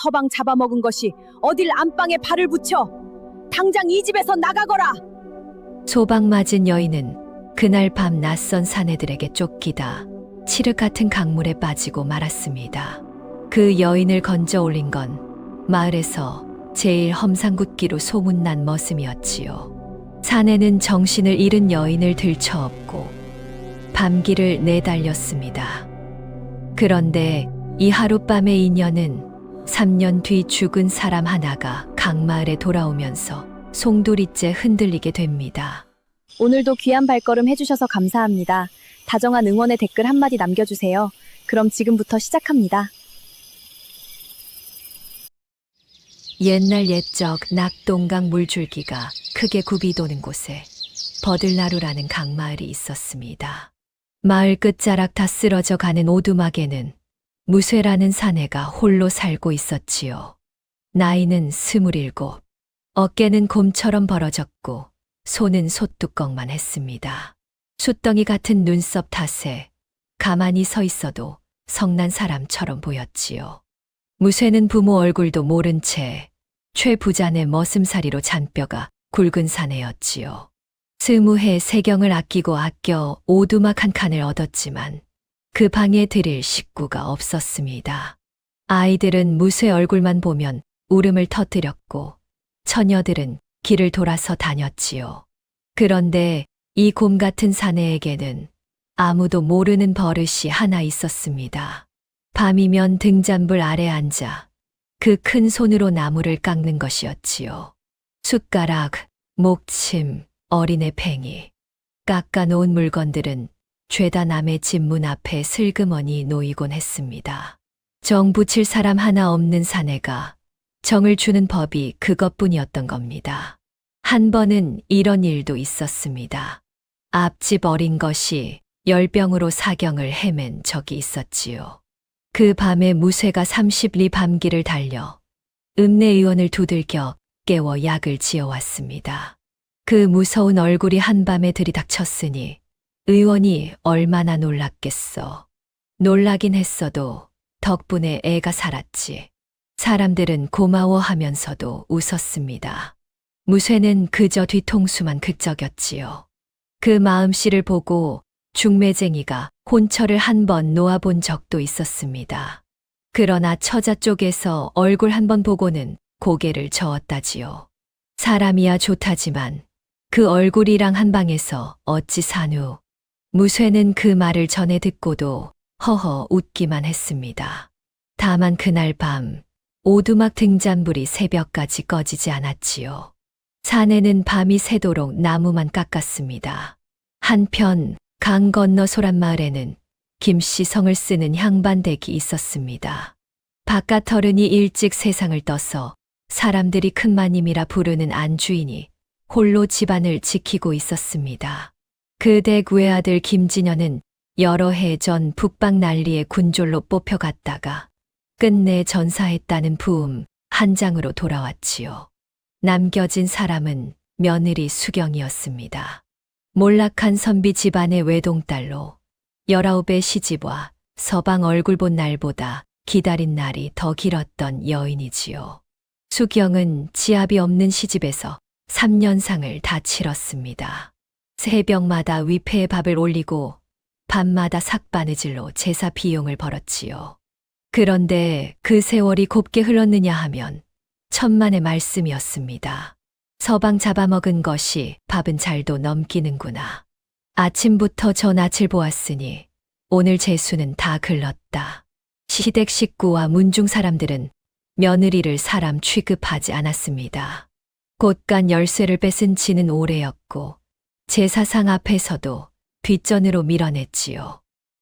서방 잡아먹은 것이 어딜 안방에 발을 붙여. 당장 이 집에서 나가거라. 소방 맞은 여인은 그날 밤 낯선 사내들에게 쫓기다 칠흑 같은 강물에 빠지고 말았습니다. 그 여인을 건져 올린 건 마을에서 제일 험상궂기로 소문난 머슴이었지요. 사내는 정신을 잃은 여인을 들쳐업고 밤길을 내달렸습니다. 그런데 이 하룻밤의 인연은 3년 뒤 죽은 사람 하나가 강마을에 돌아오면서 송두리째 흔들리게 됩니다. 오늘도 귀한 발걸음 해주셔서 감사합니다. 다정한 응원의 댓글 한마디 남겨주세요. 그럼 지금부터 시작합니다. 옛날 옛적 낙동강 물줄기가 크게 굽이 도는 곳에 버들나루라는 강마을이 있었습니다. 마을 끝자락 다 쓰러져 가는 오두막에는 무쇠라는 사내가 홀로 살고 있었지요. 나이는 27, 어깨는 곰처럼 벌어졌고 손은 솥뚜껑만 했습니다. 숫덩이 같은 눈썹 탓에 가만히 서 있어도 성난 사람처럼 보였지요. 무쇠는 부모 얼굴도 모른 채 최부잔의 머슴살이로 잔뼈가 굵은 사내였지요. 20해 세경을 아끼고 아껴 오두막 한 칸을 얻었지만 그 방에 들일 식구가 없었습니다. 아이들은 무쇠 얼굴만 보면 울음을 터뜨렸고 처녀들은 길을 돌아서 다녔지요. 그런데 이 곰 같은 사내에게는 아무도 모르는 버릇이 하나 있었습니다. 밤이면 등잔불 아래 앉아 그 큰 손으로 나무를 깎는 것이었지요. 숟가락, 목침, 어린애 팽이, 깎아놓은 물건들은 죄다 남의 집 문 앞에 슬그머니 놓이곤 했습니다. 정 붙일 사람 하나 없는 사내가 정을 주는 법이 그것뿐이었던 겁니다. 한 번은 이런 일도 있었습니다. 앞집 어린 것이 열병으로 사경을 헤맨 적이 있었지요. 그 밤에 무쇠가 30리 밤길을 달려 읍내의원을 두들겨 깨워 약을 지어왔습니다. 그 무서운 얼굴이 한밤에 들이닥쳤으니 의원이 얼마나 놀랐겠어. 놀라긴 했어도 덕분에 애가 살았지. 사람들은 고마워하면서도 웃었습니다. 무쇠는 그저 뒤통수만 긁적였지요. 그 마음씨를 보고 중매쟁이가 혼처를 한 번 놓아본 적도 있었습니다. 그러나 처자 쪽에서 얼굴 한 번 보고는 고개를 저었다지요. 사람이야 좋다지만 그 얼굴이랑 한 방에서 어찌 사누. 무쇠는 그 말을 전해 듣고도 허허 웃기만 했습니다. 다만 그날 밤 오두막 등잔불이 새벽까지 꺼지지 않았지요. 사내는 밤이 새도록 나무만 깎았습니다. 한편 강 건너 소란마을에는 김씨 성을 쓰는 향반댁이 있었습니다. 바깥 어른이 일찍 세상을 떠서 사람들이 큰마님이라 부르는 안주인이 홀로 집안을 지키고 있었습니다. 그 댁 외아들 김진여는 여러 해 전 북방 난리에 군졸로 뽑혀갔다가 끝내 전사했다는 부음 한 장으로 돌아왔지요. 남겨진 사람은 며느리 수경이었습니다. 몰락한 선비 집안의 외동딸로 19의 시집와 서방 얼굴 본 날보다 기다린 날이 더 길었던 여인이지요. 수경은 지압이 없는 시집에서 3년상을 다 치렀습니다. 새벽마다 위패에 밥을 올리고 밤마다 삭바느질로 제사 비용을 벌었지요. 그런데 그 세월이 곱게 흘렀느냐 하면 천만의 말씀이었습니다. 서방 잡아먹은 것이 밥은 잘도 넘기는구나. 아침부터 저 낯을 보았으니 오늘 재수는 다 글렀다. 시댁 식구와 문중 사람들은 며느리를 사람 취급하지 않았습니다. 곳간 열쇠를 뺏은 지는 오래였고 제사상 앞에서도 뒷전으로 밀어냈지요.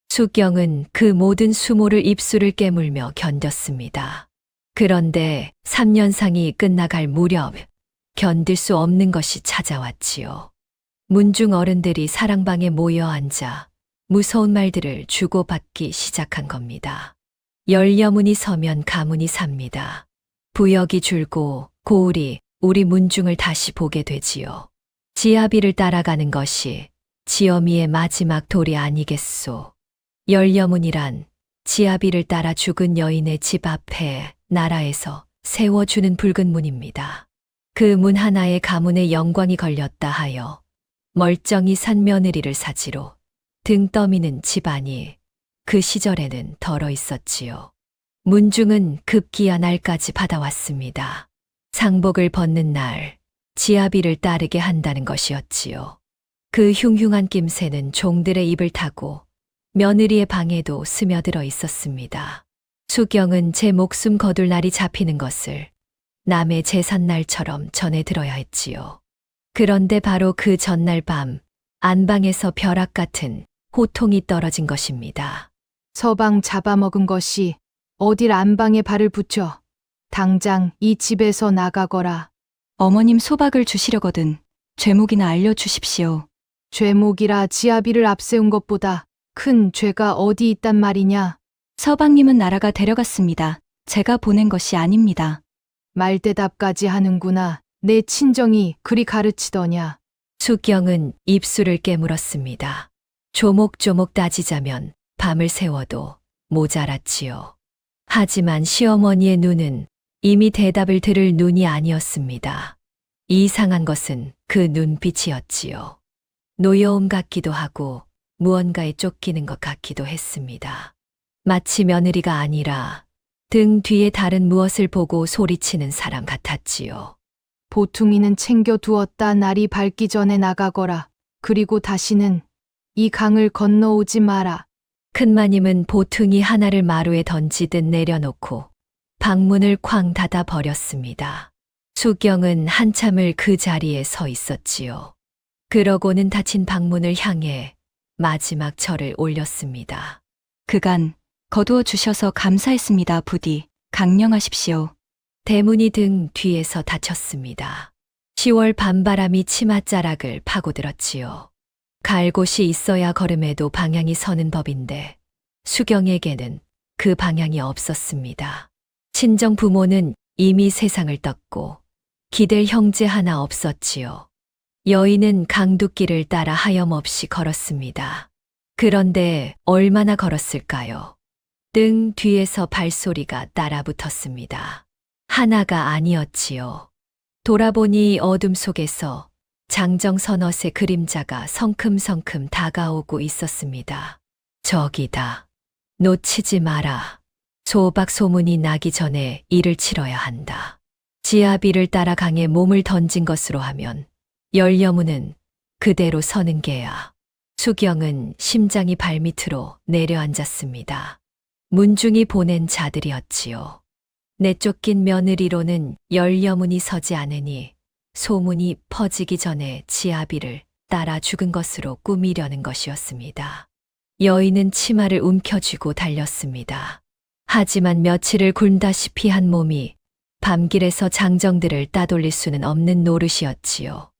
수경은 그 모든 수모를 입술을 깨물며 견뎠습니다. 그런데 3년상이 끝나갈 무렵 견딜 수 없는 것이 찾아왔지요. 문중 어른들이 사랑방에 모여 앉아 무서운 말들을 주고받기 시작한 겁니다. 열여문이 서면 가문이 삽니다. 부역이 줄고 고을이 우리 문중을 다시 보게 되지요. 지아비를 따라가는 것이 지어미의 마지막 돌이 아니겠소. 열여문이란 지아비를 따라 죽은 여인의 집 앞에 나라에서 세워주는 붉은 문입니다. 그 문 하나에 가문의 영광이 걸렸다 하여 멀쩡히 산 며느리를 사지로 등 떠미는 집안이 그 시절에는 덜어 있었지요. 문중은 급기야 날까지 받아왔습니다. 상복을 벗는 날 지아비를 따르게 한다는 것이었지요. 그 흉흉한 낌새는 종들의 입을 타고 며느리의 방에도 스며들어 있었습니다. 수경은 제 목숨 거둘 날이 잡히는 것을 남의 제삿날처럼 전해 들어야 했지요. 그런데 바로 그 전날 밤 안방에서 벼락 같은 호통이 떨어진 것입니다. 서방 잡아먹은 것이 어딜 안방에 발을 붙여 당장 이 집에서 나가거라. 어머님 소박을 주시려거든 죄목이나 알려주십시오. 죄목이라 지아비를 앞세운 것보다 큰 죄가 어디 있단 말이냐. 서방님은 나라가 데려갔습니다. 제가 보낸 것이 아닙니다. 말대답까지 하는구나. 내 친정이 그리 가르치더냐. 수경은 입술을 깨물었습니다. 조목조목 따지자면 밤을 새워도 모자랐지요. 하지만 시어머니의 눈은 이미 대답을 들을 눈이 아니었습니다. 이상한 것은 그 눈빛이었지요. 노여움 같기도 하고 무언가에 쫓기는 것 같기도 했습니다. 마치 며느리가 아니라 등 뒤에 다른 무엇을 보고 소리치는 사람 같았지요. 보퉁이는 챙겨두었다. 날이 밝기 전에 나가거라. 그리고 다시는 이 강을 건너오지 마라. 큰마님은 보퉁이 하나를 마루에 던지듯 내려놓고 방문을 쾅 닫아 버렸습니다. 수경은 한참을 그 자리에 서 있었지요. 그러고는 닫힌 방문을 향해 마지막 절을 올렸습니다. 그간 거두어 주셔서 감사했습니다. 부디 강령하십시오. 대문이 등 뒤에서 닫혔습니다. 10월 밤바람이 치맛자락을 파고들었지요. 갈 곳이 있어야 걸음에도 방향이 서는 법인데 수경에게는 그 방향이 없었습니다. 친정 부모는 이미 세상을 떴고 기댈 형제 하나 없었지요. 여인은 강둑길을 따라 하염없이 걸었습니다. 그런데 얼마나 걸었을까요? 등 뒤에서 발소리가 따라붙었습니다. 하나가 아니었지요. 돌아보니 어둠 속에서 장정선엇의 그림자가 성큼성큼 다가오고 있었습니다. 저기다. 놓치지 마라. 소박 소문이 나기 전에 일을 치러야 한다. 지아비를 따라 강에 몸을 던진 것으로 하면 열여문은 그대로 서는 게야. 수경은 심장이 발밑으로 내려앉았습니다. 문중이 보낸 자들이었지요. 내쫓긴 며느리로는 열여문이 서지 않으니 소문이 퍼지기 전에 지아비를 따라 죽은 것으로 꾸미려는 것이었습니다. 여인은 치마를 움켜쥐고 달렸습니다. 하지만 며칠을 굶다시피 한 몸이 밤길에서 장정들을 따돌릴 수는 없는 노릇이었지요.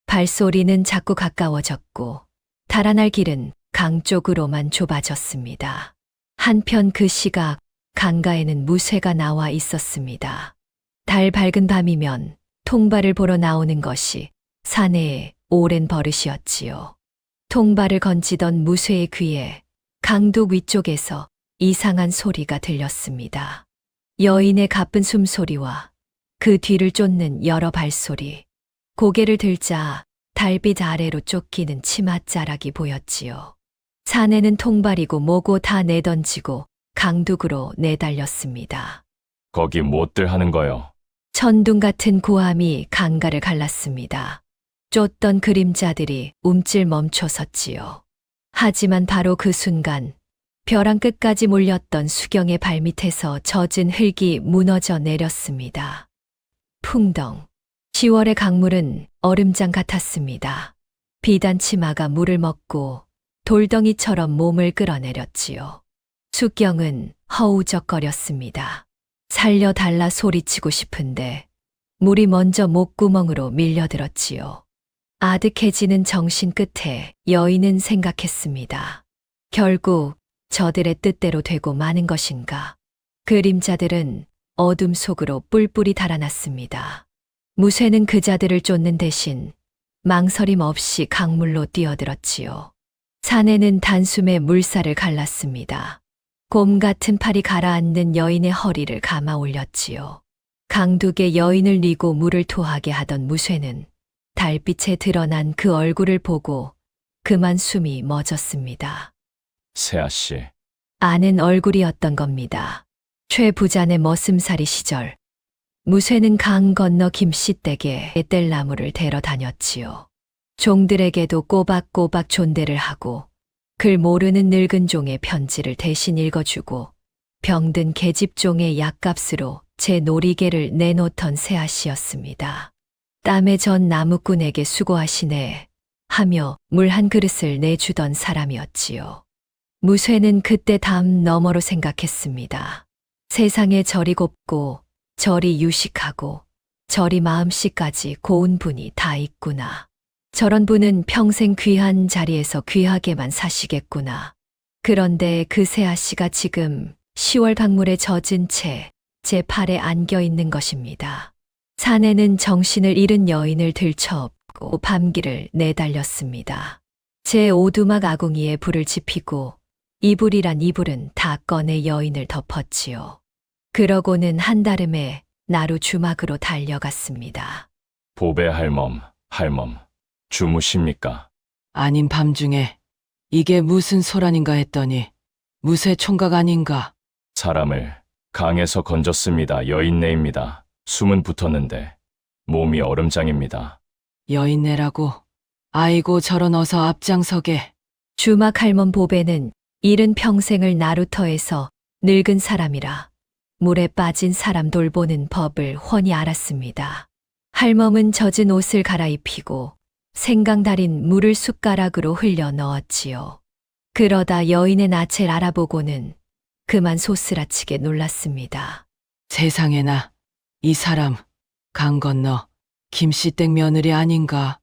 발소리는 자꾸 가까워졌고 달아날 길은 강 쪽으로만 좁아졌습니다. 한편 그 시각 강가에는 무쇠가 나와 있었습니다. 달 밝은 밤이면 통발을 보러 나오는 것이 사내의 오랜 버릇이었지요. 통발을 건지던 무쇠의 귀에 강둑 위쪽에서 이상한 소리가 들렸습니다. 여인의 가쁜 숨소리와 그 뒤를 쫓는 여러 발소리. 고개를 들자 달빛 아래로 쫓기는 치맛자락이 보였지요. 사내는 통발이고 뭐고 다 내던지고 강둑으로 내달렸습니다. 거기 못들 하는 거요. 천둥 같은 고함이 강가를 갈랐습니다. 쫓던 그림자들이 움찔 멈춰 섰지요. 하지만 바로 그 순간 벼랑 끝까지 몰렸던 수경의 발밑에서 젖은 흙이 무너져 내렸습니다. 풍덩. 10월의 강물은 얼음장 같았습니다. 비단 치마가 물을 먹고 돌덩이처럼 몸을 끌어내렸지요. 수경은 허우적거렸습니다. 살려달라 소리치고 싶은데 물이 먼저 목구멍으로 밀려들었지요. 아득해지는 정신 끝에 여인은 생각했습니다. 결국 저들의 뜻대로 되고 마는 것인가. 그림자들은 어둠 속으로 뿔뿔이 달아났습니다. 무쇠는 그 자들을 쫓는 대신 망설임 없이 강물로 뛰어들었지요. 사내는 단숨에 물살을 갈랐습니다. 곰 같은 팔이 가라앉는 여인의 허리를 감아 올렸지요. 강둑에 여인을 뉘고 물을 토하게 하던 무쇠는 달빛에 드러난 그 얼굴을 보고 그만 숨이 멎었습니다. 세아 씨, 아는 얼굴이었던 겁니다. 최 부잔의 머슴살이 시절 무쇠는 강 건너 김씨 댁에 뗄나무를 데려 다녔지요. 종들에게도 꼬박꼬박 존대를 하고 글 모르는 늙은 종의 편지를 대신 읽어주고 병든 계집종의 약값으로 제 놀이개를 내놓던 세아 씨였습니다. 땀에 전 나무꾼에게 수고하시네 하며 물 한 그릇을 내주던 사람이었지요. 무쇠는 그때 담 너머로 생각했습니다. 세상에 저리 곱고 저리 유식하고 저리 마음씨까지 고운 분이 다 있구나. 저런 분은 평생 귀한 자리에서 귀하게만 사시겠구나. 그런데 그 세아 씨가 지금 10월 강물에 젖은 채 제 팔에 안겨 있는 것입니다. 사내는 정신을 잃은 여인을 들쳐업고 밤길을 내달렸습니다. 제 오두막 아궁이에 불을 지피고 이불이란 이불은 다 꺼내 여인을 덮었지요. 그러고는 한달음에 나루 주막으로 달려갔습니다. 보배 할멈, 주무십니까? 아닌 밤중에 이게 무슨 소란인가 했더니 무쇠 총각 아닌가? 사람을 강에서 건졌습니다. 여인네입니다. 숨은 붙었는데 몸이 얼음장입니다. 여인네라고? 아이고 저런 어서 앞장서게. 주막 할멈 보배는 이른 평생을 나루터에서 늙은 사람이라 물에 빠진 사람 돌보는 법을 훤히 알았습니다. 할멈은 젖은 옷을 갈아입히고 생강 달인 물을 숟가락으로 흘려 넣었지요. 그러다 여인의 낯을 알아보고는 그만 소스라치게 놀랐습니다. 세상에나 이 사람 강 건너 김씨 댁 며느리 아닌가?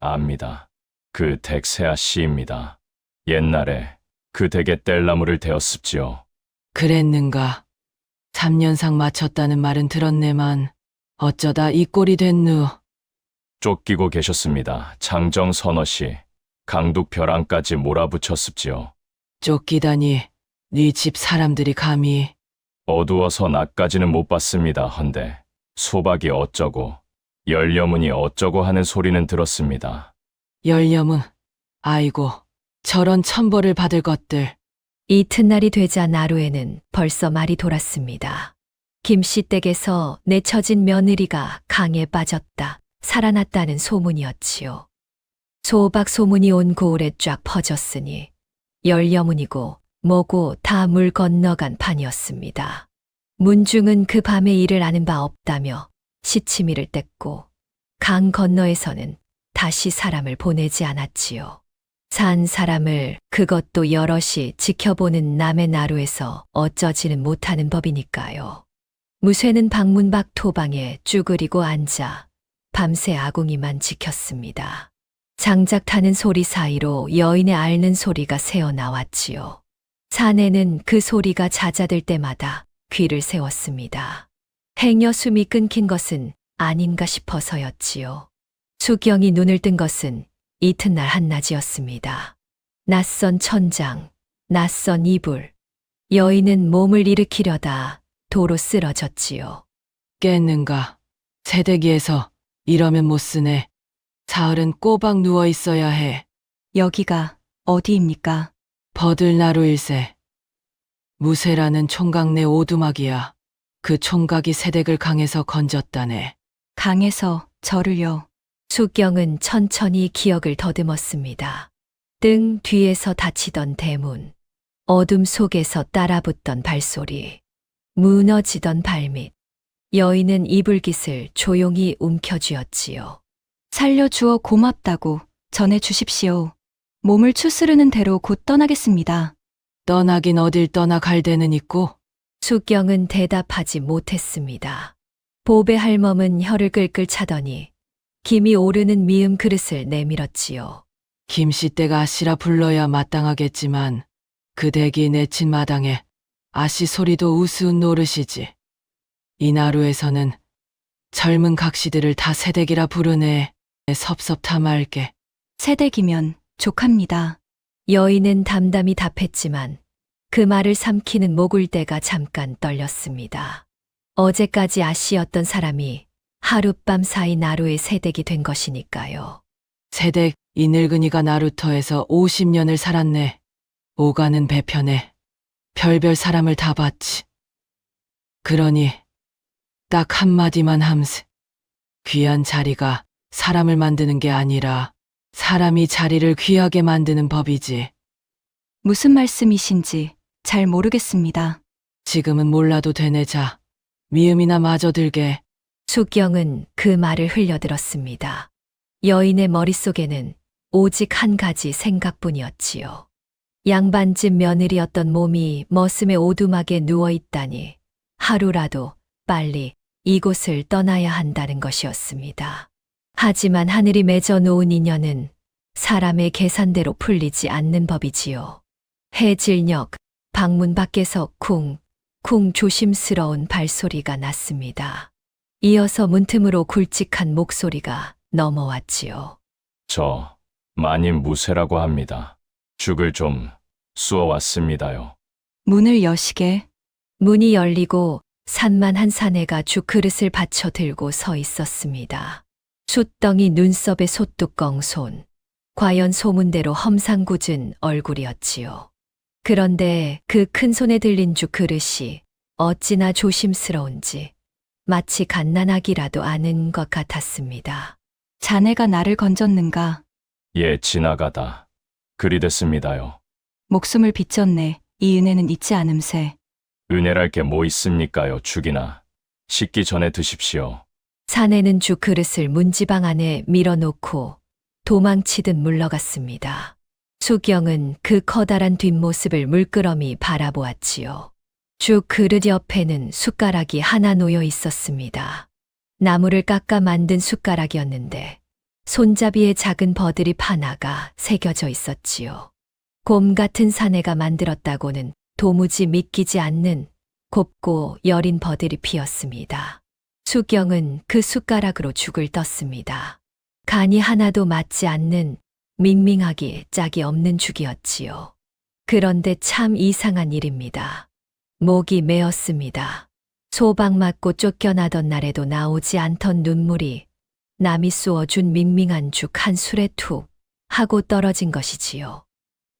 압니다. 그 댁 세아 씨입니다. 옛날에 그 댁에 뗄나무를 대었습지요. 그랬는가? 3년상 마쳤다는 말은 들었네만 어쩌다 이 꼴이 됐누? 쫓기고 계셨습니다. 장정 선어씨, 강둑 벼랑까지 몰아붙였습지요. 쫓기다니 네 집 사람들이 감히. 어두워서 낮까지는 못 봤습니다. 헌데 소박이 어쩌고 열여문이 어쩌고 하는 소리는 들었습니다. 열렴은 아이고 저런 천벌을 받을 것들. 이튿날이 되자 나루에는 벌써 말이 돌았습니다. 김씨 댁에서 내처진 며느리가 강에 빠졌다, 살아났다는 소문이었지요. 소박 소문이 온 고을에 쫙 퍼졌으니 열여문이고 뭐고 다 물 건너간 판이었습니다. 문중은 그 밤의 일을 아는 바 없다며 시치미를 뗐고 강 건너에서는 다시 사람을 보내지 않았지요. 산 사람을 그것도 여럿이 지켜보는 남의 나루에서 어쩌지는 못하는 법이니까요. 무쇠는 방문 밖 토방에 쭈그리고 앉아 밤새 아궁이만 지켰습니다. 장작 타는 소리 사이로 여인의 앓는 소리가 새어나왔지요. 사내는 그 소리가 잦아들 때마다 귀를 세웠습니다. 행여 숨이 끊긴 것은 아닌가 싶어서였지요. 수경이 눈을 뜬 것은 이튿날 한낮이었습니다. 낯선 천장, 낯선 이불. 여인은 몸을 일으키려다 도로 쓰러졌지요. 깼는가? 새대기에서 이러면 못 쓰네. 사흘은 꼬박 누워 있어야 해. 여기가 어디입니까? 버들나루일세. 무쇠라는 총각 내 오두막이야. 그 총각이 새댁을 강에서 건졌다네. 강에서 저를요. 수경은 천천히 기억을 더듬었습니다. 등 뒤에서 닫히던 대문, 어둠 속에서 따라붙던 발소리, 무너지던 발밑. 여인은 이불깃을 조용히 움켜쥐었지요. 살려주어 고맙다고 전해 주십시오. 몸을 추스르는 대로 곧 떠나겠습니다. 떠나긴 어딜 떠나갈 데는 있고. 수경은 대답하지 못했습니다. 보배 할멈은 혀를 끌끌 차더니 김이 오르는 미음 그릇을 내밀었지요. 김씨 댁 아씨라 불러야 마땅하겠지만 그 댁이 내친 마당에 아씨 소리도 우스운 노릇이지. 이 나루에서는 젊은 각시들을 다 새댁이라 부르네. 섭섭타 말게. 새댁이면 족합니다. 여인은 담담히 답했지만 그 말을 삼키는 목울대가 잠깐 떨렸습니다. 어제까지 아씨였던 사람이 하룻밤 사이 나루의 새댁이 된 것이니까요. 세댁 이 늙은이가 나루터에서 50년을 살았네. 오가는 배편에 별별 사람을 다 봤지. 그러니 딱 한마디만 함세. 귀한 자리가 사람을 만드는 게 아니라 사람이 자리를 귀하게 만드는 법이지. 무슨 말씀이신지 잘 모르겠습니다. 지금은 몰라도 되네자. 미음이나 마저 들게. 수경은 그 말을 흘려들었습니다. 여인의 머릿속에는 오직 한 가지 생각뿐이었지요. 양반집 며느리였던 몸이 머슴에 오두막에 누워있다니 하루라도 빨리 이곳을 떠나야 한다는 것이었습니다. 하지만 하늘이 맺어 놓은 인연은 사람의 계산대로 풀리지 않는 법이지요. 해질녘 방문 밖에서 쿵쿵 조심스러운 발소리가 났습니다. 이어서 문틈으로 굵직한 목소리가 넘어왔지요. 저 마님 무쇠라고 합니다. 죽을 좀 쑤어왔습니다요. 문을 여시게. 문이 열리고 산만한 사내가 죽 그릇을 받쳐 들고 서 있었습니다. 숫덩이 눈썹에 솥뚜껑 손, 과연 소문대로 험상궂은 얼굴이었지요. 그런데 그 큰 손에 들린 죽 그릇이 어찌나 조심스러운지 마치 갓난아기라도 아는 것 같았습니다. 자네가 나를 건졌는가? 예, 지나가다. 그리 됐습니다요. 목숨을 빚졌네. 이 은혜는 잊지 않음세. 은혜랄 게 뭐 있습니까요, 죽이나. 식기 전에 드십시오. 사내는 죽 그릇을 문지방 안에 밀어놓고 도망치듯 물러갔습니다. 수경은 그 커다란 뒷모습을 물끄러미 바라보았지요. 죽 그릇 옆에는 숟가락이 하나 놓여 있었습니다. 나무를 깎아 만든 숟가락이었는데 손잡이에 작은 버드립 하나가 새겨져 있었지요. 곰 같은 사내가 만들었다고는 도무지 믿기지 않는 곱고 여린 버드립이었습니다. 수경은 그 숟가락으로 죽을 떴습니다. 간이 하나도 맞지 않는 밍밍하기 짝이 없는 죽이었지요. 그런데 참 이상한 일입니다. 목이 메었습니다. 소박 맞고 쫓겨나던 날에도 나오지 않던 눈물이 남이 쏘어준 밍밍한 죽 한 술에 툭 하고 떨어진 것이지요.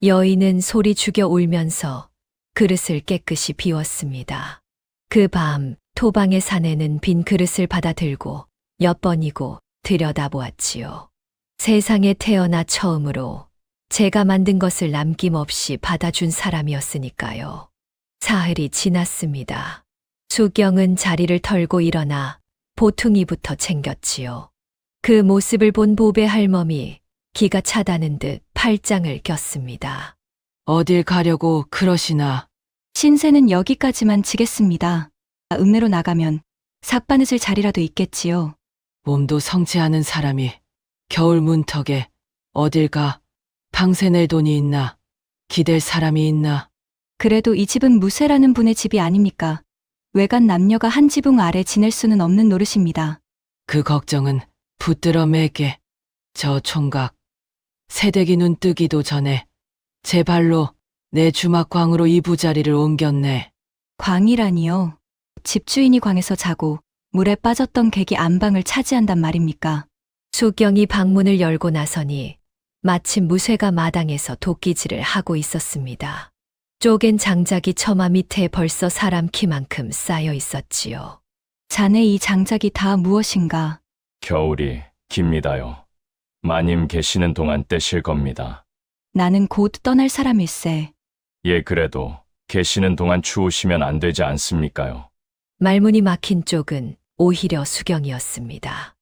여인은 소리 죽여 울면서 그릇을 깨끗이 비웠습니다. 그 밤 토방의 사내는 빈 그릇을 받아 들고 몇 번이고 들여다보았지요. 세상에 태어나 처음으로 제가 만든 것을 남김없이 받아준 사람이었으니까요. 사흘이 지났습니다. 수경은 자리를 털고 일어나 보퉁이부터 챙겼지요. 그 모습을 본 보배 할멈이 기가 차다는 듯 팔짱을 꼈습니다. 어딜 가려고 그러시나. 신세는 여기까지만 지겠습니다. 읍내로 나가면 삭바느질 자리라도 있겠지요. 몸도 성치 않은 사람이 겨울 문턱에 어딜 가. 방세 낼 돈이 있나. 기댈 사람이 있나. 그래도 이 집은 무쇠라는 분의 집이 아닙니까? 외간 남녀가 한 지붕 아래 지낼 수는 없는 노릇입니다. 그 걱정은 붙들어 매게. 저 총각. 새댁이 눈 뜨기도 전에 제 발로 내 주막광으로 이 부자리를 옮겼네. 광이라니요. 집주인이 광에서 자고 물에 빠졌던 객이 안방을 차지한단 말입니까? 수경이 방문을 열고 나서니 마침 무쇠가 마당에서 도끼질을 하고 있었습니다. 쪼갠 장작이 처마 밑에 벌써 사람 키만큼 쌓여 있었지요. 자네 이 장작이 다 무엇인가? 겨울이 깁니다요. 마님 계시는 동안 떼실 겁니다. 나는 곧 떠날 사람일세. 예, 그래도 계시는 동안 추우시면 안 되지 않습니까요? 말문이 막힌 쪽은 오히려 수경이었습니다.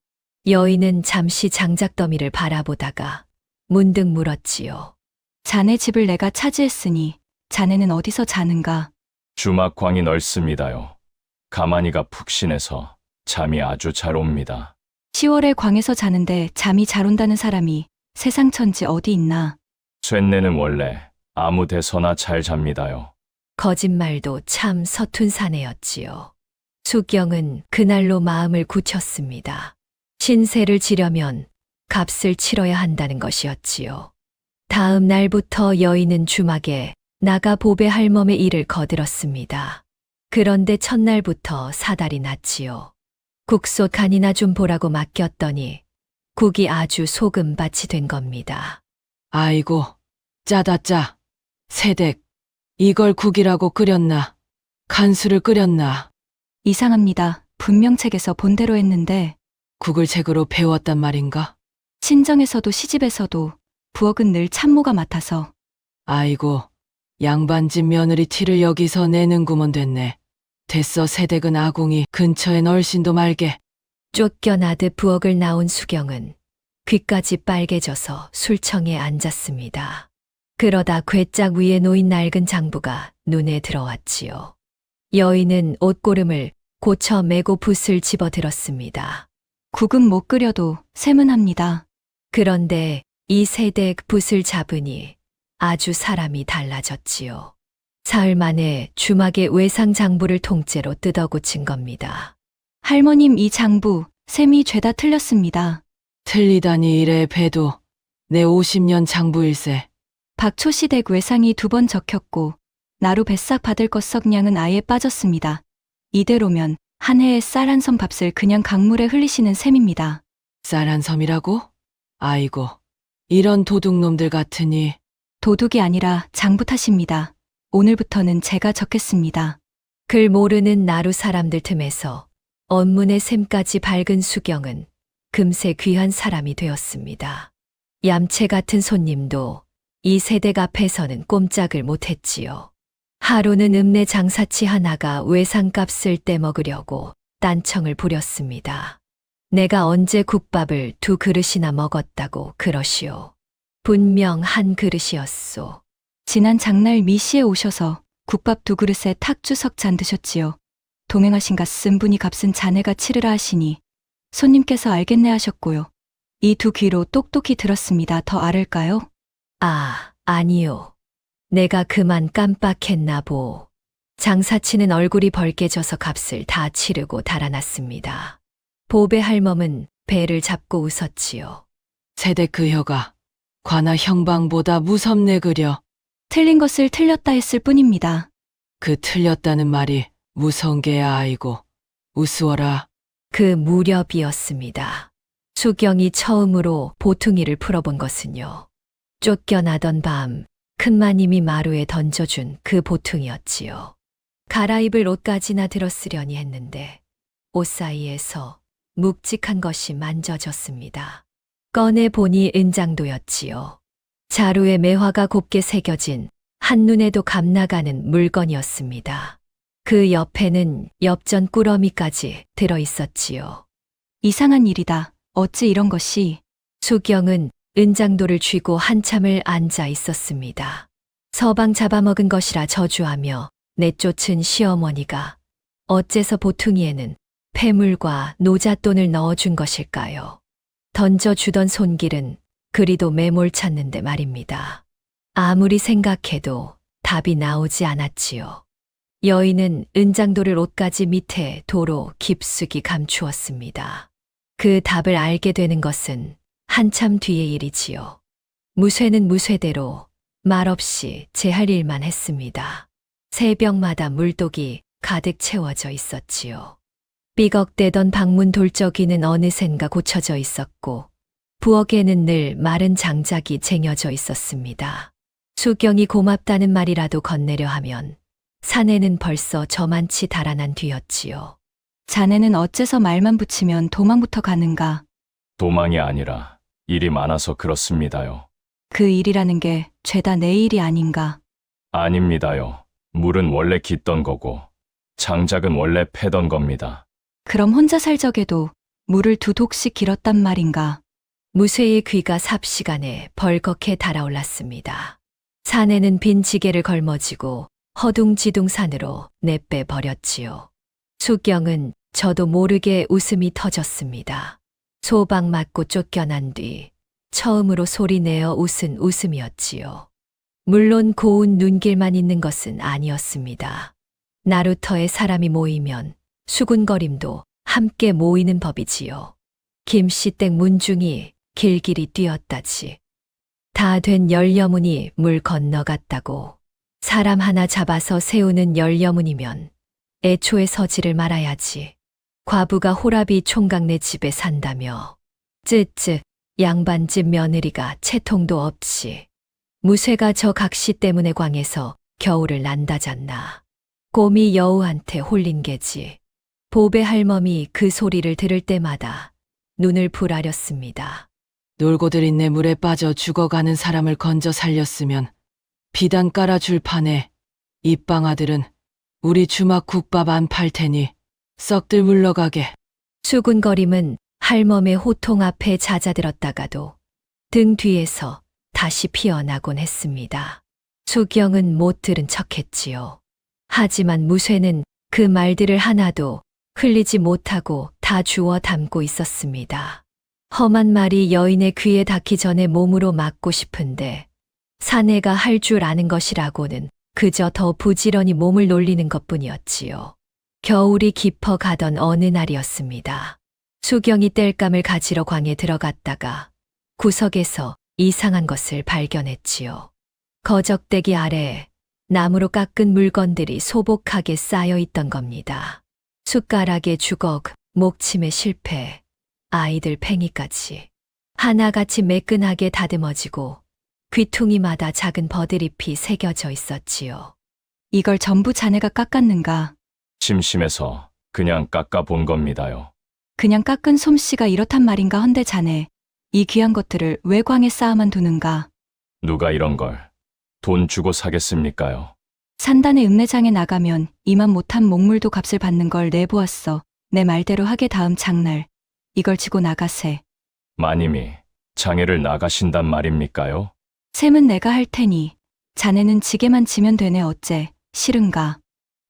여인은 잠시 장작더미를 바라보다가 문득 물었지요. 자네 집을 내가 차지했으니 자네는 어디서 자는가? 주막광이 넓습니다요. 가만히가 푹신해서 잠이 아주 잘 옵니다. 10월에 광에서 자는데 잠이 잘 온다는 사람이 세상 천지 어디 있나? 쇠내는 원래 아무 데서나 잘 잡니다요. 거짓말도 참 서툰 사내였지요. 수경은 그날로 마음을 굳혔습니다. 신세를 지려면 값을 치러야 한다는 것이었지요. 다음 날부터 여인은 주막에 나가 보배 할멈의 일을 거들었습니다. 그런데 첫날부터 사달이 났지요. 국소 간이나 좀 보라고 맡겼더니 국이 아주 소금밭이 된 겁니다. 아이고, 짜다 짜. 새댁, 이걸 국이라고 끓였나? 간수를 끓였나? 이상합니다. 분명 책에서 본대로 했는데 국을 책으로 배웠단 말인가? 친정에서도 시집에서도 부엌은 늘 참모가 맡아서 아이고, 양반집 며느리 티를 여기서 내는구먼 됐네. 됐어, 새댁은 아궁이 근처엔 얼씬도 말게. 쫓겨나듯 부엌을 나온 수경은 귀까지 빨개져서 술청에 앉았습니다. 그러다 괴짝 위에 놓인 낡은 장부가 눈에 들어왔지요. 여인은 옷고름을 고쳐 매고 붓을 집어들었습니다. 국은 못 끓여도 셈은 합니다. 그런데 이 새댁 붓을 잡으니 아주 사람이 달라졌지요. 사흘 만에 주막의 외상 장부를 통째로 뜯어고친 겁니다. 할머님 이 장부 셈이 죄다 틀렸습니다. 틀리다니 이래 배도 내 50년 장부일세. 박초시 댁 외상이 2번 적혔고 나루 뱃삭 받을 것 썩량은 아예 빠졌습니다. 이대로면 한 해에 쌀 한 섬 밥을 그냥 강물에 흘리시는 셈입니다. 쌀 한 섬이라고? 아이고, 이런 도둑놈들 같으니. 도둑이 아니라 장부 탓입니다. 오늘부터는 제가 적겠습니다. 글 모르는 나루 사람들 틈에서 언문의 셈까지 밝은 수경은 금세 귀한 사람이 되었습니다. 얌체 같은 손님도 이 세댁 앞에서는 꼼짝을 못했지요. 하루는 읍내 장사치 하나가 외상값을 떼먹으려고 딴청을 부렸습니다. 내가 언제 국밥을 2그릇이나 먹었다고 그러시오. 분명 한 그릇이었소. 지난 장날 미씨에 오셔서 국밥 2그릇에 탁주 석잔 드셨지요. 동행하신 갓쓴 분이 값은 자네가 치르라 하시니 손님께서 알겠네 하셨고요. 이 2귀로 똑똑히 들었습니다. 더 아를까요? 아, 아니요. 내가 그만 깜빡했나 보. 장사치는 얼굴이 벌개져서 값을 다 치르고 달아났습니다. 보배 할멈은 배를 잡고 웃었지요. 새댁 그 혀가 관아 형방보다 무섭네 그려. 틀린 것을 틀렸다 했을 뿐입니다. 그 틀렸다는 말이 무서운 게야. 아이고, 우스워라. 그 무렵이었습니다. 수경이 처음으로 보퉁이를 풀어본 것은요. 쫓겨나던 밤 큰마님이 마루에 던져준 그 보퉁이였지요. 갈아입을 옷까지나 들었으려니 했는데 옷 사이에서 묵직한 것이 만져졌습니다. 꺼내 보니 은장도였지요. 자루에 매화가 곱게 새겨진 한눈에도 감나가는 물건이었습니다. 그 옆에는 엽전 꾸러미까지 들어 있었지요. 이상한 일이다. 어찌 이런 것이. 수경은 은장도를 쥐고 한참을 앉아 있었습니다. 서방 잡아먹은 것이라 저주하며 내쫓은 시어머니가 어째서 보퉁이에는 폐물과 노잣돈을 넣어준 것일까요? 던져주던 손길은 그리도 매몰찼는데 말입니다. 아무리 생각해도 답이 나오지 않았지요. 여인은 은장도를 옷가지 밑에 도로 깊숙이 감추었습니다. 그 답을 알게 되는 것은 한참 뒤의 일이지요. 무쇠는 무쇠대로 말없이 제 할 일만 했습니다. 새벽마다 물독이 가득 채워져 있었지요. 삐걱대던 방문 돌적이는 어느샌가 고쳐져 있었고 부엌에는 늘 마른 장작이 쟁여져 있었습니다. 수경이 고맙다는 말이라도 건네려 하면 사내는 벌써 저만치 달아난 뒤였지요. 자네는 어째서 말만 붙이면 도망부터 가는가. 도망이 아니라 일이 많아서 그렇습니다요. 그 일이라는 게 죄다 내 일이 아닌가. 아닙니다요. 물은 원래 깃던 거고 장작은 원래 패던 겁니다. 그럼 혼자 살 적에도 물을 2독씩 길었단 말인가. 무쇠의 귀가 삽시간에 벌겋게 달아올랐습니다. 사내는 빈 지게를 걸머쥐고 허둥지둥 산으로 내빼 버렸지요. 수경은 저도 모르게 웃음이 터졌습니다. 소방 맞고 쫓겨난 뒤 처음으로 소리내어 웃은 웃음이었지요. 물론 고운 눈길만 있는 것은 아니었습니다. 나루터에 사람이 모이면 수군거림도 함께 모이는 법이지요. 김씨댁 문중이 길길이 뛰었다지. 다 된 열여문이 물 건너갔다고 사람 하나 잡아서 세우는 열려문이면 애초에 서지를 말아야지. 과부가 호라비 총각네 집에 산다며. 쯧쯧 양반집 며느리가 채통도 없이. 무쇠가 저 각시 때문에 광에서 겨울을 난다잖나. 곰이 여우한테 홀린 게지. 보배 할멈이 그 소리를 들을 때마다 눈을 부라렸습니다. 놀고들 있네 물에 빠져 죽어가는 사람을 건져 살렸으면 비단 깔아줄 판에 입방 아들은 우리 주막 국밥 안 팔 테니 썩들 물러가게. 수군거림은 할멈의 호통 앞에 잦아들었다가도 등 뒤에서 다시 피어나곤 했습니다. 수경은 못 들은 척했지요. 하지만 무쇠는 그 말들을 하나도 흘리지 못하고 다 주워 담고 있었습니다. 험한 말이 여인의 귀에 닿기 전에 몸으로 막고 싶은데 사내가 할 줄 아는 것이라고는 그저 더 부지런히 몸을 놀리는 것뿐이었지요. 겨울이 깊어 가던 어느 날이었습니다. 수경이 땔감을 가지러 광에 들어갔다가 구석에서 이상한 것을 발견했지요. 거적대기 아래에 나무로 깎은 물건들이 소복하게 쌓여 있던 겁니다. 숟가락에 주걱, 목침에 실패, 아이들 팽이까지 하나같이 매끈하게 다듬어지고 귀퉁이마다 작은 버드잎이 새겨져 있었지요. 이걸 전부 자네가 깎았는가? 심심해서 그냥 깎아본 겁니다요. 그냥 깎은 솜씨가 이렇단 말인가 헌데 자네. 이 귀한 것들을 왜 광에 쌓아만 두는가? 누가 이런 걸 돈 주고 사겠습니까요? 산단의 읍내장에 나가면 이만 못한 목물도 값을 받는 걸 내보았어. 내 말대로 하게 다음 장날. 이걸 지고 나가세. 마님이 장애를 나가신단 말입니까요? 셈은 내가 할 테니 자네는 지게만 지면 되네 어째 싫은가?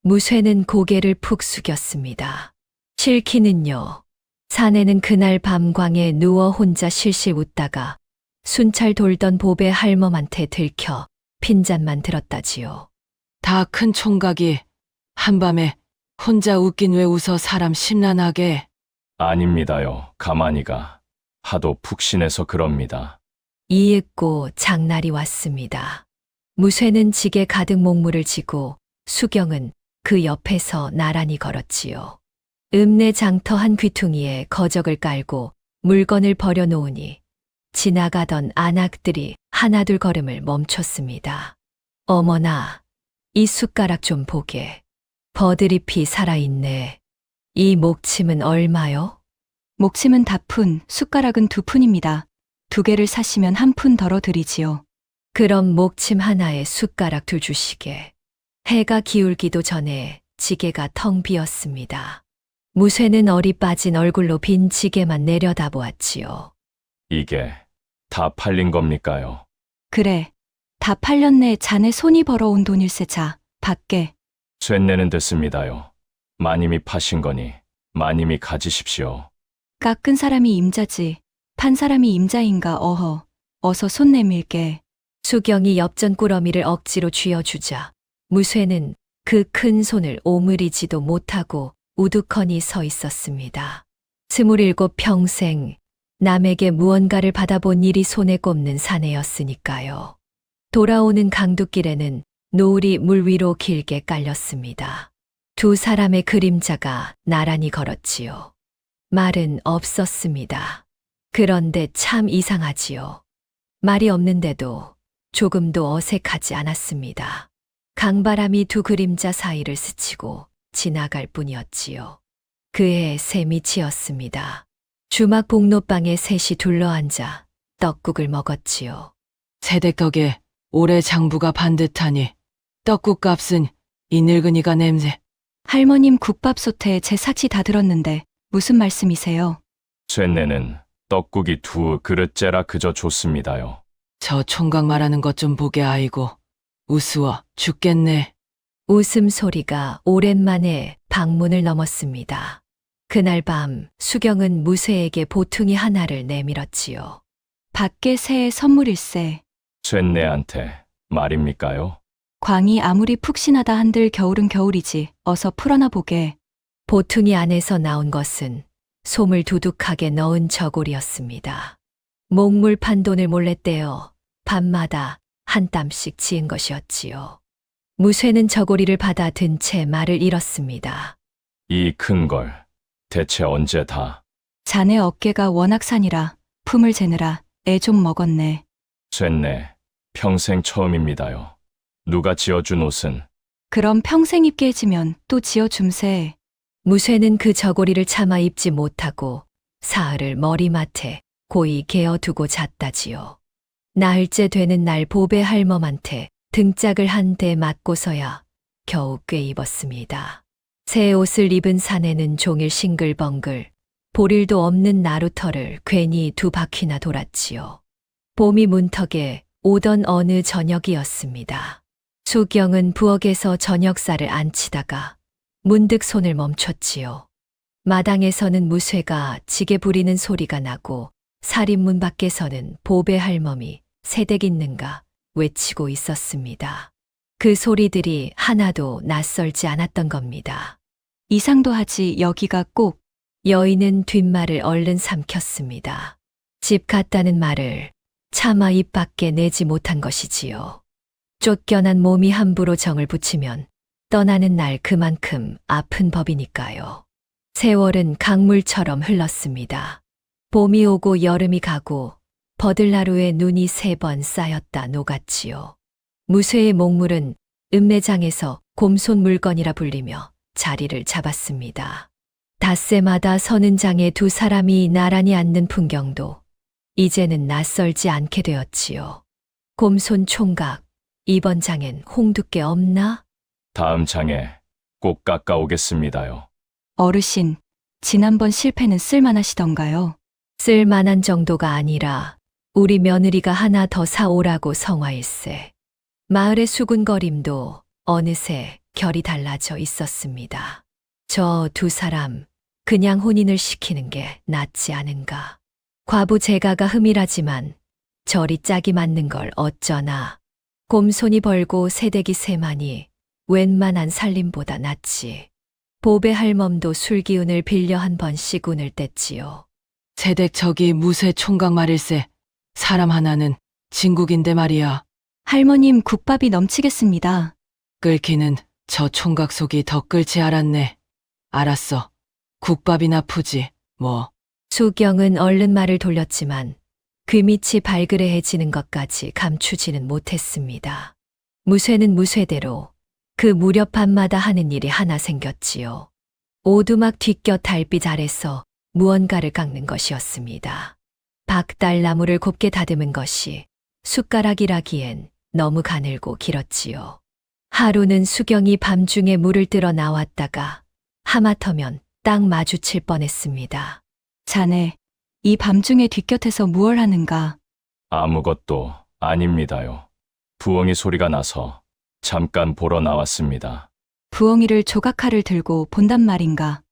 무쇠는 고개를 푹 숙였습니다. 싫기는요. 사내는 그날 밤 광에 누워 혼자 실실 웃다가 순찰 돌던 보배 할멈한테 들켜 핀잔만 들었다지요. 다 큰 총각이 한밤에 혼자 웃긴 왜 웃어 사람 심란하게. 아닙니다요. 가만히가. 하도 푹신해서 그럽니다. 이윽고 장날이 왔습니다. 무쇠는 지게 가득 목물을 지고 수경은 그 옆에서 나란히 걸었지요. 읍내 장터 한 귀퉁이에 거적을 깔고 물건을 버려놓으니 지나가던 안악들이 하나둘 걸음을 멈췄습니다. 어머나, 이 숟가락 좀 보게. 버드잎이 살아있네. 이 목침은 얼마요? 목침은 다푼, 숟가락은 2푼입니다. 2개를 사시면 1푼 덜어 드리지요. 그럼 목침 하나에 숟가락 2 주시게. 해가 기울기도 전에 지게가 텅 비었습니다. 무쇠는 얼이 빠진 얼굴로 빈 지게만 내려다보았지요. 이게 다 팔린 겁니까요? 그래. 다 팔렸네. 자네 손이 벌어온 돈일세. 자, 받게. 쇳내는 됐습니다요. 마님이 파신 거니 마님이 가지십시오. 깎은 사람이 임자지. 판 사람이 임자인가 어허. 어서 손 내밀게. 수경이 엽전 꾸러미를 억지로 쥐어주자 무쇠는 그 큰 손을 오므리지도 못하고 우두커니 서 있었습니다. 27 평생 남에게 무언가를 받아본 일이 손에 꼽는 사내였으니까요. 돌아오는 강둑길에는 노을이 물 위로 길게 깔렸습니다. 2 사람의 그림자가 나란히 걸었지요. 말은 없었습니다. 그런데 참 이상하지요. 말이 없는데도 조금도 어색하지 않았습니다. 강바람이 2 그림자 사이를 스치고 지나갈 뿐이었지요. 그의 셈이 치였습니다. 주막 복로방에 셋이 둘러앉아 떡국을 먹었지요. 세댁덕에 올해 장부가 반듯하니 떡국 값은 이 늙은이가 냄새. 할머님 국밥솥에 제 사치 다 들었는데 무슨 말씀이세요? 쇳내는 떡국이 2 그릇째라 그저 좋습니다요. 저 총각 말하는 것 좀 보게 아이고. 우스워 죽겠네. 웃음소리가 오랜만에 방문을 넘었습니다. 그날 밤 수경은 무쇠에게 보퉁이 하나를 내밀었지요. 밖에 새의 선물일세. 쇳내한테 말입니까요? 광이 아무리 푹신하다 한들 겨울은 겨울이지. 어서 풀어나 보게. 보퉁이 안에서 나온 것은 솜을 두둑하게 넣은 저고리였습니다. 목물 판 돈을 몰래 떼어 밤마다 한 땀씩 지은 것이었지요. 무쇠는 저고리를 받아 든 채 말을 잃었습니다. 이 큰 걸 대체 언제 다 자네 어깨가 워낙 산이라 품을 재느라 애 좀 먹었네. 쇠네 평생 처음입니다요. 누가 지어준 옷은 그럼 평생 입게 해지면 또 지어줌세. 무쇠는 그 저고리를 차마 입지 못하고 사흘을 머리맡에 고이 개어두고 잤다지요. 나흘째 되는 날 보배 할멈한테 등짝을 한 대 맞고서야 겨우 꿰입었습니다. 새 옷을 입은 사내는 종일 싱글벙글 보릴도 없는 나루터를 괜히 2바퀴나 돌았지요. 봄이 문턱에 오던 어느 저녁이었습니다. 수경은 부엌에서 저녁살을 안 치다가 문득 손을 멈췄지요. 마당에서는 무쇠가 지게 부리는 소리가 나고 살인문 밖에서는 보배 할멈이 새댁 있는가 외치고 있었습니다. 그 소리들이 하나도 낯설지 않았던 겁니다. 이상도 하지 여기가 꼭. 여인은 뒷말을 얼른 삼켰습니다. 집 갔다는 말을 차마 입 밖에 내지 못한 것이지요. 쫓겨난 몸이 함부로 정을 붙이면 떠나는 날 그만큼 아픈 법이니까요. 세월은 강물처럼 흘렀습니다. 봄이 오고 여름이 가고 버들나루에 눈이 3번 쌓였다 녹았지요. 무쇠의 목물은 읍내장에서 곰손 물건이라 불리며 자리를 잡았습니다. 닷새마다 서는 장에 2 사람이 나란히 앉는 풍경도 이제는 낯설지 않게 되었지요. 곰손 총각, 이번 장엔 홍두깨 없나? 다음 장에 꼭 깎아오겠습니다요. 어르신, 지난번 실패는 쓸만하시던가요? 쓸만한 정도가 아니라 우리 며느리가 하나 더 사오라고 성화일세. 마을의 수군거림도 어느새 결이 달라져 있었습니다. 저 2 사람 그냥 혼인을 시키는 게 낫지 않은가. 과부 재가가 흠이라지만 저리 짝이 맞는 걸 어쩌나. 곰손이 벌고 새댁이 세마니 웬만한 살림보다 낫지. 보배 할멈도 술기운을 빌려 한 번씩 운을 뗐지요. 새댁 저기 무쇠 총각 말일세. 사람 하나는 진국인데 말이야. 할머님 국밥이 넘치겠습니다. 끓기는 저 총각 속이 더 끓지 않았네. 알았어. 국밥이나 푸지, 뭐. 수경은 얼른 말을 돌렸지만 귀밑이 발그레해지는 것까지 감추지는 못했습니다. 무쇠는 무쇠대로 그 무렵 밤마다 하는 일이 하나 생겼지요. 오두막 뒷곁 달빛 아래서 무언가를 깎는 것이었습니다. 박달나무를 곱게 다듬은 것이 숟가락이라기엔 너무 가늘고 길었지요. 하루는 수경이 밤중에 물을 들어 나왔다가 하마터면 딱 마주칠 뻔했습니다. 자네, 이 밤중에 뒷곁에서 무얼 하는가? 아무것도 아닙니다요. 부엉이 소리가 나서 잠깐 보러 나왔습니다. 부엉이를 조각칼을 들고 본단 말인가?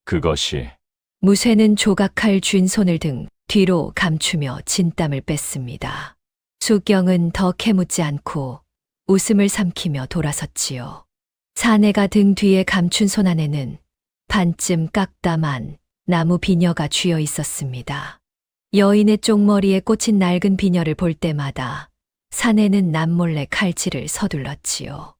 그것이 무쇠는 조각칼 쥔 손을 등 뒤로 감추며 진땀을 뺐습니다. 수경은 더 캐묻지 않고 웃음을 삼키며 돌아섰지요. 사내가 등 뒤에 감춘 손 안에는 반쯤 깎다만 나무 비녀가 쥐어 있었습니다. 여인의 쪽머리에 꽂힌 낡은 비녀를 볼 때마다 사내는 남몰래 칼질을 서둘렀지요.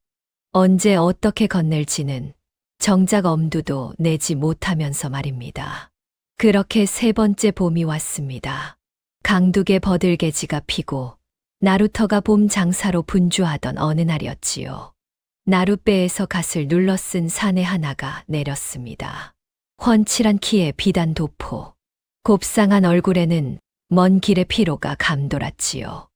언제 어떻게 건넬지는 정작 엄두도 내지 못하면서 말입니다. 그렇게 3번째 봄이 왔습니다. 강둑의 버들개지가 피고 나루터가 봄 장사로 분주하던 어느 날이었지요. 나룻배에서 갓을 눌러 쓴 사내 하나가 내렸습니다. 훤칠한 키에 비단 도포, 곱상한 얼굴에는 먼 길의 피로가 감돌았지요.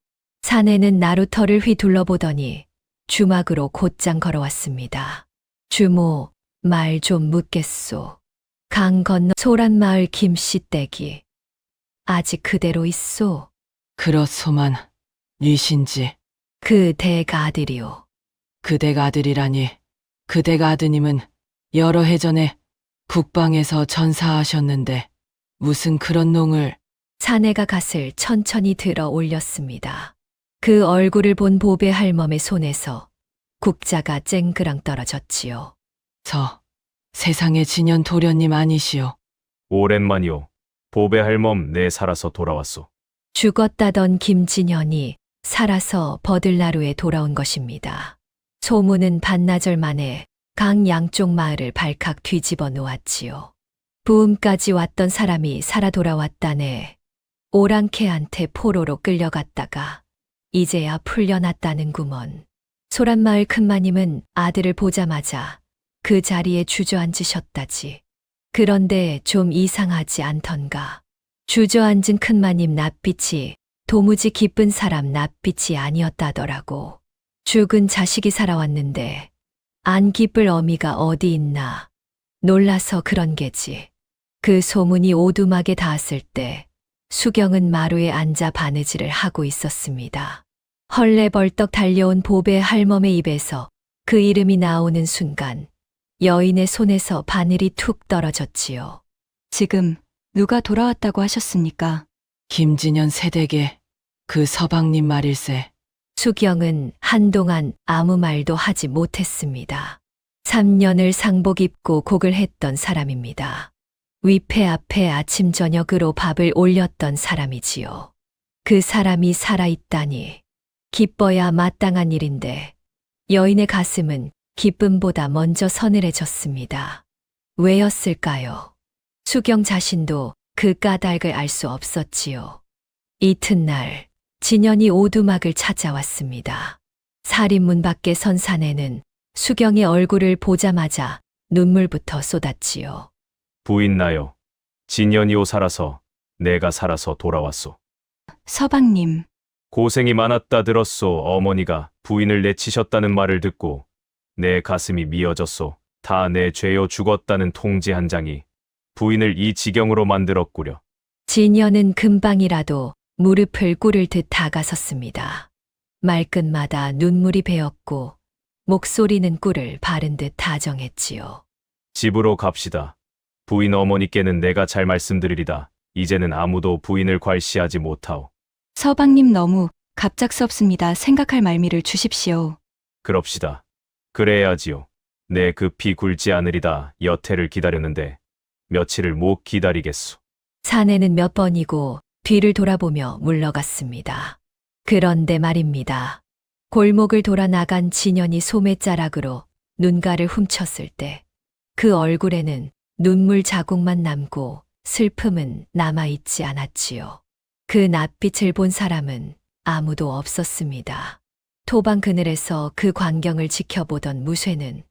사내는 나루터를 휘둘러보더니 주막으로 곧장 걸어왔습니다. 주모, 말 좀 묻겠소. 강 건너 소란마을 김씨댁이 아직 그대로 있소. 그렇소만. 뉘신지. 그 댁 아들이오. 그댁 아들이라니. 그댁 아드님은 여러 해 전에 북방에서 전사하셨는데 무슨 그런 농을. 사내가 갓을 천천히 들어 올렸습니다. 그 얼굴을 본 보배 할멈의 손에서 국자가 쨍그랑 떨어졌지요. 세상의 진연 도련님 아니시오. 오랜만이오. 보배 할멈 내 살아서 돌아왔소. 죽었다던 김진현이 살아서 버들나루에 돌아온 것입니다. 소문은 반나절 만에 강 양쪽 마을을 발칵 뒤집어 놓았지요. 부음까지 왔던 사람이 살아 돌아왔다네. 오랑캐한테 포로로 끌려갔다가 이제야 풀려났다는구먼. 소란마을 큰마님은 아들을 보자마자 그 자리에 주저앉으셨다지. 그런데 좀 이상하지 않던가. 주저앉은 큰마님 낯빛이 도무지 기쁜 사람 낯빛이 아니었다더라고. 죽은 자식이 살아왔는데 안 기쁠 어미가 어디 있나. 놀라서 그런 게지. 그 소문이 오두막에 닿았을 때 수경은 마루에 앉아 바느질을 하고 있었습니다. 헐레벌떡 달려온 보배 할멈의 입에서 그 이름이 나오는 순간 여인의 손에서 바늘이 툭 떨어졌지요. 지금 누가 돌아왔다고 하셨습니까? 김진현 새댁의 그 서방님 말일세. 수경은 한동안 아무 말도 하지 못했습니다. 3년을 상복 입고 곡을 했던 사람입니다. 위패 앞에 아침 저녁으로 밥을 올렸던 사람이지요. 그 사람이 살아있다니 기뻐야 마땅한 일인데 여인의 가슴은 기쁨보다 먼저 서늘해졌습니다. 왜였을까요? 수경 자신도 그 까닭을 알 수 없었지요. 이튿날 진연이 오두막을 찾아왔습니다. 살인문 밖에 선 사내는 수경의 얼굴을 보자마자 눈물부터 쏟았지요. 부인 나요. 진연이오 살아서 내가 살아서 돌아왔소. 서방님, 고생이 많았다 들었소. 어머니가 부인을 내치셨다는 말을 듣고 내 가슴이 미어졌소. 다 내 죄여 죽었다는 통지 한 장이 부인을 이 지경으로 만들었구려. 진연은 금방이라도 무릎을 꿇을 듯 다가섰습니다. 말끝마다 눈물이 배었고 목소리는 꿀을 바른 듯 다정했지요. 집으로 갑시다. 부인 어머니께는 내가 잘 말씀드리리다. 이제는 아무도 부인을 괄시하지 못하오. 서방님 너무 갑작스럽습니다. 생각할 말미를 주십시오. 그럽시다. 그래야지요. 내 급히 굴지 않으리다. 여태를 기다렸는데 며칠을 못 기다리겠소. 사내는 몇 번이고 뒤를 돌아보며 물러갔습니다. 그런데 말입니다. 골목을 돌아 나간 진연이 소매자락으로 눈가를 훔쳤을 때 그 얼굴에는 눈물 자국만 남고 슬픔은 남아있지 않았지요. 그 낯빛을 본 사람은 아무도 없었습니다. 토방 그늘에서 그 광경을 지켜보던 무쇠는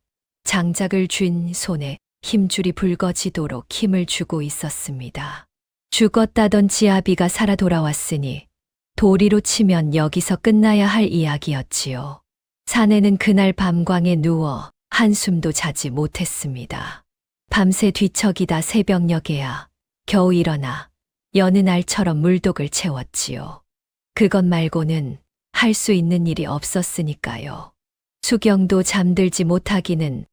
장작을 쥔 손에 힘줄이 붉어지도록 힘을 주고 있었습니다. 죽었다던 지아비가 살아 돌아왔으니 도리로 치면 여기서 끝나야 할 이야기였지요. 사내는 그날 밤광에 누워 한숨도 자지 못했습니다. 밤새 뒤척이다 새벽녘에야 겨우 일어나 여느 날처럼 물독을 채웠지요. 그것 말고는 할 수 있는 일이 없었으니까요. 수경도 잠들지 못하기는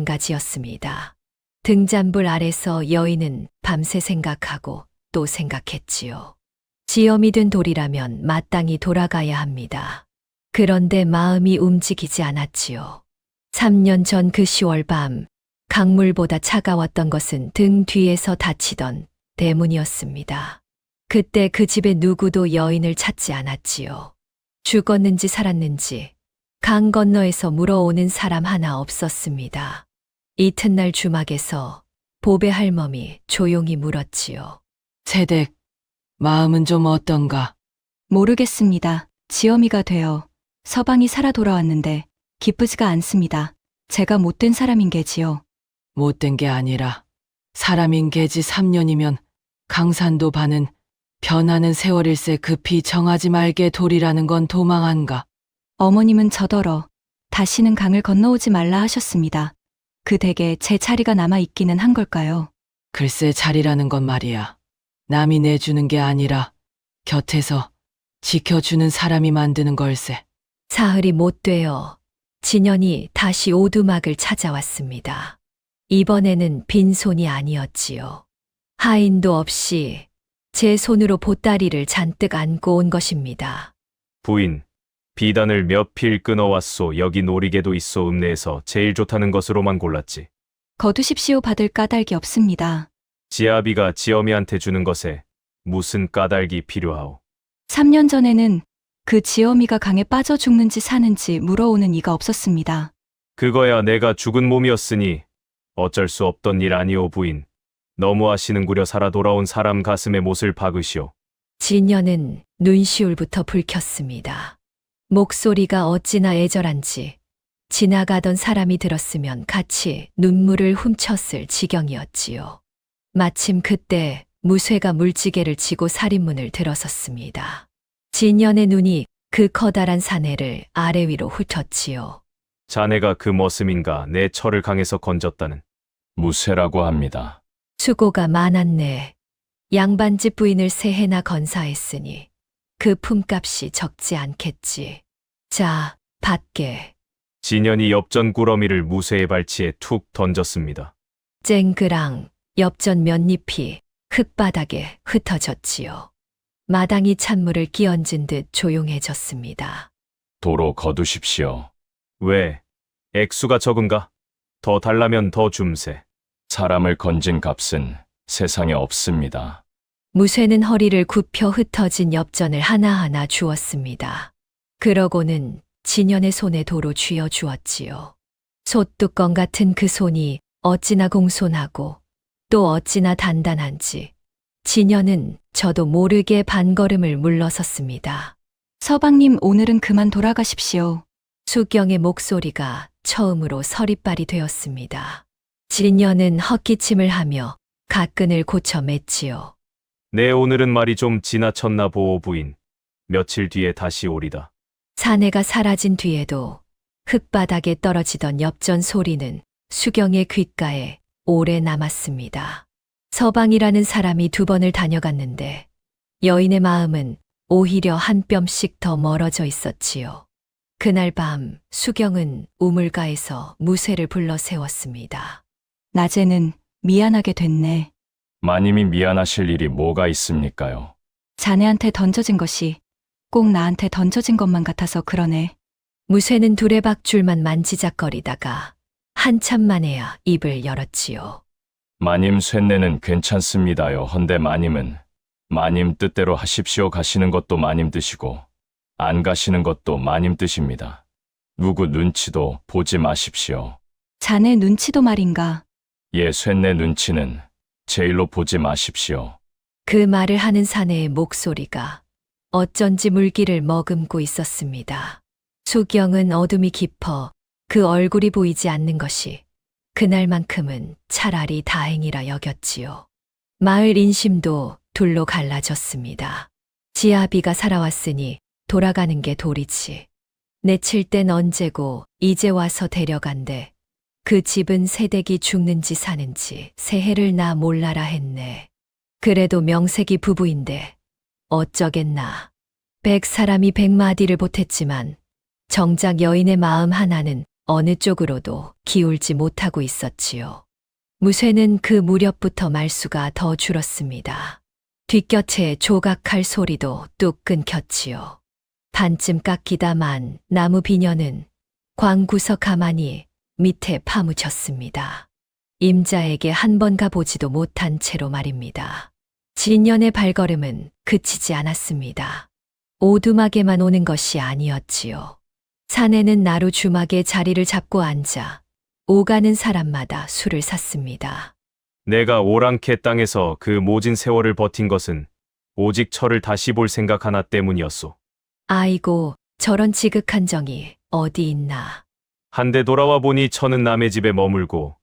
마찬가지였습니다. 등잔불 아래서 여인은 밤새 생각하고 또 생각했지요. 지엄이 된 돌이라면 마땅히 돌아가야 합니다. 그런데 마음이 움직이지 않았지요. 3년 전 그 10월 밤, 강물보다 차가웠던 것은 등 뒤에서 닫히던 대문이었습니다. 그때 그 집에 누구도 여인을 찾지 않았지요. 죽었는지 살았는지 강 건너에서 물어오는 사람 하나 없었습니다. 이튿날 주막에서 보배 할멈이 조용히 물었지요. 새댁, 마음은 좀 어떤가? 모르겠습니다. 지엄이가 되어 서방이 살아 돌아왔는데 기쁘지가 않습니다. 제가 못된 사람인 게지요. 못된 게 아니라 사람인 게지 3년이면 강산도 반은 변하는 세월일세. 급히 정하지 말게 돌이라는 건 도망한가? 어머님은 저더러 다시는 강을 건너오지 말라 하셨습니다. 그 댁에 제 자리가 남아 있기는 한 걸까요? 글쎄 자리라는 건 말이야. 남이 내주는 게 아니라 곁에서 지켜주는 사람이 만드는 걸세. 사흘이 못 되어 진연이 다시 오두막을 찾아왔습니다. 이번에는 빈손이 아니었지요. 하인도 없이 제 손으로 보따리를 잔뜩 안고 온 것입니다. 부인, 비단을 몇 필 끊어왔소. 여기 놀이개도 있어. 읍내에서 제일 좋다는 것으로만 골랐지. 거두십시오. 받을 까닭이 없습니다. 지아비가 지어미한테 주는 것에 무슨 까닭이 필요하오. 3년 전에는 그 지어미가 강에 빠져 죽는지 사는지 물어오는 이가 없었습니다. 그거야 내가 죽은 몸이었으니 어쩔 수 없던 일 아니오 부인. 너무하시는구려. 살아 돌아온 사람 가슴에 못을 박으시오. 진녀는 눈시울부터 붉혔습니다. 목소리가 어찌나 애절한지 지나가던 사람이 들었으면 같이 눈물을 훔쳤을 지경이었지요. 마침 그때 무쇠가 물지개를 치고 살인문을 들어섰습니다. 진년의 눈이 그 커다란 사내를 아래 위로 훑었지요. 자네가 그 머슴인가 내 철을 강에서 건졌다는. 무쇠라고 합니다. 수고가 많았네. 양반집 부인을 세 해나 건사했으니 그 품값이 적지 않겠지. 자, 받게. 진연이 엽전 꾸러미를 무쇠의 발치에 툭 던졌습니다. 쨍그랑 엽전 몇잎이 흙바닥에 흩어졌지요. 마당이 찬물을 끼얹은 듯 조용해졌습니다. 도로 거두십시오. 왜? 액수가 적은가? 더 달라면 더 줌세. 사람을 건진 값은 세상에 없습니다. 무쇠는 허리를 굽혀 흩어진 엽전을 하나하나 주었습니다. 그러고는 진연의 손에 도로 쥐어 주었지요. 솥뚜껑 같은 그 손이 어찌나 공손하고 또 어찌나 단단한지 진연은 저도 모르게 반걸음을 물러섰습니다. 서방님, 오늘은 그만 돌아가십시오. 수경의 목소리가 처음으로 서리빨이 되었습니다. 진연은 헛기침을 하며 가끈을 고쳐 맸지요. 내 오늘은 말이 좀 지나쳤나 보오 부인. 며칠 뒤에 다시 오리다. 사내가 사라진 뒤에도 흙바닥에 떨어지던 엽전 소리는 수경의 귓가에 오래 남았습니다. 서방이라는 사람이 2번을 다녀갔는데 여인의 마음은 오히려 한 뼘씩 더 멀어져 있었지요. 그날 밤 수경은 우물가에서 무쇠를 불러 세웠습니다. 낮에는 미안하게 됐네. 마님이 미안하실 일이 뭐가 있습니까요? 자네한테 던져진 것이 꼭 나한테 던져진 것만 같아서 그러네. 무쇠는 두레박줄만 만지작거리다가 한참 만에야 입을 열었지요. 마님 쇳내는 괜찮습니다요. 헌데 마님은 마님 뜻대로 하십시오. 가시는 것도 마님 뜻이고 안 가시는 것도 마님 뜻입니다. 누구 눈치도 보지 마십시오. 자네 눈치도 말인가. 예, 쇳내 눈치는 제일로 보지 마십시오. 그 말을 하는 사내의 목소리가 어쩐지 물기를 머금고 있었습니다. 수경은 어둠이 깊어 그 얼굴이 보이지 않는 것이 그날만큼은 차라리 다행이라 여겼지요. 마을 인심도 둘로 갈라졌습니다. 지아비가 살아왔으니 돌아가는 게 도리지. 내칠 땐 언제고 이제 와서 데려간대. 그 집은 새댁이 죽는지 사는지 새해를 나 몰라라 했네. 그래도 명색이 부부인데 어쩌겠나. 100사람이 100마디를 보탰지만 정작 여인의 마음 하나는 어느 쪽으로도 기울지 못하고 있었지요. 무쇠는 그 무렵부터 말수가 더 줄었습니다. 뒷곁에 조각할 소리도 뚝 끊겼지요. 반쯤 깎이다만 나무 비녀는 광구석 가만히 밑에 파묻혔습니다. 임자에게 한 번 가보지도 못한 채로 말입니다. 진년의 발걸음은 그치지 않았습니다. 오두막에만 오는 것이 아니었지요. 사내는 나루 주막에 자리를 잡고 앉아 오가는 사람마다 술을 샀습니다. 내가 오랑캐 땅에서 그 모진 세월을 버틴 것은 오직 철을 다시 볼 생각 하나 때문이었소. 아이고, 저런 지극한 정이 어디 있나. 한데 돌아와 보니 처는 남의 집에 머물고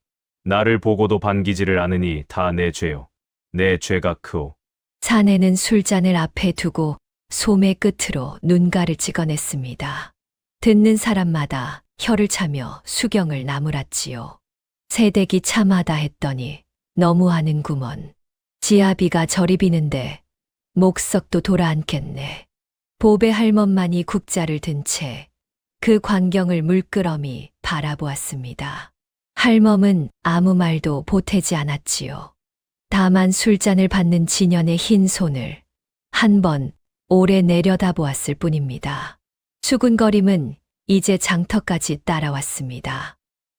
나를 보고도 반기지를 않으니 다 내 죄요. 내 죄가 크오. 사내는 술잔을 앞에 두고 소매 끝으로 눈가를 찍어냈습니다. 듣는 사람마다 혀를 차며 수경을 나무랐지요. 새댁이 참하다 했더니 너무하는구먼. 지아비가 저리 비는데 목석도 돌아앉겠네. 보배 할멈만이 국자를 든 채 그 광경을 물끄러미 바라보았습니다. 할멈은 아무 말도 보태지 않았지요. 다만 술잔을 받는 진연의 흰 손을 한 번 오래 내려다보았을 뿐입니다. 수군거림은 이제 장터까지 따라왔습니다.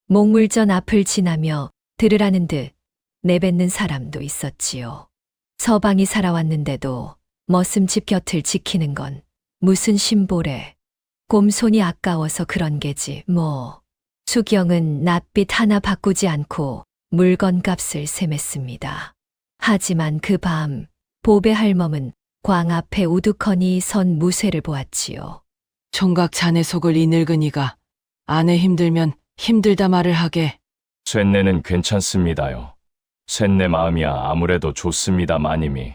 목물전 앞을 지나며 들으라는 듯 내뱉는 사람도 있었지요. 서방이 살아왔는데도 머슴집 곁을 지키는 건 무슨 심보래. 곰손이 아까워서 그런 게지, 뭐. 수경은 낯빛 하나 바꾸지 않고 물건값을 셈했습니다. 하지만 그 밤, 보배 할멈은 광 앞에 우두커니 선 무쇠를 보았지요. 총각 자네 속을 이 늙은이가 아내 힘들면 힘들다 말을 하게. 쇳내는 괜찮습니다요. 쇳내 마음이야 아무래도 좋습니다 마님이.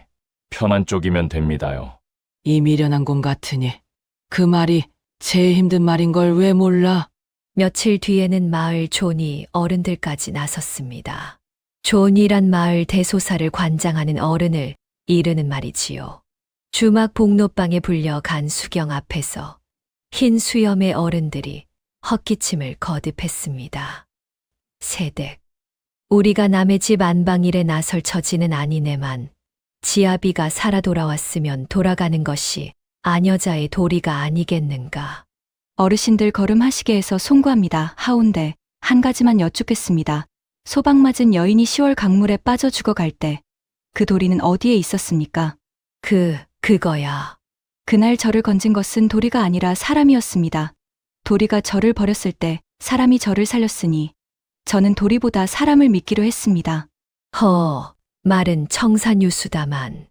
편한 쪽이면 됩니다요. 이 미련한 곰 같으니 그 말이 제일 힘든 말인 걸 왜 몰라? 며칠 뒤에는 마을 존이 어른들까지 나섰습니다. 존이란 마을 대소사를 관장하는 어른을 이르는 말이지요. 주막 복로방에 불려간 수경 앞에서 흰 수염의 어른들이 헛기침을 거듭했습니다. 세댁, 우리가 남의 집 안방일에 나설 처지는 아니네만 지아비가 살아 돌아왔으면 돌아가는 것이 아녀자의 도리가 아니겠는가. 어르신들 걸음하시게 해서 송구합니다. 하온데 한 가지만 여쭙겠습니다. 소방 맞은 여인이 10월 강물에 빠져 죽어갈 때 그 도리는 어디에 있었습니까? 그거야. 그날 저를 건진 것은 도리가 아니라 사람이었습니다. 도리가 저를 버렸을 때 사람이 저를 살렸으니 저는 도리보다 사람을 믿기로 했습니다. 말은 청산유수다만.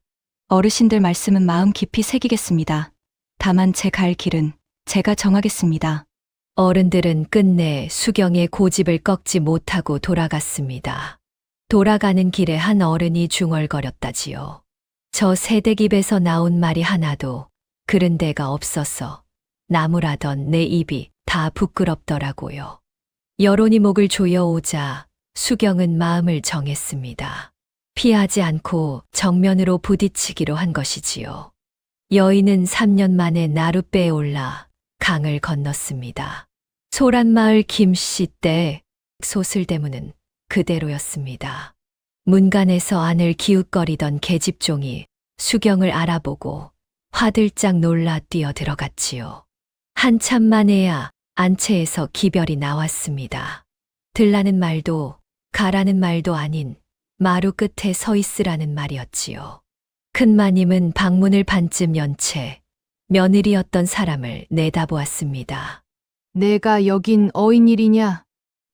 어르신들 말씀은 마음 깊이 새기겠습니다. 다만 제 갈 길은 제가 정하겠습니다. 어른들은 끝내 수경의 고집을 꺾지 못하고 돌아갔습니다. 돌아가는 길에 한 어른이 중얼거렸다지요. 저 세댁 입에서 나온 말이 하나도 그른 데가 없어서 나무라던 내 입이 다 부끄럽더라고요. 여론이 목을 조여오자 수경은 마음을 정했습니다. 피하지 않고 정면으로 부딪히기로 한 것이지요. 여인은 3년 만에 나룻배에 올라 강을 건넜습니다. 소란마을 김씨 때 소슬대문은 그대로였습니다. 문간에서 안을 기웃거리던 계집종이 수경을 알아보고 화들짝 놀라 뛰어들어갔지요. 한참 만에야 안채에서 기별이 나왔습니다. 들라는 말도 가라는 말도 아닌 마루 끝에 서 있으라는 말이었지요. 큰마님은 방문을 반쯤 연 채 며느리였던 사람을 내다보았습니다. 내가 여긴 어인일이냐?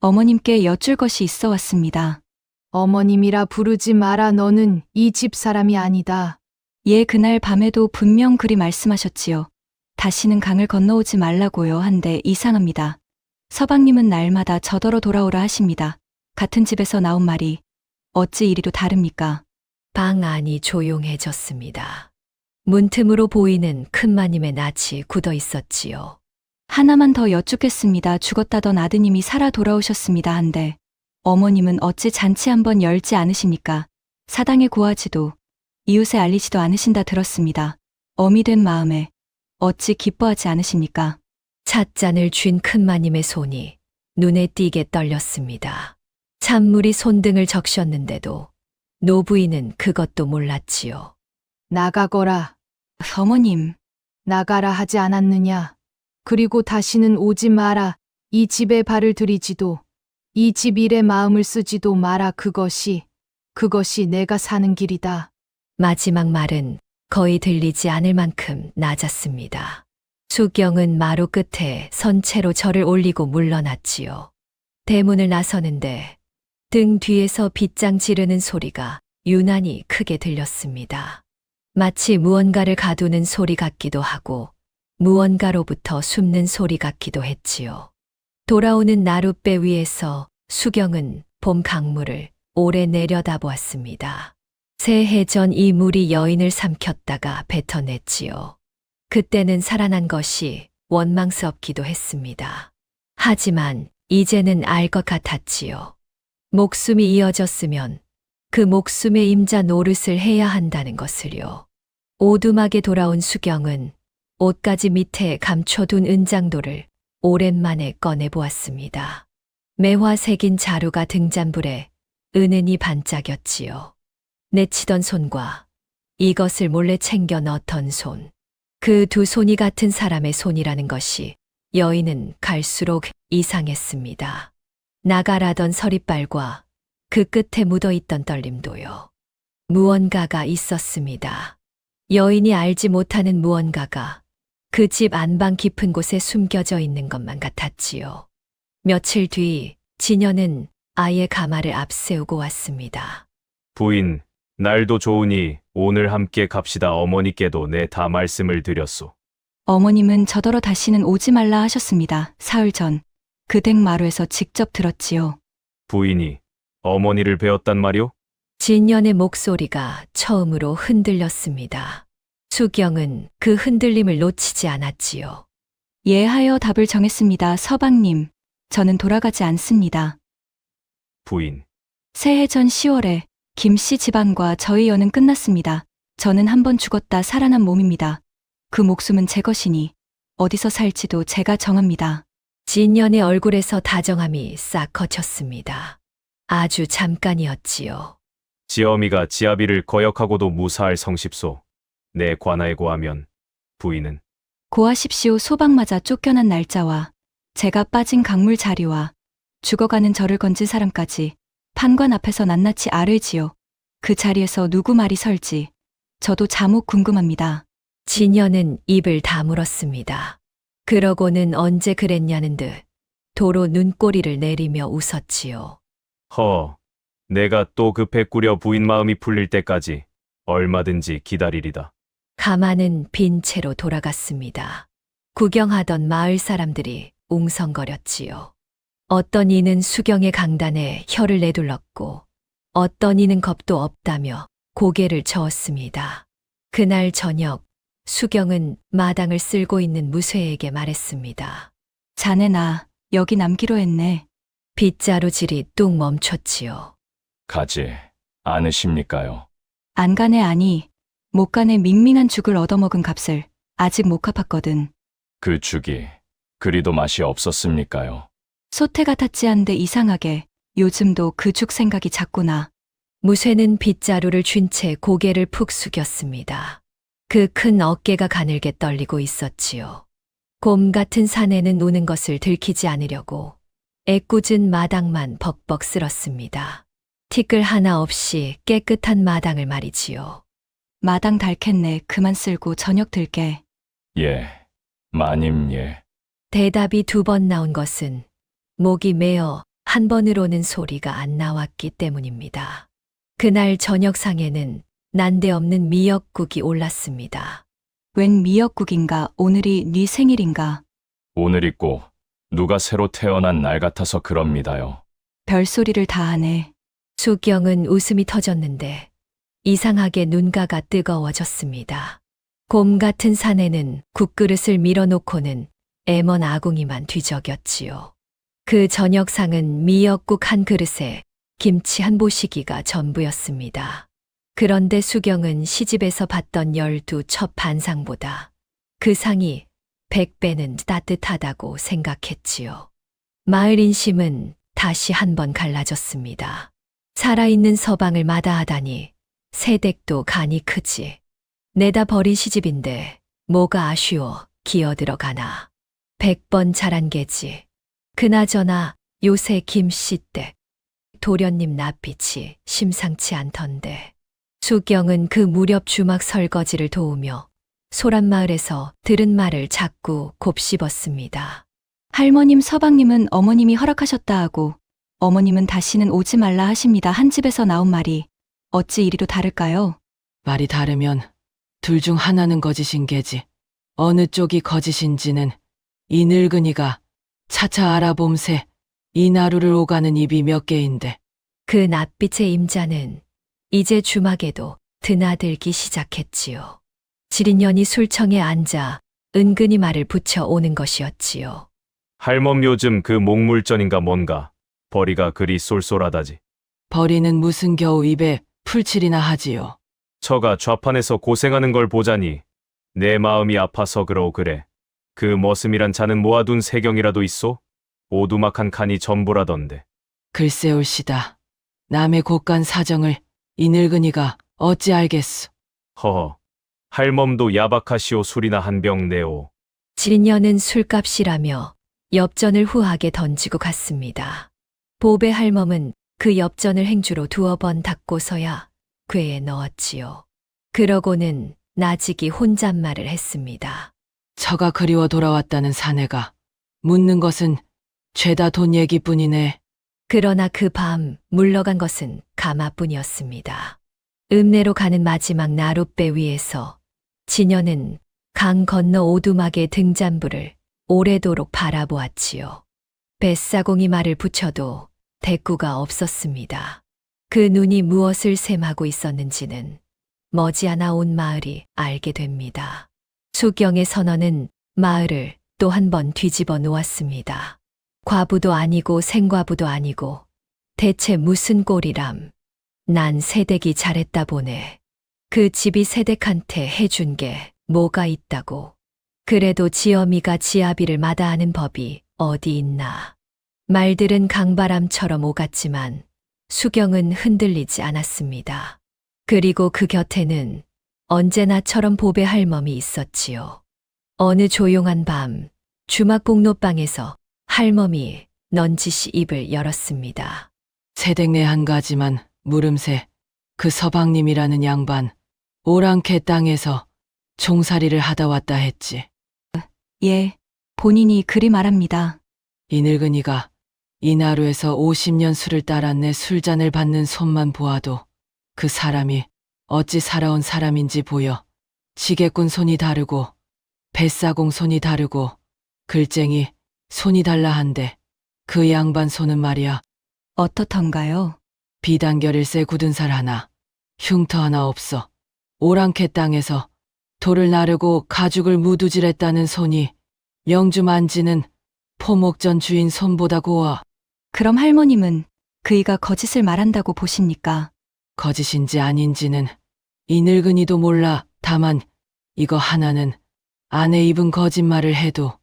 어머님께 여쭐 것이 있어 왔습니다. 어머님이라 부르지 마라. 너는 이 집 사람이 아니다. 예, 그날 밤에도 분명 그리 말씀하셨지요. 다시는 강을 건너오지 말라고요 한데 이상합니다. 서방님은 날마다 저더러 돌아오라 하십니다. 같은 집에서 나온 말이 어찌 이리도 다릅니까? 방 안이 조용해졌습니다. 문틈으로 보이는 큰마님의 낯이 굳어 있었지요. 하나만 더 여쭙겠습니다. 죽었다던 아드님이 살아 돌아오셨습니다 한데 어머님은 어찌 잔치 한번 열지 않으십니까? 사당에 고하지도 이웃에 알리지도 않으신다 들었습니다. 어미 된 마음에 어찌 기뻐하지 않으십니까? 찻잔을 쥔 큰마님의 손이 눈에 띄게 떨렸습니다. 찬물이 손등을 적셨는데도 노부인은 그것도 몰랐지요. 나가거라. 어머님, 나가라 하지 않았느냐? 그리고 다시는 오지 마라. 이 집에 발을 들이지도 이 집 일에 마음을 쓰지도 마라. 그것이 내가 사는 길이다. 마지막 말은 거의 들리지 않을 만큼 낮았습니다. 수경은 마루 끝에 선체로 절을 올리고 물러났지요. 대문을 나서는데 등 뒤에서 빗장 지르는 소리가 유난히 크게 들렸습니다. 마치 무언가를 가두는 소리 같기도 하고 무언가로부터 숨는 소리 같기도 했지요. 돌아오는 나룻배 위에서 수경은 봄 강물을 오래 내려다보았습니다. 새해 전 이 물이 여인을 삼켰다가 뱉어냈지요. 그때는 살아난 것이 원망스럽기도 했습니다. 하지만 이제는 알 것 같았지요. 목숨이 이어졌으면 그 목숨의 임자 노릇을 해야 한다는 것을요. 오두막에 돌아온 수경은 옷가지 밑에 감춰둔 은장도를 오랜만에 꺼내보았습니다. 매화 새긴 자루가 등잔불에 은은히 반짝였지요. 내치던 손과 이것을 몰래 챙겨 넣던 손. 그 두 손이 같은 사람의 손이라는 것이 여인은 갈수록 이상했습니다. 나가라던 서리빨과 그 끝에 묻어있던 떨림도요. 무언가가 있었습니다. 여인이 알지 못하는 무언가가 그 집 안방 깊은 곳에 숨겨져 있는 것만 같았지요. 며칠 뒤 진여는 아예 가마를 앞세우고 왔습니다. 부인, 날도 좋으니 오늘 함께 갑시다. 어머니께도 내 다 말씀을 드렸소. 어머님은 저더러 다시는 오지 말라 하셨습니다. 사흘 전 그 댁마루에서 직접 들었지요. 부인이 어머니를 배웠단 말이오? 진연의 목소리가 처음으로 흔들렸습니다. 수경은 그 흔들림을 놓치지 않았지요. 예하여 답을 정했습니다. 서방님, 저는 돌아가지 않습니다. 부인, 새해 전 10월에 김 씨 집안과 저희 연은 끝났습니다. 저는 한 번 죽었다 살아난 몸입니다. 그 목숨은 제 것이니 어디서 살지도 제가 정합니다. 진연의 얼굴에서 다정함이 싹 거쳤습니다. 아주 잠깐이었지요. 지어미가 지아비를 거역하고도 무사할 성십소. 내 관하에 고하면 부인은 고하십시오. 소방 맞아 쫓겨난 날짜와 제가 빠진 강물 자리와 죽어가는 저를 건진 사람까지 판관 앞에서 낱낱이 아뢰지요. 그 자리에서 누구 말이 설지 저도 자목 궁금합니다. 진연은 입을 다물었습니다. 그러고는 언제 그랬냐는 듯 도로 눈꼬리를 내리며 웃었지요. 내가 또 급해 꾸려 부인 마음이 풀릴 때까지 얼마든지 기다리리다. 가마는 빈 채로 돌아갔습니다. 구경하던 마을 사람들이 웅성거렸지요. 어떤 이는 수경의 강단에 혀를 내둘렀고 어떤 이는 겁도 없다며 고개를 저었습니다. 그날 저녁 수경은 마당을 쓸고 있는 무쇠에게 말했습니다. 자네 나 여기 남기로 했네. 빗자루질이 뚝 멈췄지요. 가지 않으십니까요? 안 가네 아니 못 가네 밍밍한 죽을 얻어먹은 값을 아직 못 갚았거든. 그 죽이 그리도 맛이 없었습니까요? 소태 같았지 한데 이상하게 요즘도 그 죽 생각이 자꾸 나. 무쇠는 빗자루를 쥔 채 고개를 푹 숙였습니다. 그 큰 어깨가 가늘게 떨리고 있었지요. 곰 같은 사내는 우는 것을 들키지 않으려고 애꿎은 마당만 벅벅 쓸었습니다. 티끌 하나 없이 깨끗한 마당을 말이지요. 마당 닳겠네. 그만 쓸고 저녁 들게. 예, 마님 예. 대답이 2번 나온 것은 목이 메어 한 번으로는 소리가 안 나왔기 때문입니다. 그날 저녁상에는 난데없는 미역국이 올랐습니다. 웬 미역국인가? 오늘이 네 생일인가? 오늘 있고 누가 새로 태어난 날 같아서 그럽니다요. 별소리를 다 하네. 수경은 웃음이 터졌는데 이상하게 눈가가 뜨거워졌습니다. 곰 같은 사내는 국그릇을 밀어놓고는 애먼 아궁이만 뒤적였지요. 그 저녁상은 미역국 한 그릇에 김치 한 보시기가 전부였습니다. 그런데 수경은 시집에서 봤던 12첩 반상보다 그 상이 100배는 따뜻하다고 생각했지요. 마을 인심은 다시 한번 갈라졌습니다. 살아있는 서방을 마다하다니 새댁도 간이 크지. 내다 버린 시집인데 뭐가 아쉬워 기어들어가나. 100번 자란 개지. 그나저나 요새 김씨댁 도련님 낯빛이 심상치 않던데. 수경은 그 무렵 주막 설거지를 도우며 소란마을에서 들은 말을 자꾸 곱씹었습니다. 할머님 서방님은 어머님이 허락하셨다 하고 어머님은 다시는 오지 말라 하십니다. 한 집에서 나온 말이 어찌 이리도 다를까요? 말이 다르면 둘 중 하나는 거짓인 게지. 어느 쪽이 거짓인지는 이 늙은이가 차차 알아봄새 이 나루를 오가는 입이 몇 개인데. 그 낯빛의 임자는 이제 주막에도 드나들기 시작했지요. 지린년이 술청에 앉아 은근히 말을 붙여 오는 것이었지요. 할멈 요즘 그 목물전인가 뭔가 벌이가 그리 쏠쏠하다지. 벌이는 무슨 겨우 입에 풀칠이나 하지요. 처가 좌판에서 고생하는 걸 보자니 내 마음이 아파서 그래. 그 머슴이란 자는 모아둔 세경이라도 있소? 오두막한 칸이 전부라던데. 글쎄 올시다. 남의 곳간 사정을 이 늙은이가 어찌 알겠소. 할멈도 야박하시오. 술이나 한 병 내오. 지린년은 술값이라며 엽전을 후하게 던지고 갔습니다. 보배 할멈은 그 엽전을 행주로 2번 닦고서야 궤에 넣었지요. 그러고는 나직이 혼잣말을 했습니다. 처가 그리워 돌아왔다는 사내가 묻는 것은 죄다 돈 얘기뿐이네. 그러나 그 밤 물러간 것은 가마뿐이었습니다. 읍내로 가는 마지막 나룻배 위에서 진여는 강 건너 오두막의 등잔불을 오래도록 바라보았지요. 뱃사공이 말을 붙여도 대꾸가 없었습니다. 그 눈이 무엇을 셈하고 있었는지는 머지않아 온 마을이 알게 됩니다. 수경의 선언은 마을을 또 한 번 뒤집어 놓았습니다. 과부도 아니고 생과부도 아니고 대체 무슨 꼴이람. 난 새댁이 잘했다 보네. 그 집이 새댁한테 해준 게 뭐가 있다고. 그래도 지어미가 지아비를 마다하는 법이 어디 있나. 말들은 강바람처럼 오갔지만 수경은 흔들리지 않았습니다. 그리고 그 곁에는 언제나처럼 보배 할멈이 있었지요. 어느 조용한 밤 주막복로방에서 할멈이 넌지시 입을 열었습니다. 새댁네 한 가지만 물음새. 그 서방님이라는 양반 오랑캐 땅에서 종살이를 하다 왔다 했지. 예, 본인이 그리 말합니다. 이 늙은이가 이나루에서 50년 술을 따라 내 술잔을 받는 손만 보아도 그 사람이 어찌 살아온 사람인지 보여. 지게꾼 손이 다르고 뱃사공 손이 다르고 글쟁이 손이 달라 한데 그 양반 손은 말이야. 어떻던가요? 비단결일세 굳은 살 하나, 흉터 하나 없어. 오랑캐 땅에서 돌을 나르고 가죽을 무두질했다는 손이 영주 만지는 포목전 주인 손보다 고와. 그럼 할머님은 그이가 거짓을 말한다고 보십니까? 거짓인지 아닌지는 이 늙은이도 몰라. 다만 이거 하나는 아내 입은 거짓말을 해도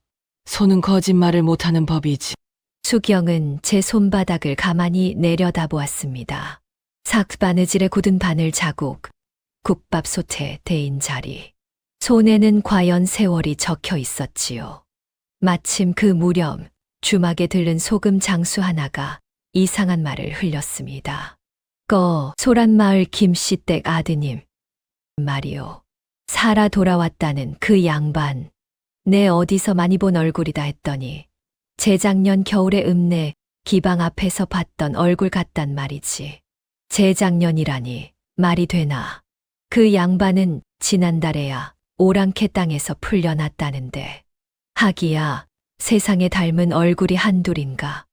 손은 거짓말을 못하는 법이지. 수경은 제 손바닥을 가만히 내려다보았습니다. 삭바느질에 굳은 바늘 자국, 국밥솥에 데인 자리. 손에는 과연 세월이 적혀 있었지요. 마침 그 무렵 주막에 들른 소금 장수 하나가 이상한 말을 흘렸습니다. 소란마을 김씨댁 아드님 말이요. 살아 돌아왔다는 그 양반. 내 어디서 많이 본 얼굴이다 했더니 재작년 겨울에 읍내 기방 앞에서 봤던 얼굴 같단 말이지. 재작년이라니 말이 되나. 그 양반은 지난달에야 오랑캐 땅에서 풀려났다는데. 하기야 세상에 닮은 얼굴이 한둘인가.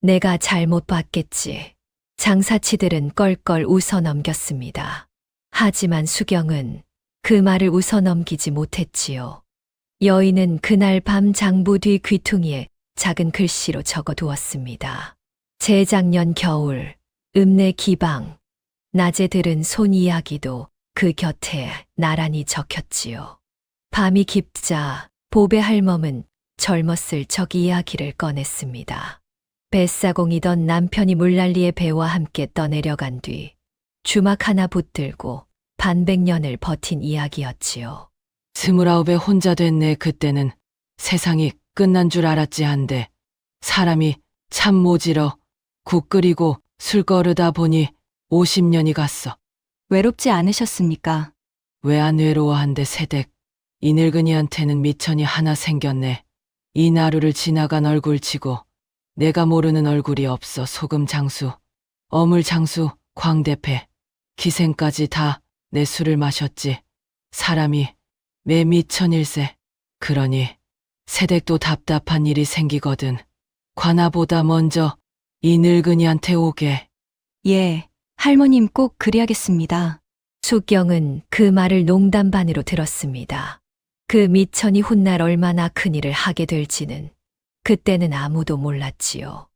내가 잘못 봤겠지. 장사치들은 껄껄 웃어 넘겼습니다. 하지만 수경은 그 말을 웃어 넘기지 못했지요. 여인은 그날 밤 장부 뒤 귀퉁이에 작은 글씨로 적어두었습니다. 재작년 겨울 읍내 기방. 낮에 들은 손 이야기도 그 곁에 나란히 적혔지요. 밤이 깊자 보배 할멈은 젊었을 적 이야기를 꺼냈습니다. 뱃사공이던 남편이 물난리의 배와 함께 떠내려간 뒤 주막 하나 붙들고 반백년을 버틴 이야기였지요. 29에 혼자 됐네. 그때는 세상이 끝난 줄 알았지 한데 사람이 참 모질어. 국 끓이고 술 거르다 보니 50년이 갔어. 외롭지 않으셨습니까? 왜 안 외로워한데 새댁. 이 늙은이한테는 미천이 하나 생겼네. 이 나루를 지나간 얼굴치고 내가 모르는 얼굴이 없어. 소금 장수, 어물 장수, 광대패, 기생까지 다 내 술을 마셨지. 사람이 매 미천일세. 그러니 새댁도 답답한 일이 생기거든. 관아보다 먼저 이 늙은이한테 오게. 예, 할머님 꼭 그리하겠습니다. 수경은 그 말을 농담 반으로 들었습니다. 그 미천이 훗날 얼마나 큰일을 하게 될지는 그때는 아무도 몰랐지요.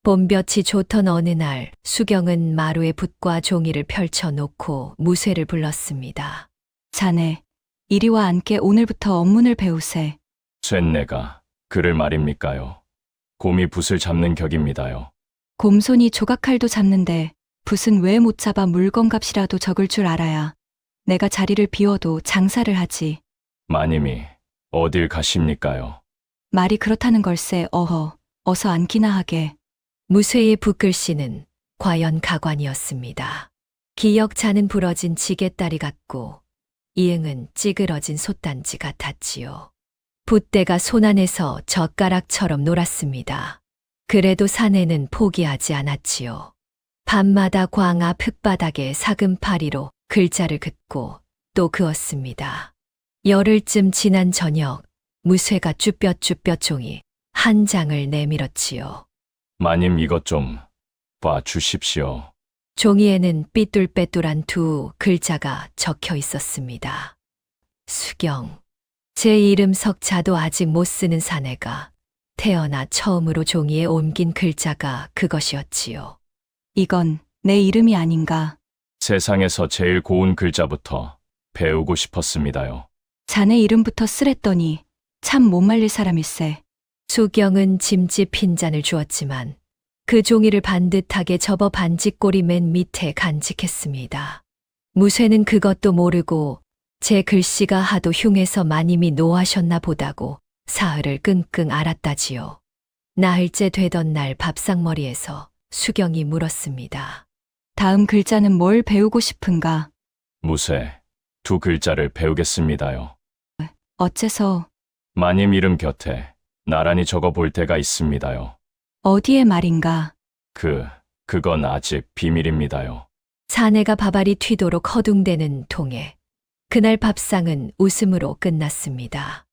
봄볕이 좋던 어느 날 수경은 마루에 붓과 종이를 펼쳐놓고 무쇠를 불렀습니다. 자네, 이리와 함께 오늘부터 업문을 배우세. 쇳내가 그를 말입니까요? 곰이 붓을 잡는 격입니다요. 곰손이 조각칼도 잡는데 붓은 왜 못 잡아 물건값이라도 적을 줄 알아야 내가 자리를 비워도 장사를 하지. 마님이 어딜 가십니까요? 말이 그렇다는 걸세. 어서 앉기나 하게. 무쇠의 붓글씨는 과연 가관이었습니다. 기역자는 부러진 지게다리 같고 이응은 찌그러진 솥단지 같았지요. 붓대가 손안에서 젓가락처럼 놀았습니다. 그래도 사내는 포기하지 않았지요. 밤마다 광 앞 흙바닥에 사금파리로 글자를 긋고 또 그었습니다. 열흘쯤 지난 저녁, 무쇠가 쭈뼛쭈뼛 종이 한 장을 내밀었지요. 마님 이것 좀 봐 주십시오. 종이에는 삐뚤빼뚤한 두 글자가 적혀 있었습니다. 수경. 제 이름 석자도 아직 못 쓰는 사내가 태어나 처음으로 종이에 옮긴 글자가 그것이었지요. 이건 내 이름이 아닌가. 세상에서 제일 고운 글자부터 배우고 싶었습니다요. 자네 이름부터 쓰랬더니 참 못 말릴 사람일세. 수경은 짐짓 핀잔을 주었지만 그 종이를 반듯하게 접어 반지꼬리 맨 밑에 간직했습니다. 무쇠는 그것도 모르고 제 글씨가 하도 흉해서 마님이 노하셨나 보다고 사흘을 끙끙 앓았다지요. 나흘째 되던 날 밥상머리에서 수경이 물었습니다. 다음 글자는 뭘 배우고 싶은가? 무쇠 두 글자를 배우겠습니다요. 어째서 마님 이름 곁에 나란히 적어 볼 때가 있습니다요. 어디에 말인가? 그건 아직 비밀입니다요. 사내가 밥알이 튀도록 허둥대는 통에 그날 밥상은 웃음으로 끝났습니다.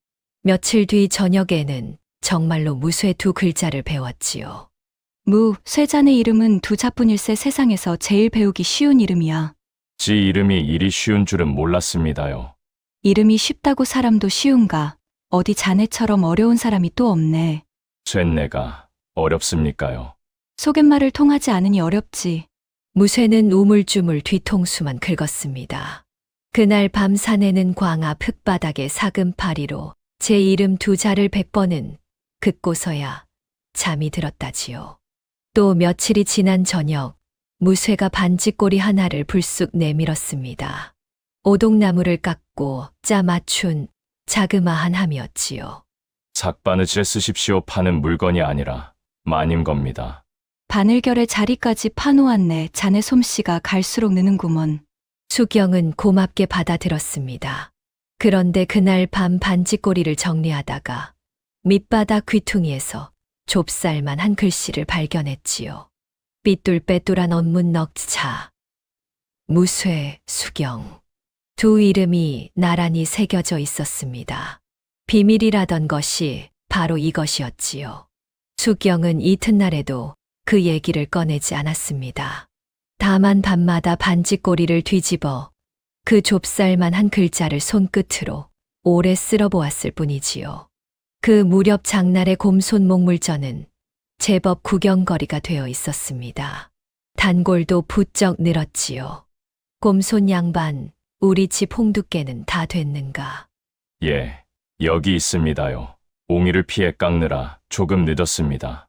며칠 뒤 저녁에는 정말로 무쇠 두 글자를 배웠지요. 쇠자네 이름은 두 자뿐일세. 세상에서 제일 배우기 쉬운 이름이야. 지 이름이 이리 쉬운 줄은 몰랐습니다요. 이름이 쉽다고 사람도 쉬운가? 어디 자네처럼 어려운 사람이 또 없네. 쇠내가 어렵습니까요? 속갯말을 통하지 않으니 어렵지. 무쇠는 우물쭈물 뒤통수만 긁었습니다. 그날 밤 사내는 광 앞 흙바닥에 사금파리로 제 이름 두 자를 100번은 긋고서야 잠이 들었다지요. 또 며칠이 지난 저녁, 무쇠가 반지꼬리 하나를 불쑥 내밀었습니다. 오동나무를 깎고 짜 맞춘 자그마한 함이었지요. 삭바느질에 쓰십시오 파는 물건이 아니라 마님 겁니다. 바늘결에 자리까지 파놓았네. 자네 솜씨가 갈수록 느는구먼. 수경은 고맙게 받아들었습니다. 그런데 그날 밤 반지꼬리를 정리하다가 밑바닥 귀퉁이에서 좁쌀만 한 글씨를 발견했지요. 삐뚤빼뚤한 언문 넉자. 무쇠, 수경. 두 이름이 나란히 새겨져 있었습니다. 비밀이라던 것이 바로 이것이었지요. 수경은 이튿날에도 그 얘기를 꺼내지 않았습니다. 다만 밤마다 반지꼬리를 뒤집어 그 좁쌀만 한 글자를 손끝으로 오래 쓸어보았을 뿐이지요. 그 무렵 장날의 곰손 목물전은 제법 구경거리가 되어 있었습니다. 단골도 부쩍 늘었지요. 곰손 양반, 우리 집 홍두깨는 다 됐는가? 예, 여기 있습니다요. 옹이를 피해 깎느라 조금 늦었습니다.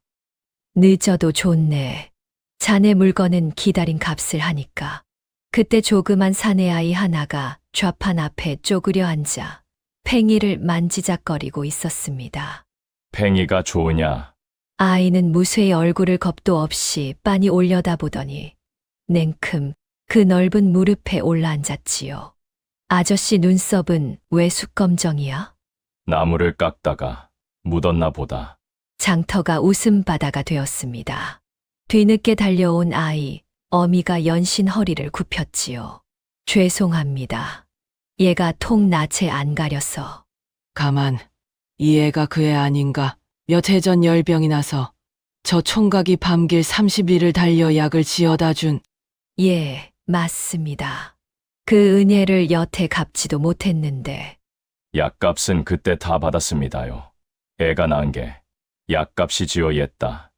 늦어도 좋네. 자네 물건은 기다린 값을 하니까. 그때 조그만 사내아이 하나가 좌판 앞에 쪼그려 앉아 팽이를 만지작거리고 있었습니다. 팽이가 좋으냐? 아이는 무쇠의 얼굴을 겁도 없이 빤히 올려다보더니 냉큼 그 넓은 무릎에 올라앉았지요. 아저씨 눈썹은 왜 숯검정이야? 나무를 깎다가 묻었나 보다. 장터가 웃음바다가 되었습니다. 뒤늦게 달려온 아이, 어미가 연신 허리를 굽혔지요. 죄송합니다. 얘가 통 낯에 안 가려서. 가만, 이 애가 그 애 아닌가? 몇 해 전 열병이 나서 저 총각이 밤길 30일을 달려 약을 지어다 준. 예, 맞습니다. 그 은혜를 여태 갚지도 못했는데. 약값은 그때 다 받았습니다요. 애가 낳은 게 약값이지요 옛다.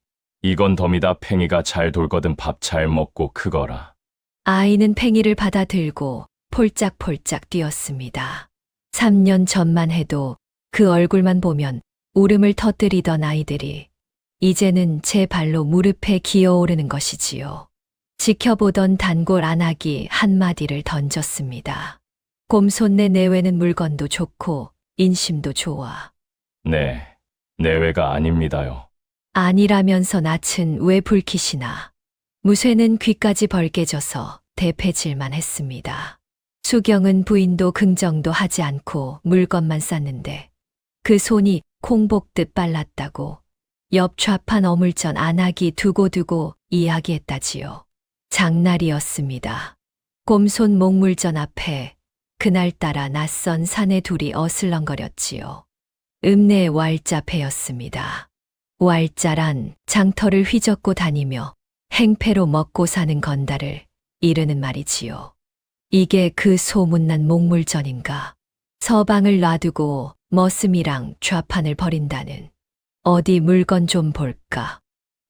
이건 덤이다 팽이가 잘 돌거든 밥 잘 먹고 크거라. 아이는 팽이를 받아 들고 폴짝폴짝 뛰었습니다. 3년 전만 해도 그 얼굴만 보면 울음을 터뜨리던 아이들이 이제는 제 발로 무릎에 기어오르는 것이지요. 지켜보던 단골 안악이 한마디를 던졌습니다. 곰손네 내외는 물건도 좋고 인심도 좋아. 네, 내외가 아닙니다요. 아니라면서 낯은 왜 불키시나. 무쇠는 귀까지 벌개져서 대패질만 했습니다. 수경은 부인도 긍정도 하지 않고 물건만 쌌는데 그 손이 콩복듯 빨랐다고 옆 좌판 어물전 안하기 두고두고 이야기했다지요. 장날이었습니다. 곰손 목물전 앞에 그날따라 낯선 사내 둘이 어슬렁거렸지요. 읍내 왈자패였습니다. 왈자란 장터를 휘젓고 다니며 행패로 먹고 사는 건달을 이르는 말이지요. 이게 그 소문난 목물전인가? 서방을 놔두고 머슴이랑 좌판을 벌인다는. 어디 물건 좀 볼까?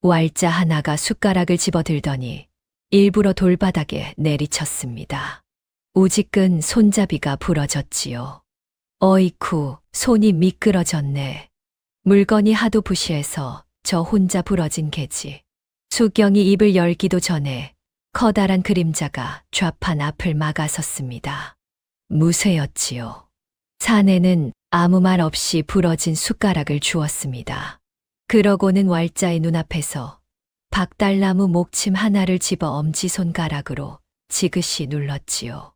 왈자 하나가 숟가락을 집어들더니 일부러 돌바닥에 내리쳤습니다. 우지끈 손잡이가 부러졌지요. 어이쿠, 손이 미끄러졌네. 물건이 하도 부시해서 저 혼자 부러진 게지. 수경이 입을 열기도 전에 커다란 그림자가 좌판 앞을 막아섰습니다. 무쇠였지요. 사내는 아무 말 없이 부러진 숟가락을 주었습니다. 그러고는 왈자의 눈앞에서 박달나무 목침 하나를 집어 엄지손가락으로 지그시 눌렀지요.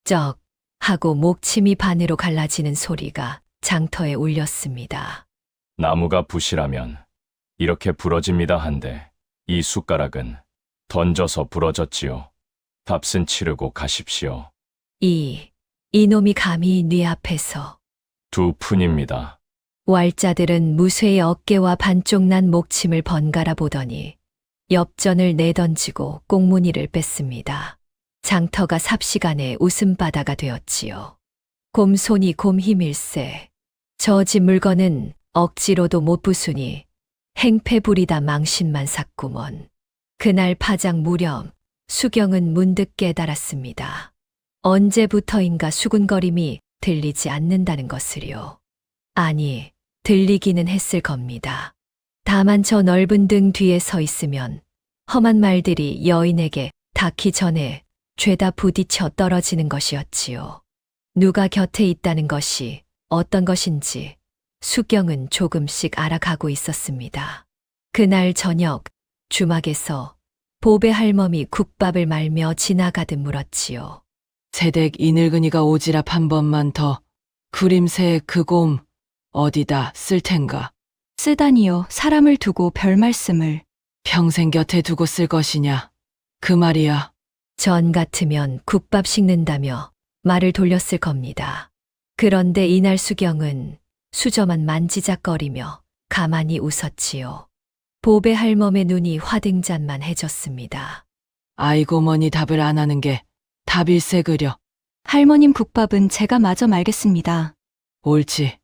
쩍 하고 목침이 반으로 갈라지는 소리가 장터에 울렸습니다. 나무가 부실하면 이렇게 부러집니다 한데 이 숟가락은 던져서 부러졌지요. 값은 치르고 가십시오. 이놈이 감히 네 앞에서. 2푼입니다. 왈자들은 무쇠의 어깨와 반쪽 난 목침을 번갈아 보더니 엽전을 내던지고 꽁무니를 뺐습니다. 장터가 삽시간에 웃음바다가 되었지요. 곰손이 곰 힘일세. 저 집 물건은 억지로도 못 부수니 행패 부리다 망신만 샀구먼. 그날 파장 무렵 수경은 문득 깨달았습니다. 언제부터인가 수군거림이 들리지 않는다는 것을요. 아니, 들리기는 했을 겁니다. 다만 저 넓은 등 뒤에 서 있으면 험한 말들이 여인에게 닿기 전에 죄다 부딪혀 떨어지는 것이었지요. 누가 곁에 있다는 것이 어떤 것인지 수경은 조금씩 알아가고 있었습니다. 그날 저녁 주막에서 보배 할멈이 국밥을 말며 지나가듯 물었지요. 새댁 이 늙은이가 오지랖 한 번만 더 그림새 그 곰 어디다 쓸 텐가? 쓰다니요. 사람을 두고 별 말씀을. 평생 곁에 두고 쓸 것이냐? 그 말이야. 전 같으면 국밥 식는다며 말을 돌렸을 겁니다. 그런데 이날 수경은 수저만 만지작거리며 가만히 웃었지요. 보배 할멈의 눈이 화등잔만 해졌습니다. 아이고 머니 답을 안 하는 게 답일세 그려. 할머님 국밥은 제가 마저 말겠습니다. 옳지.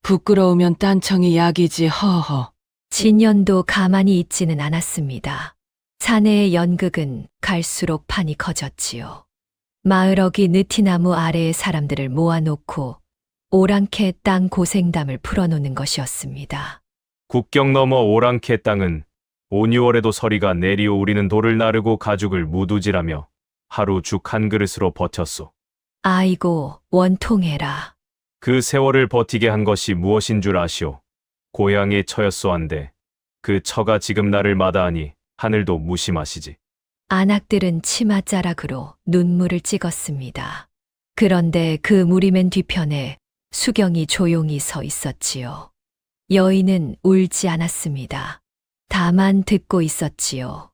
부끄러우면 딴청이 약이지 허허. 진연도 가만히 있지는 않았습니다. 사내의 연극은 갈수록 판이 커졌지요. 마을어기 느티나무 아래의 사람들을 모아놓고 오랑캐 땅 고생담을 풀어놓는 것이었습니다. 국경 너머 오랑캐 땅은 5, 6월에도 서리가 내리오 우리는 돌을 나르고 가죽을 무두질하며 하루 죽 한 그릇으로 버텼소. 아이고 원통해라. 그 세월을 버티게 한 것이 무엇인 줄 아시오. 고향의 처였소한데 그 처가 지금 나를 마다하니 하늘도 무심하시지. 안악들은 치맛자락으로 눈물을 찍었습니다. 그런데 그 무리맨 뒤편에 수경이 조용히 서 있었지요. 여인은 울지 않았습니다. 다만 듣고 있었지요.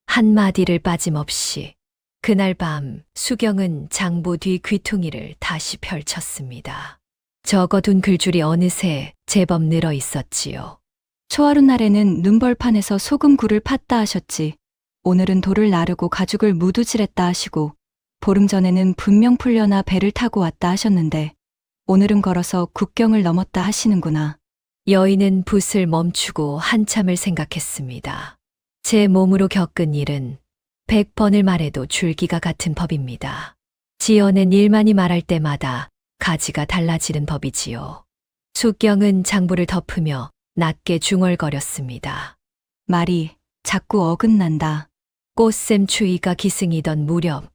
한마디를 빠짐없이. 그날 밤 수경은 장부 뒤 귀퉁이를 다시 펼쳤습니다. 적어둔 글줄이 어느새 제법 늘어 있었지요. 초하룻날에는 눈벌판에서 소금굴을 팠다 하셨지. 오늘은 돌을 나르고 가죽을 무두질했다 하시고 보름 전에는 분명 풀려나 배를 타고 왔다 하셨는데 오늘은 걸어서 국경을 넘었다 하시는구나. 여인은 붓을 멈추고 한참을 생각했습니다. 제 몸으로 겪은 일은 100번을 말해도 줄기가 같은 법입니다. 지어낸 일만이 말할 때마다 가지가 달라지는 법이지요. 수경은 장부를 덮으며 낮게 중얼거렸습니다. 말이 자꾸 어긋난다. 꽃샘 추위가 기승이던 무렵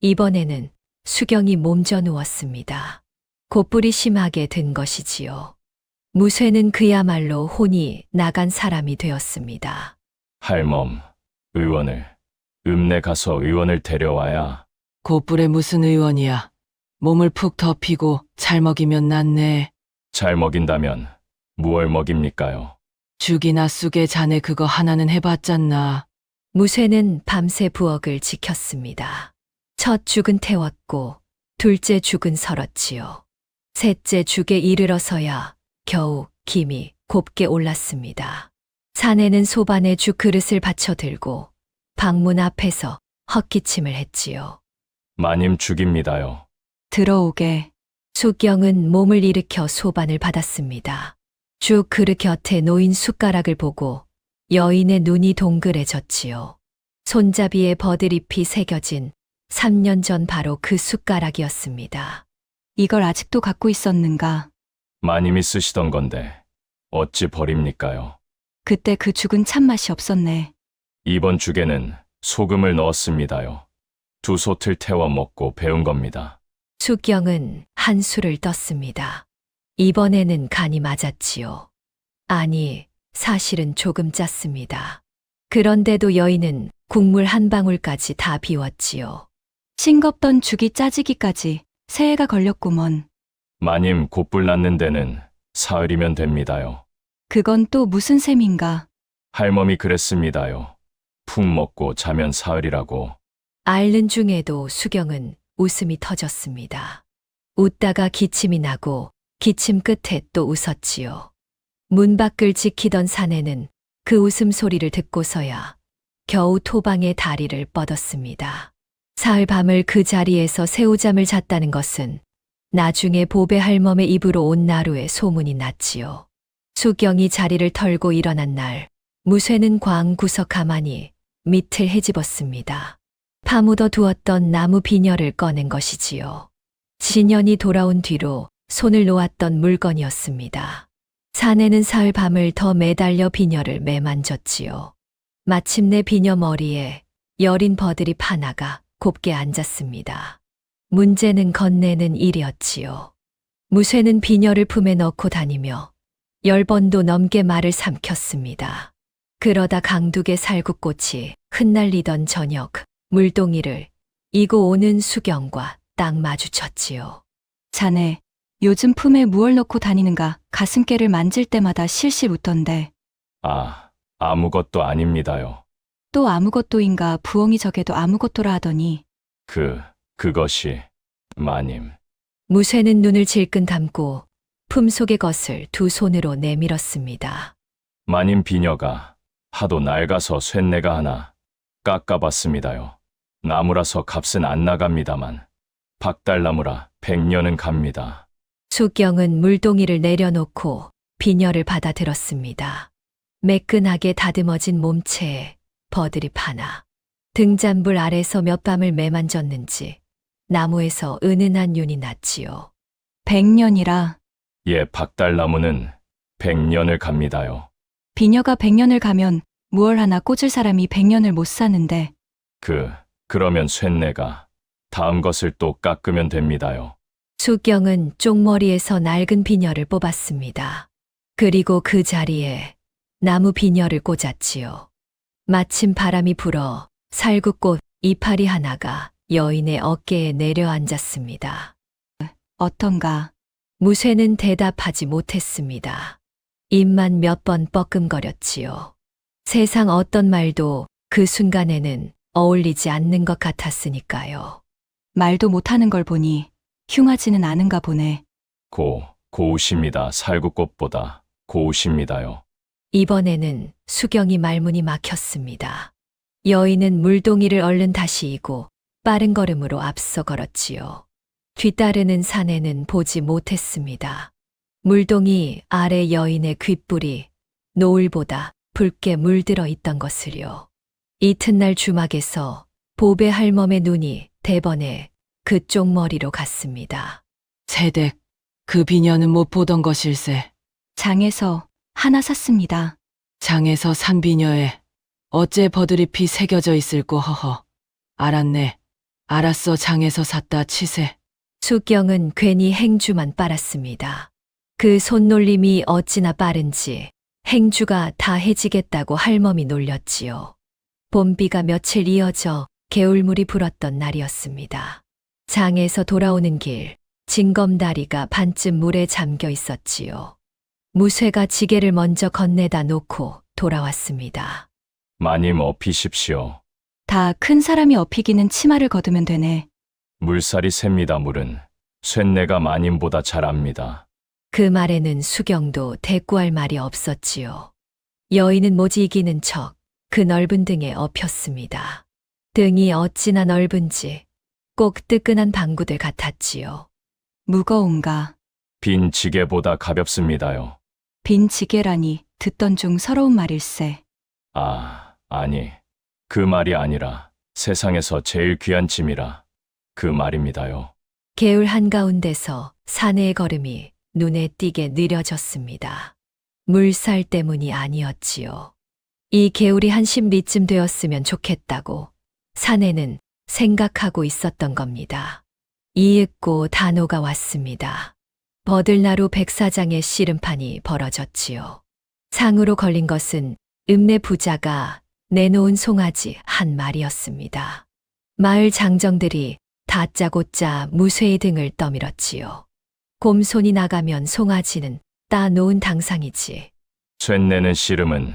이번에는 수경이 몸져 누웠습니다. 곧불이 심하게 든 것이지요. 무쇠는 그야말로 혼이 나간 사람이 되었습니다. 할멈, 읍내 가서 의원을 데려와야. 곧불에 무슨 의원이야. 몸을 푹 덮이고 잘 먹이면 낫네. 잘 먹인다면 무얼 먹입니까요? 죽이나 쑥에 자네 그거 하나는 해봤잖나. 무쇠는 밤새 부엌을 지켰습니다. 첫 죽은 태웠고 둘째 죽은 설었지요. 셋째 죽에 이르러서야 겨우 김이 곱게 올랐습니다. 사내는 소반에 죽 그릇을 받쳐 들고 방문 앞에서 헛기침을 했지요. 마님 죽입니다요. 들어오게. 수경은 몸을 일으켜 소반을 받았습니다. 죽 그릇 곁에 놓인 숟가락을 보고 여인의 눈이 동그래졌지요. 손잡이에 버드잎이 새겨진 3년 전 바로 그 숟가락이었습니다. 이걸 아직도 갖고 있었는가? 마님이 쓰시던 건데 어찌 버립니까요? 그때 그 죽은 참맛이 없었네. 이번 죽에는 소금을 넣었습니다요. 두 솥을 태워 먹고 배운 겁니다. 수경은 한술을 떴습니다. 이번에는 간이 맞았지요. 아니, 사실은 조금 짰습니다. 그런데도 여인은 국물 한 방울까지 다 비웠지요. 싱겁던 죽이 짜지기까지 새해가 걸렸구먼. 마님 곧불 났는 데는 사흘이면 됩니다요. 그건 또 무슨 셈인가? 할멈이 그랬습니다요. 푹 먹고 자면 사흘이라고. 앓는 중에도 수경은 웃음이 터졌습니다. 웃다가 기침이 나고 기침 끝에 또 웃었지요. 문 밖을 지키던 사내는 그 웃음소리를 듣고서야 겨우 토방의 다리를 뻗었습니다. 사흘 밤을 그 자리에서 새우잠을 잤다는 것은 나중에 보배 할멈의 입으로 온 나루에 소문이 났지요. 수경이 자리를 털고 일어난 날, 무쇠는 광 구석 가만히 밑을 헤집었습니다. 파묻어 두었던 나무 비녀를 꺼낸 것이지요. 진연이 돌아온 뒤로 손을 놓았던 물건이었습니다. 사내는 사흘 밤을 더 매달려 비녀를 매만졌지요. 마침내 비녀 머리에 여린 버들이 하나가 곱게 앉았습니다. 문제는 건네는 일이었지요. 무쇠는 비녀를 품에 넣고 다니며 10번도 넘게 말을 삼켰습니다. 그러다 강둑의 살구꽃이 흩날리던 저녁, 물동이를 이고 오는 수경과 딱 마주쳤지요. 자네, 요즘 품에 무얼 넣고 다니는가 가슴께를 만질 때마다 실실 웃던데. 아무것도 아닙니다요. 또 아무것도인가 부엉이 저게도 아무것도라 하더니. 그것이, 마님. 무쇠는 눈을 질끈 감고 품속의 것을 두 손으로 내밀었습니다. 마님 비녀가 하도 낡아서 쇳내가 하나 깎아봤습니다요. 나무라서 값은 안 나갑니다만 박달나무라 100년은 갑니다. 수경은 물동이를 내려놓고 비녀를 받아들었습니다. 매끈하게 다듬어진 몸체에 버드립 하나. 등잔불 아래서 몇 밤을 매만졌는지 나무에서 은은한 윤이 났지요. 100년이라. 예, 박달나무는 100년을 갑니다요. 비녀가 100년을 가면 무얼 하나 꽂을 사람이 100년을 못 사는데. 그러면 쇳내가 다음 것을 또 깎으면 됩니다요. 수경은 쪽머리에서 낡은 비녀를 뽑았습니다. 그리고 그 자리에 나무 비녀를 꽂았지요. 마침 바람이 불어 살구꽃 이파리 하나가 여인의 어깨에 내려앉았습니다. 어떤가? 무쇠는 대답하지 못했습니다. 입만 몇 번 뻐끔거렸지요. 세상 어떤 말도 그 순간에는 어울리지 않는 것 같았으니까요. 말도 못하는 걸 보니 흉하지는 않은가 보네. 고우십니다. 살구꽃보다 고우십니다요. 이번에는 수경이 말문이 막혔습니다. 여인은 물동이를 얼른 다시 이고 빠른 걸음으로 앞서 걸었지요. 뒤따르는 사내는 보지 못했습니다. 물동이 아래 여인의 귓불이 노을보다 붉게 물들어 있던 것을요. 이튿날 주막에서 보배 할멈의 눈이 대번에 그쪽 머리로 갔습니다. 세댁, 그 비녀는 못 보던 것일세. 장에서 하나 샀습니다. 장에서 산 비녀에 어째 버드립이 새겨져 있을꼬 허허. 알았네. 알았어 장에서 샀다 치세. 수경은 괜히 행주만 빨았습니다. 그 손놀림이 어찌나 빠른지 행주가 다 해지겠다고 할멈이 놀렸지요. 봄비가 며칠 이어져 개울물이 불었던 날이었습니다. 장에서 돌아오는 길, 징검다리가 반쯤 물에 잠겨 있었지요. 무쇠가 지게를 먼저 건네다 놓고 돌아왔습니다. 마님 업히십시오. 다 큰 사람이 업히기는 치마를 걷으면 되네. 물살이 셉니다, 물은. 쇳내가 마님보다 잘 압니다. 그 말에는 수경도 대꾸할 말이 없었지요. 여인은 모지 이기는 척 그 넓은 등에 업혔습니다. 등이 어찌나 넓은지 꼭 뜨끈한 방구들 같았지요. 무거운가. 빈 지게보다 가볍습니다요. 빈 지게라니 듣던 중 서러운 말일세. 아니. 그 말이 아니라 세상에서 제일 귀한 짐이라 그 말입니다요. 개울 한가운데서 사내의 걸음이 눈에 띄게 느려졌습니다. 물살 때문이 아니었지요. 이 개울이 한 10리쯤 되었으면 좋겠다고 사내는 생각하고 있었던 겁니다. 이윽고 단호가 왔습니다. 버들나루 백사장의 씨름판이 벌어졌지요. 상으로 걸린 것은 읍내 부자가 내놓은 송아지 한 마리였습니다. 마을 장정들이 다짜고짜 무쇠의 등을 떠밀었지요. 곰손이 나가면 송아지는 따놓은 당상이지. 쇳내는 씨름은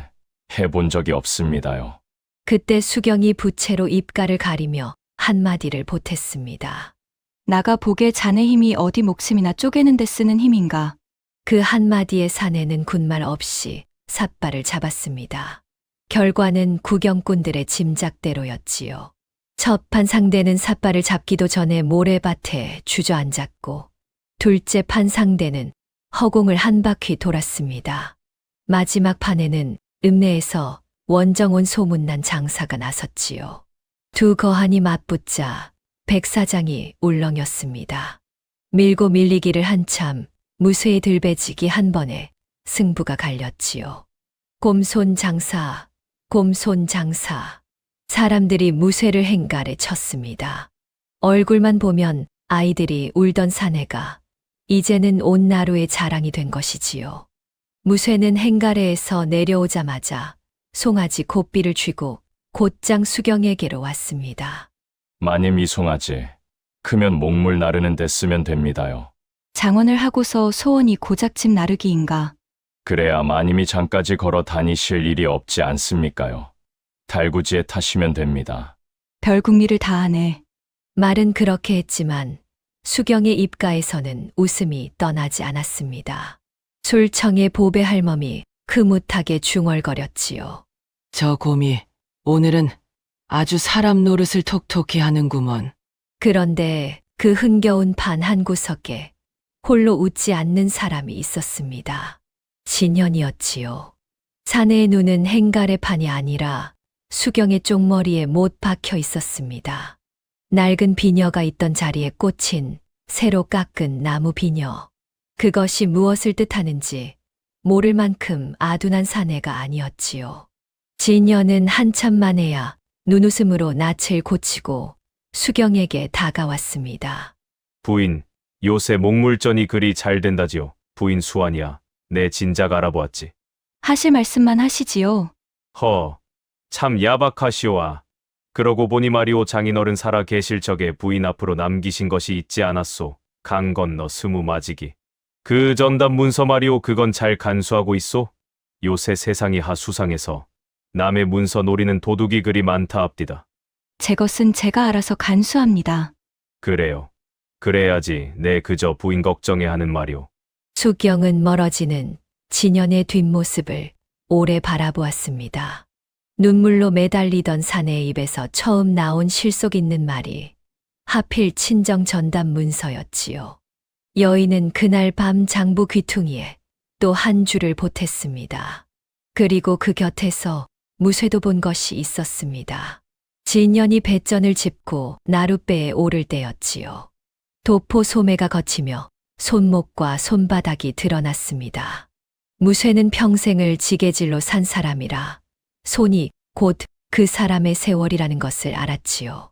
해본 적이 없습니다요. 그때 수경이 부채로 입가를 가리며 한마디를 보탰습니다. 나가 보게 자네 힘이 어디 목숨이나 쪼개는 데 쓰는 힘인가. 그 한마디에 사내는 군말 없이 삿발을 잡았습니다. 결과는 구경꾼들의 짐작대로였지요. 첫 판 상대는 삿발을 잡기도 전에 모래밭에 주저앉았고, 둘째 판 상대는 허공을 한 바퀴 돌았습니다. 마지막 판에는 읍내에서 원정온 소문난 장사가 나섰지요. 두 거한이 맞붙자 백사장이 울렁였습니다. 밀고 밀리기를 한참 무쇠의 들배지기 한 번에 승부가 갈렸지요. 곰손 장사, 곰손 장사. 사람들이 무쇠를 행갈에 쳤습니다. 얼굴만 보면 아이들이 울던 사내가 이제는 온 나루의 자랑이 된 것이지요. 무쇠는 행가래에서 내려오자마자 송아지 고삐를 쥐고 곧장 수경에게로 왔습니다. 마님 이 송아지 크면 목물 나르는 데 쓰면 됩니다요. 장원을 하고서 소원이 고작 집 나르기인가. 그래야 마님이 장까지 걸어 다니실 일이 없지 않습니까요. 달구지에 타시면 됩니다. 별 궁리를 다하네. 말은 그렇게 했지만 수경의 입가에서는 웃음이 떠나지 않았습니다. 술청의 보배 할멈이 흐뭇하게 중얼거렸지요. 저 곰이 오늘은 아주 사람 노릇을 톡톡히 하는구먼. 그런데 그 흥겨운 판 한 구석에 홀로 웃지 않는 사람이 있었습니다. 진현이었지요. 사내의 눈은 행갈의 판이 아니라 수경의 쪽머리에 못 박혀 있었습니다. 낡은 비녀가 있던 자리에 꽂힌 새로 깎은 나무 비녀. 그것이 무엇을 뜻하는지 모를 만큼 아둔한 사내가 아니었지요. 진녀는 한참 만에야 눈웃음으로 낯을 고치고 수경에게 다가왔습니다. 부인, 요새 목물전이 그리 잘 된다지요. 부인 수완이야. 내 진작 알아보았지. 하실 말씀만 하시지요. 참 야박하시오아. 그러고 보니 말이오 장인어른 살아 계실 적에 부인 앞으로 남기신 것이 있지 않았소. 강 건너 스무 마지기. 그 전담 문서 말이오 그건 잘 간수하고 있소? 요새 세상이 하수상해서 남의 문서 노리는 도둑이 그리 많다 앞디다. 제 것은 제가 알아서 간수합니다. 그래요. 그래야지 내 그저 부인 걱정해 하는 말이오. 수경은 멀어지는 진현의 뒷모습을 오래 바라보았습니다. 눈물로 매달리던 사내의 입에서 처음 나온 실속 있는 말이 하필 친정 전담 문서였지요. 여인은 그날 밤 장부 귀퉁이에 또 한 줄을 보탰습니다. 그리고 그 곁에서 무쇠도 본 것이 있었습니다. 진연이 배전을 짚고 나룻배에 오를 때였지요. 도포 소매가 걷히며 손목과 손바닥이 드러났습니다. 무쇠는 평생을 지게질로 산 사람이라 손이 곧 그 사람의 세월이라는 것을 알았지요.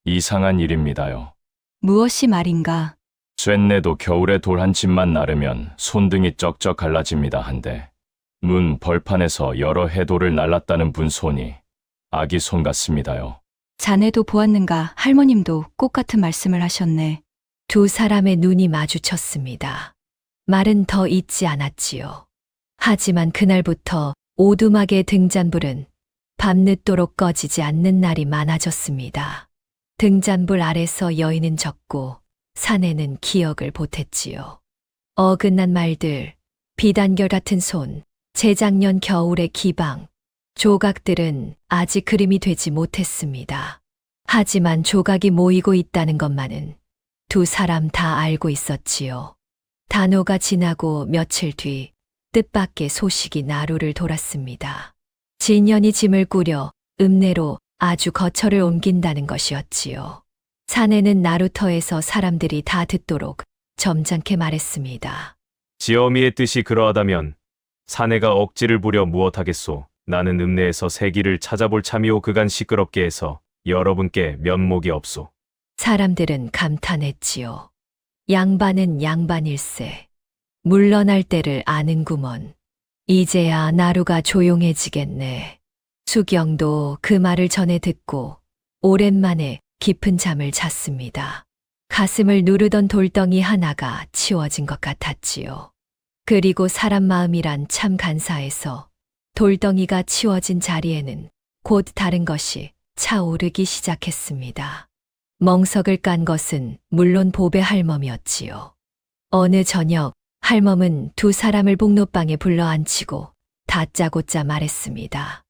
이상한 일입니다요. 무엇이 말인가. 쇳내도 겨울에 돌 한 집만 나르면 손등이 쩍쩍 갈라집니다 한데 문 벌판에서 여러 해돌을 날랐다는 분 손이 아기 손 같습니다요. 자네도 보았는가. 할머님도 꼭 같은 말씀을 하셨네. 두 사람의 눈이 마주쳤습니다. 말은 더 잊지 않았지요. 하지만 그날부터 오두막의 등잔불은 밤늦도록 꺼지지 않는 날이 많아졌습니다. 등잔불 아래서 여인은 적고 사내는 기억을 보탰지요. 어긋난 말들, 비단결 같은 손, 재작년 겨울의 기방, 조각들은 아직 그림이 되지 못했습니다. 하지만 조각이 모이고 있다는 것만은 두 사람 다 알고 있었지요. 단오가 지나고 며칠 뒤 뜻밖의 소식이 나루를 돌았습니다. 진년이 짐을 꾸려 읍내로 아주 거처를 옮긴다는 것이었지요. 사내는 나루터에서 사람들이 다 듣도록 점잖게 말했습니다. 지어미의 뜻이 그러하다면 사내가 억지를 부려 무엇하겠소. 나는 읍내에서 새길을 찾아볼 참이오. 그간 시끄럽게 해서 여러분께 면목이 없소. 사람들은 감탄했지요. 양반은 양반일세. 물러날 때를 아는구먼. 이제야 나루가 조용해지겠네. 수경도 그 말을 전해 듣고 오랜만에 깊은 잠을 잤습니다. 가슴을 누르던 돌덩이 하나가 치워진 것 같았지요. 그리고 사람 마음이란 참 간사해서 돌덩이가 치워진 자리에는 곧 다른 것이 차오르기 시작했습니다. 멍석을 깐 것은 물론 보배 할멈이었지요. 어느 저녁 할멈은 두 사람을 복로방에 불러앉히고 다짜고짜 말했습니다.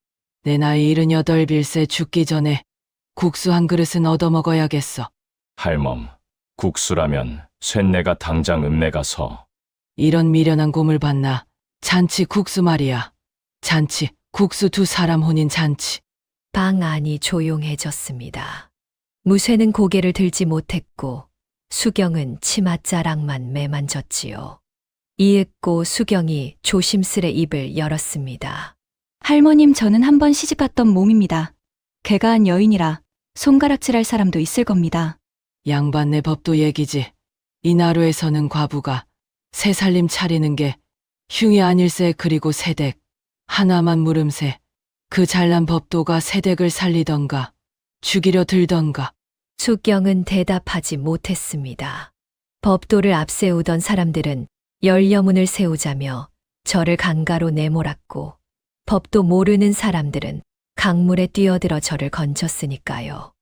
내 나이 78빌세 죽기 전에 국수 한 그릇은 얻어먹어야겠어. 할멈, 국수라면 쇳내가 당장 읍내 가서 이런 미련한 곰을 봤나. 잔치 국수 말이야. 잔치, 국수 두 사람 혼인 잔치. 방 안이 조용해졌습니다. 무쇠는 고개를 들지 못했고 수경은 치맛자락만 매만졌지요. 이윽고 수경이 조심스레 입을 열었습니다. 할머님, 저는 한 번 시집갔던 몸입니다. 개가한 여인이라 손가락질할 사람도 있을 겁니다. 양반네 법도 얘기지. 이 나루에서는 과부가 새 살림 차리는 게 흉이 아닐세. 그리고 새댁 하나만 물음새. 그 잘난 법도가 새댁을 살리던가 죽이려 들던가. 수경은 대답하지 못했습니다. 법도를 앞세우던 사람들은 열여문을 세우자며 저를 강가로 내몰았고 법도 모르는 사람들은 강물에 뛰어들어 저를 건졌으니까요.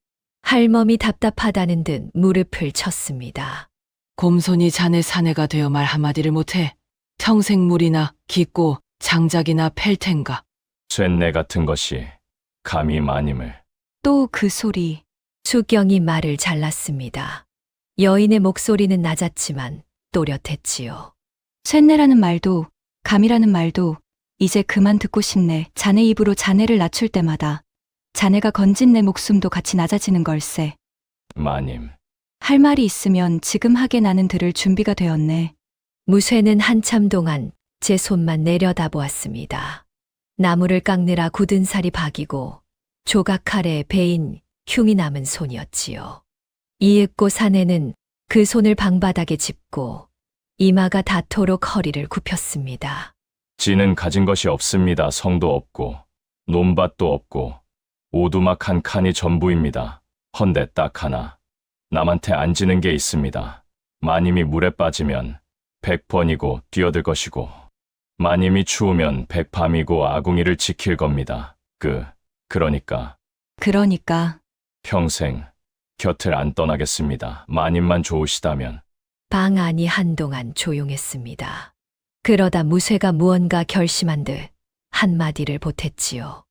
할멈이 답답하다는 듯 무릎을 쳤습니다. 곰손이 자네 사내가 되어 말 한마디를 못해. 평생 물이나 깃고 장작이나 팰 텐가. 쇳내 같은 것이 감히 마님을. 또 그 소리. 수경이 말을 잘랐습니다. 여인의 목소리는 낮았지만 또렷했지요. 쇳내라는 말도 감이라는 말도 이제 그만 듣고 싶네. 자네 입으로 자네를 낮출 때마다 자네가 건진 내 목숨도 같이 낮아지는 걸세. 마님, 할 말이 있으면 지금 하게 나는 들을 준비가 되었네. 무쇠는 한참 동안 제 손만 내려다보았습니다. 나무를 깎느라 굳은 살이 박이고 조각칼에 베인 흉이 남은 손이었지요. 이윽고 사내는 그 손을 방바닥에 짚고 이마가 닿도록 허리를 굽혔습니다. 지는 가진 것이 없습니다. 성도 없고 논밭도 없고 오두막 한 칸이 전부입니다. 헌데 딱 하나 남한테 안 지는 게 있습니다. 마님이 물에 빠지면 100번이고 뛰어들 것이고 마님이 추우면 100밤이고 아궁이를 지킬 겁니다. 그러니까 평생 곁을 안 떠나겠습니다. 마님만 좋으시다면. 방 안이 한동안 조용했습니다. 그러다 무쇠가 무언가 결심한 듯 한마디를 보탰지요.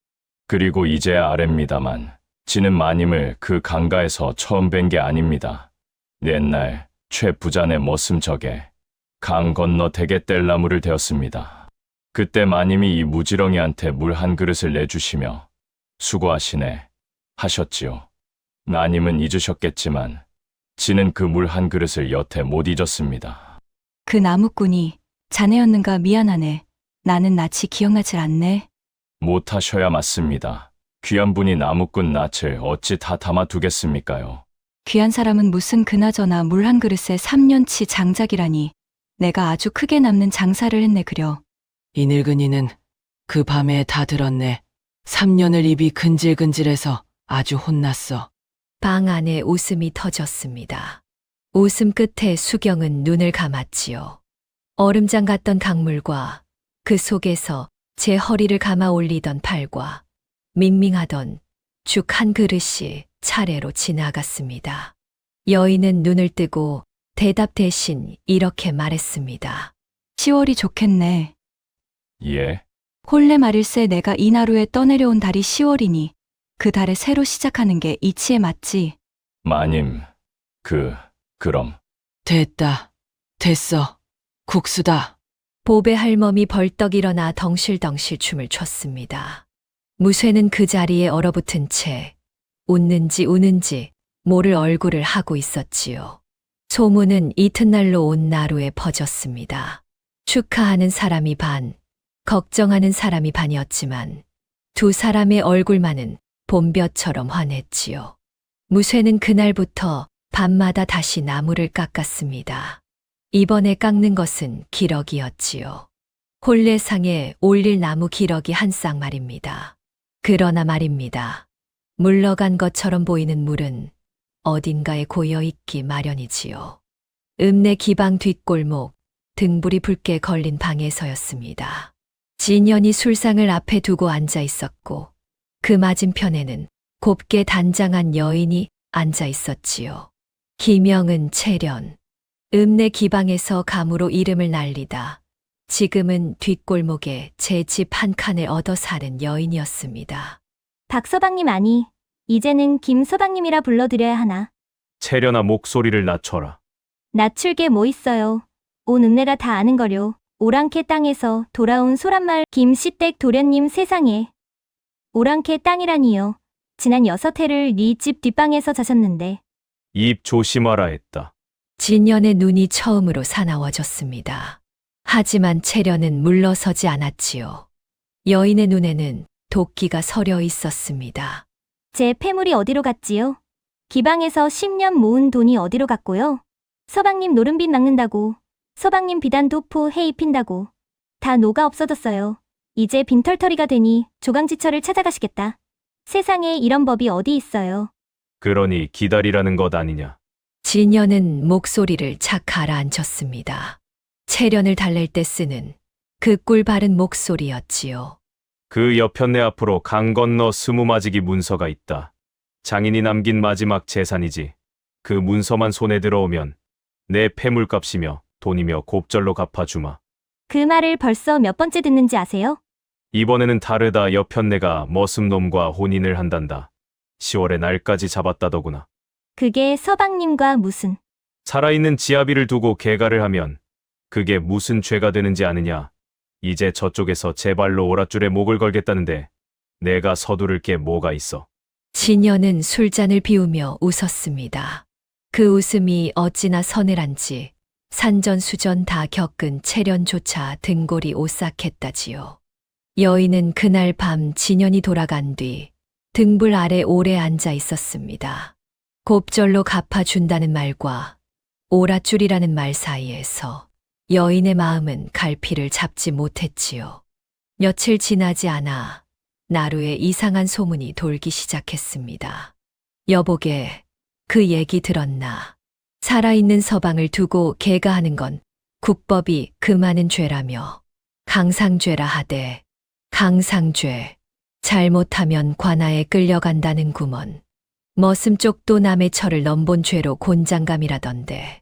그리고 이제야 아랩니다만 지는 마님을 그 강가에서 처음 뵌 게 아닙니다. 옛날 최 부잔의 머슴 적에 강 건너 대게 뗄나무를 대었습니다. 그때 마님이 이 무지렁이한테 물 한 그릇을 내주시며 수고하시네 하셨지요. 마님은 잊으셨겠지만 지는 그 물 한 그릇을 여태 못 잊었습니다. 그 나무꾼이 자네였는가. 미안하네. 나는 낯이 기억나질 않네. 못하셔야 맞습니다. 귀한 분이 나무꾼 낯을 어찌 다 담아두겠습니까요. 귀한 사람은 무슨 그나저나 물 한 그릇에 3년치 장작이라니. 내가 아주 크게 남는 장사를 했네 그려. 이 늙은이는 그 밤에 다 들었네. 3년을 입이 근질근질해서 아주 혼났어. 방 안에 웃음이 터졌습니다. 웃음 끝에 수경은 눈을 감았지요. 얼음장 같던 강물과 그 속에서 제 허리를 감아 올리던 팔과 밍밍하던 죽 한 그릇이 차례로 지나갔습니다. 여인은 눈을 뜨고 대답 대신 이렇게 말했습니다. 10월이 좋겠네. 예, 혼례 말일세 내가 이나루에 떠내려온 달이 10월이니 그 달에 새로 시작하는 게 이치에 맞지. 마님, 그럼. 됐다. 됐어. 국수다. 보배 할멈이 벌떡 일어나 덩실덩실 춤을 췄습니다. 무쇠는 그 자리에 얼어붙은 채 웃는지 우는지 모를 얼굴을 하고 있었지요. 소문은 이튿날로 온 나루에 퍼졌습니다. 축하하는 사람이 반, 걱정하는 사람이 반이었지만 두 사람의 얼굴만은 봄볕처럼 환했지요. 무쇠는 그날부터 밤마다 다시 나무를 깎았습니다. 이번에 깎는 것은 기러기였지요. 혼례상에 올릴 나무 기러기 한 쌍 말입니다. 그러나 말입니다. 물러간 것처럼 보이는 물은 어딘가에 고여 있기 마련이지요. 읍내 기방 뒷골목, 등불이 붉게 걸린 방에서였습니다. 진연이 술상을 앞에 두고 앉아 있었고 그 맞은편에는 곱게 단장한 여인이 앉아 있었지요. 기명은 채련. 읍내 기방에서 감으로 이름을 날리다 지금은 뒷골목에 제 집 한 칸을 얻어 사는 여인이었습니다. 박서방님 아니, 이제는 김서방님이라 불러드려야 하나. 채련아 목소리를 낮춰라. 낮출 게 뭐 있어요. 온 읍내가 다 아는 거려. 오랑캐 땅에서 돌아온 소란마을 김씨댁 도련님 세상에. 오랑캐 땅이라니요. 지난 6해를 네 집 뒷방에서 자셨는데. 입 조심하라 했다. 진연의 눈이 처음으로 사나워졌습니다. 하지만 채련은 물러서지 않았지요. 여인의 눈에는 도끼가 서려 있었습니다. 제 폐물이 어디로 갔지요? 기방에서 10년 모은 돈이 어디로 갔고요? 서방님 노름빚 막는다고, 서방님 비단 도포 해 입힌다고 다 녹아 없어졌어요. 이제 빈털터리가 되니 조강지처를 찾아가시겠다. 세상에 이런 법이 어디 있어요. 그러니 기다리라는 것 아니냐. 진연은 목소리를 착 가라앉혔습니다. 채련을 달랠 때 쓰는 그 꿀 바른 목소리였지요. 그 여편네 앞으로 강 건너 스무마지기 문서가 있다. 장인이 남긴 마지막 재산이지. 그 문서만 손에 들어오면 내 폐물값이며 돈이며 곱절로 갚아주마. 그 말을 벌써 몇 번째 듣는지 아세요? 이번에는 다르다. 여편네가 머슴놈과 혼인을 한단다. 10월의 날까지 잡았다더구나. 그게 서방님과 무슨. 살아있는 지아비를 두고 개가를 하면 그게 무슨 죄가 되는지 아느냐. 이제 저쪽에서 제 발로 오랏줄에 목을 걸겠다는데 내가 서두를 게 뭐가 있어. 진연은 술잔을 비우며 웃었습니다. 그 웃음이 어찌나 서늘한지 산전수전 다 겪은 채련조차 등골이 오싹했다지요. 여인은 그날 밤 진연이 돌아간 뒤 등불 아래 오래 앉아 있었습니다. 곱절로 갚아준다는 말과 오랏줄이라는 말 사이에서 여인의 마음은 갈피를 잡지 못했지요. 며칠 지나지 않아 나루에 이상한 소문이 돌기 시작했습니다. 여보게, 그 얘기 들었나? 살아있는 서방을 두고 개가하는 건 국법이 그 많은 죄라며 강상죄라 하되 강상죄, 잘못하면 관아에 끌려간다는 구먼. 머슴 쪽도 남의 철을 넘본 죄로 곤장감이라던데.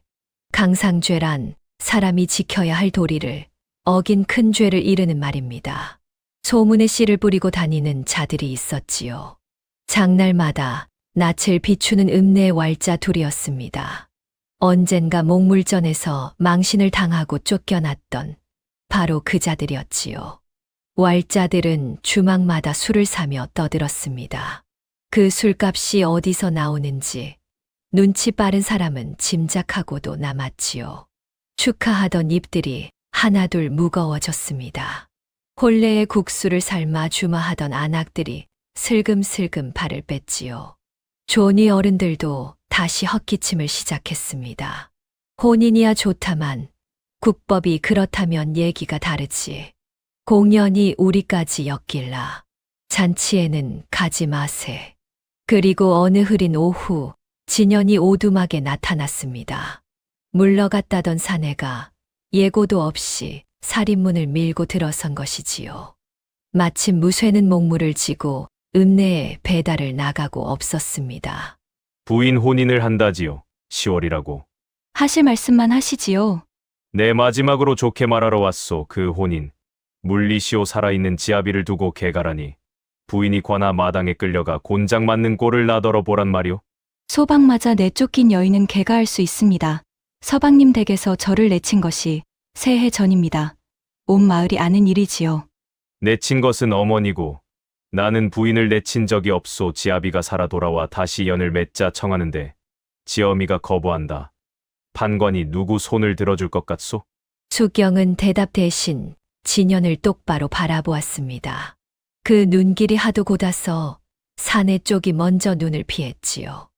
강상죄란 사람이 지켜야 할 도리를 어긴 큰 죄를 이르는 말입니다. 소문에 씨를 뿌리고 다니는 자들이 있었지요. 장날마다 낯을 비추는 읍내의 왈자 둘이었습니다. 언젠가 목물전에서 망신을 당하고 쫓겨났던 바로 그 자들이었지요. 왈자들은 주막마다 술을 사며 떠들었습니다. 그 술값이 어디서 나오는지 눈치 빠른 사람은 짐작하고도 남았지요. 축하하던 입들이 하나둘 무거워졌습니다. 혼례의 국수를 삶아 주마하던 안악들이 슬금슬금 발을 뺐지요. 존이 어른들도 다시 헛기침을 시작했습니다. 혼인이야 좋다만 국법이 그렇다면 얘기가 다르지. 공연이 우리까지 엮일라. 잔치에는 가지 마세. 그리고 어느 흐린 오후 진연이 오두막에 나타났습니다. 물러갔다던 사내가 예고도 없이 살인문을 밀고 들어선 것이지요. 마침 무쇠는 목물을 지고 읍내에 배달을 나가고 없었습니다. 부인 혼인을 한다지요. 10월이라고. 하실 말씀만 하시지요. 내 마지막으로 좋게 말하러 왔소. 그 혼인. 물리시오. 살아있는 지아비를 두고 개가라니. 부인이 관아 마당에 끌려가 곤장 맞는 꼴을 나더러 보란 말이오. 소방 맞아 내쫓긴 여인은 개가할 수 있습니다. 서방님 댁에서 저를 내친 것이 새해 전입니다. 온 마을이 아는 일이지요. 내친 것은 어머니고 나는 부인을 내친 적이 없소. 지아비가 살아 돌아와 다시 연을 맺자 청하는데 지어미가 거부한다. 판관이 누구 손을 들어줄 것 같소? 수경은 대답 대신 진연을 똑바로 바라보았습니다. 그 눈길이 하도 곧아서 사내 쪽이 먼저 눈을 피했지요.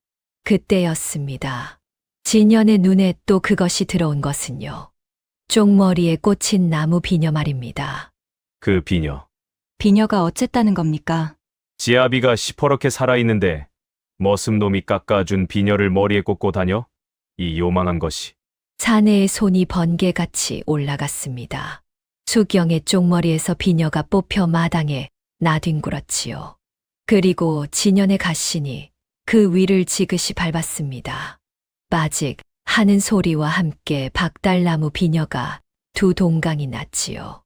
그때였습니다. 진연의 눈에 또 그것이 들어온 것은요. 쪽머리에 꽂힌 나무 비녀 말입니다. 그 비녀. 비녀가 어쨌다는 겁니까? 지아비가 시퍼렇게 살아있는데 머슴놈이 깎아준 비녀를 머리에 꽂고 다녀? 이 요망한 것이. 사내의 손이 번개같이 올라갔습니다. 수경의 쪽머리에서 비녀가 뽑혀 마당에 나뒹굴었지요. 그리고 진연의 갓신이 그 위를 지그시 밟았습니다. 빠직 하는 소리와 함께 박달나무 비녀가 두 동강이 났지요.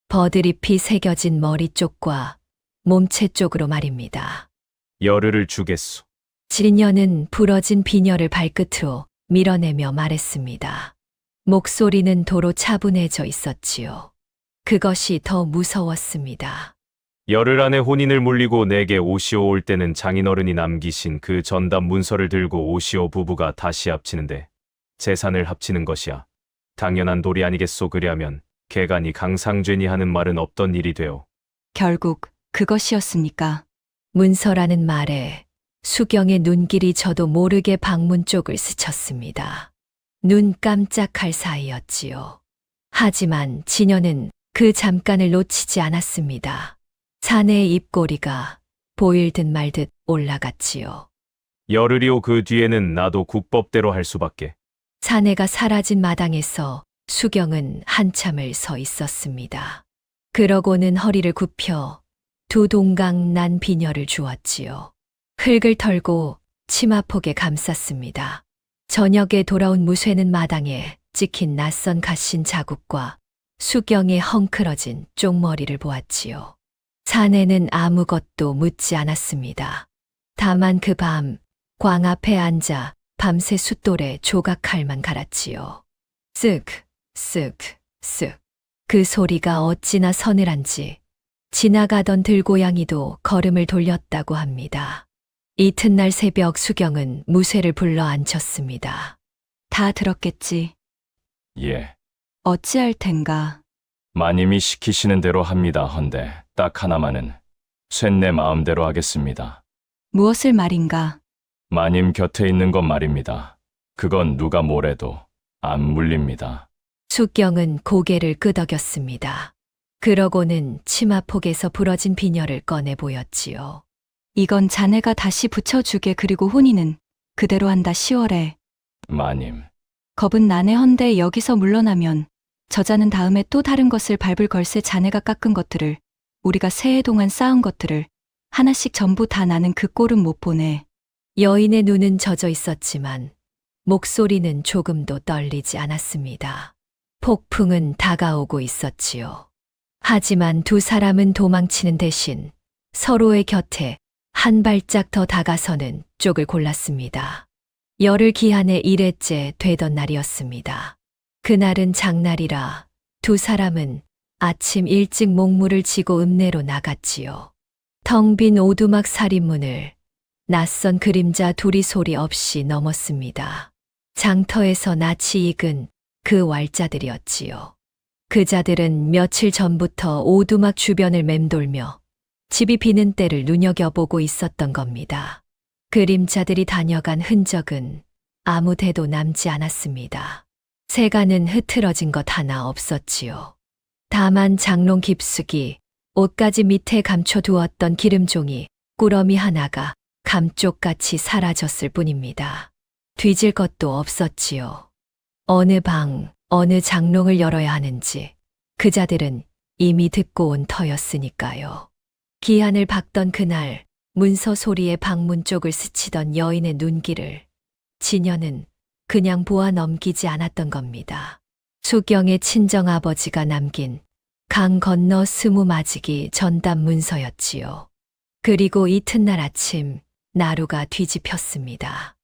버드잎이 새겨진 머리 쪽과 몸체 쪽으로 말입니다. 열흘을 주겠소. 진연은 부러진 비녀를 발끝으로 밀어내며 말했습니다. 목소리는 도로 차분해져 있었지요. 그것이 더 무서웠습니다. 열흘 안에 혼인을 물리고 내게 오시오. 올 때는 장인어른이 남기신 그 전담 문서를 들고 오시오. 부부가 다시 합치는데 재산을 합치는 것이야. 당연한 도리 아니겠소. 그리하면 개간이 강상죄니 하는 말은 없던 일이 되오. 결국 그것이었습니까? 문서라는 말에 수경의 눈길이 저도 모르게 방문 쪽을 스쳤습니다. 눈 깜짝할 사이였지요. 하지만 진연은 그 잠깐을 놓치지 않았습니다. 사내의 입꼬리가 보일 듯 말 듯 올라갔지요. 열흘이오. 그 뒤에는 나도 국법대로 할 수밖에. 사내가 사라진 마당에서 수경은 한참을 서 있었습니다. 그러고는 허리를 굽혀 두 동강 난 비녀를 주었지요. 흙을 털고 치마폭에 감쌌습니다. 저녁에 돌아온 무쇠는 마당에 찍힌 낯선 갓신 자국과 수경의 헝클어진 쪽머리를 보았지요. 사내는 아무것도 묻지 않았습니다. 다만 그 밤 광 앞에 앉아 밤새 숫돌에 조각칼만 갈았지요. 쓱, 쓱, 쓱. 그 소리가 어찌나 서늘한지 지나가던 들고양이도 걸음을 돌렸다고 합니다. 이튿날 새벽 수경은 무쇠를 불러 앉혔습니다. 다 들었겠지. 예. 어찌할 텐가. 마님이 시키시는 대로 합니다. 헌데 딱 하나만은 쇳내 마음대로 하겠습니다. 무엇을 말인가? 마님 곁에 있는 것 말입니다. 그건 누가 뭐래도 안 물립니다. 수경은 고개를 끄덕였습니다. 그러고는 치마폭에서 부러진 비녀를 꺼내 보였지요. 이건 자네가 다시 붙여주게. 그리고 혼인은 그대로 한다. 10월에. 마님, 겁은 나네. 헌데 여기서 물러나면 저자는 다음에 또 다른 것을 밟을 걸세. 자네가 깎은 것들을, 우리가 새해 동안 쌓은 것들을 하나씩 전부 다 나는 그 꼴은 못 보네. 여인의 눈은 젖어 있었지만 목소리는 조금도 떨리지 않았습니다. 폭풍은 다가오고 있었지요. 하지만 두 사람은 도망치는 대신 서로의 곁에 한 발짝 더 다가서는 쪽을 골랐습니다. 열흘 기한의 1회째 되던 날이었습니다. 그날은 장날이라 두 사람은 아침 일찍 목물을 지고 읍내로 나갔지요. 텅 빈 오두막 살인문을 낯선 그림자 둘이 소리 없이 넘었습니다. 장터에서 낯이 익은 그 왈자들이었지요. 그 자들은 며칠 전부터 오두막 주변을 맴돌며 집이 비는 때를 눈여겨보고 있었던 겁니다. 그림자들이 다녀간 흔적은 아무 데도 남지 않았습니다. 세간은 흐트러진 것 하나 없었지요. 다만 장롱 깊숙이 옷가지 밑에 감춰두었던 기름종이 꾸러미 하나가 감쪽같이 사라졌을 뿐입니다. 뒤질 것도 없었지요. 어느 방, 어느 장롱을 열어야 하는지 그자들은 이미 듣고 온 터였으니까요. 기한을 박던 그날 문서 소리에 방문 쪽을 스치던 여인의 눈길을 진여는 그냥 보아 넘기지 않았던 겁니다. 수경의 친정아버지가 남긴 강 건너 스무마지기 전담 문서였지요. 그리고 이튿날 아침 나루가 뒤집혔습니다.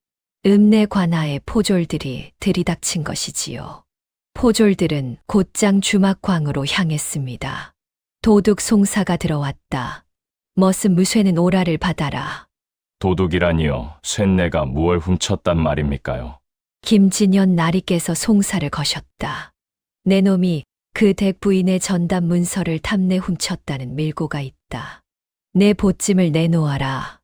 읍내 관아의 포졸들이 들이닥친 것이지요. 포졸들은 곧장 주막광으로 향했습니다. 도둑 송사가 들어왔다. 머슴 무쇠는 오라를 받아라. 도둑이라니요. 쇳내가 무얼 훔쳤단 말입니까요? 김진현 나리께서 송사를 거셨다. 내 놈이 그 댁 부인의 전담 문서를 탐내 훔쳤다는 밀고가 있다. 내 보찜을 내놓아라.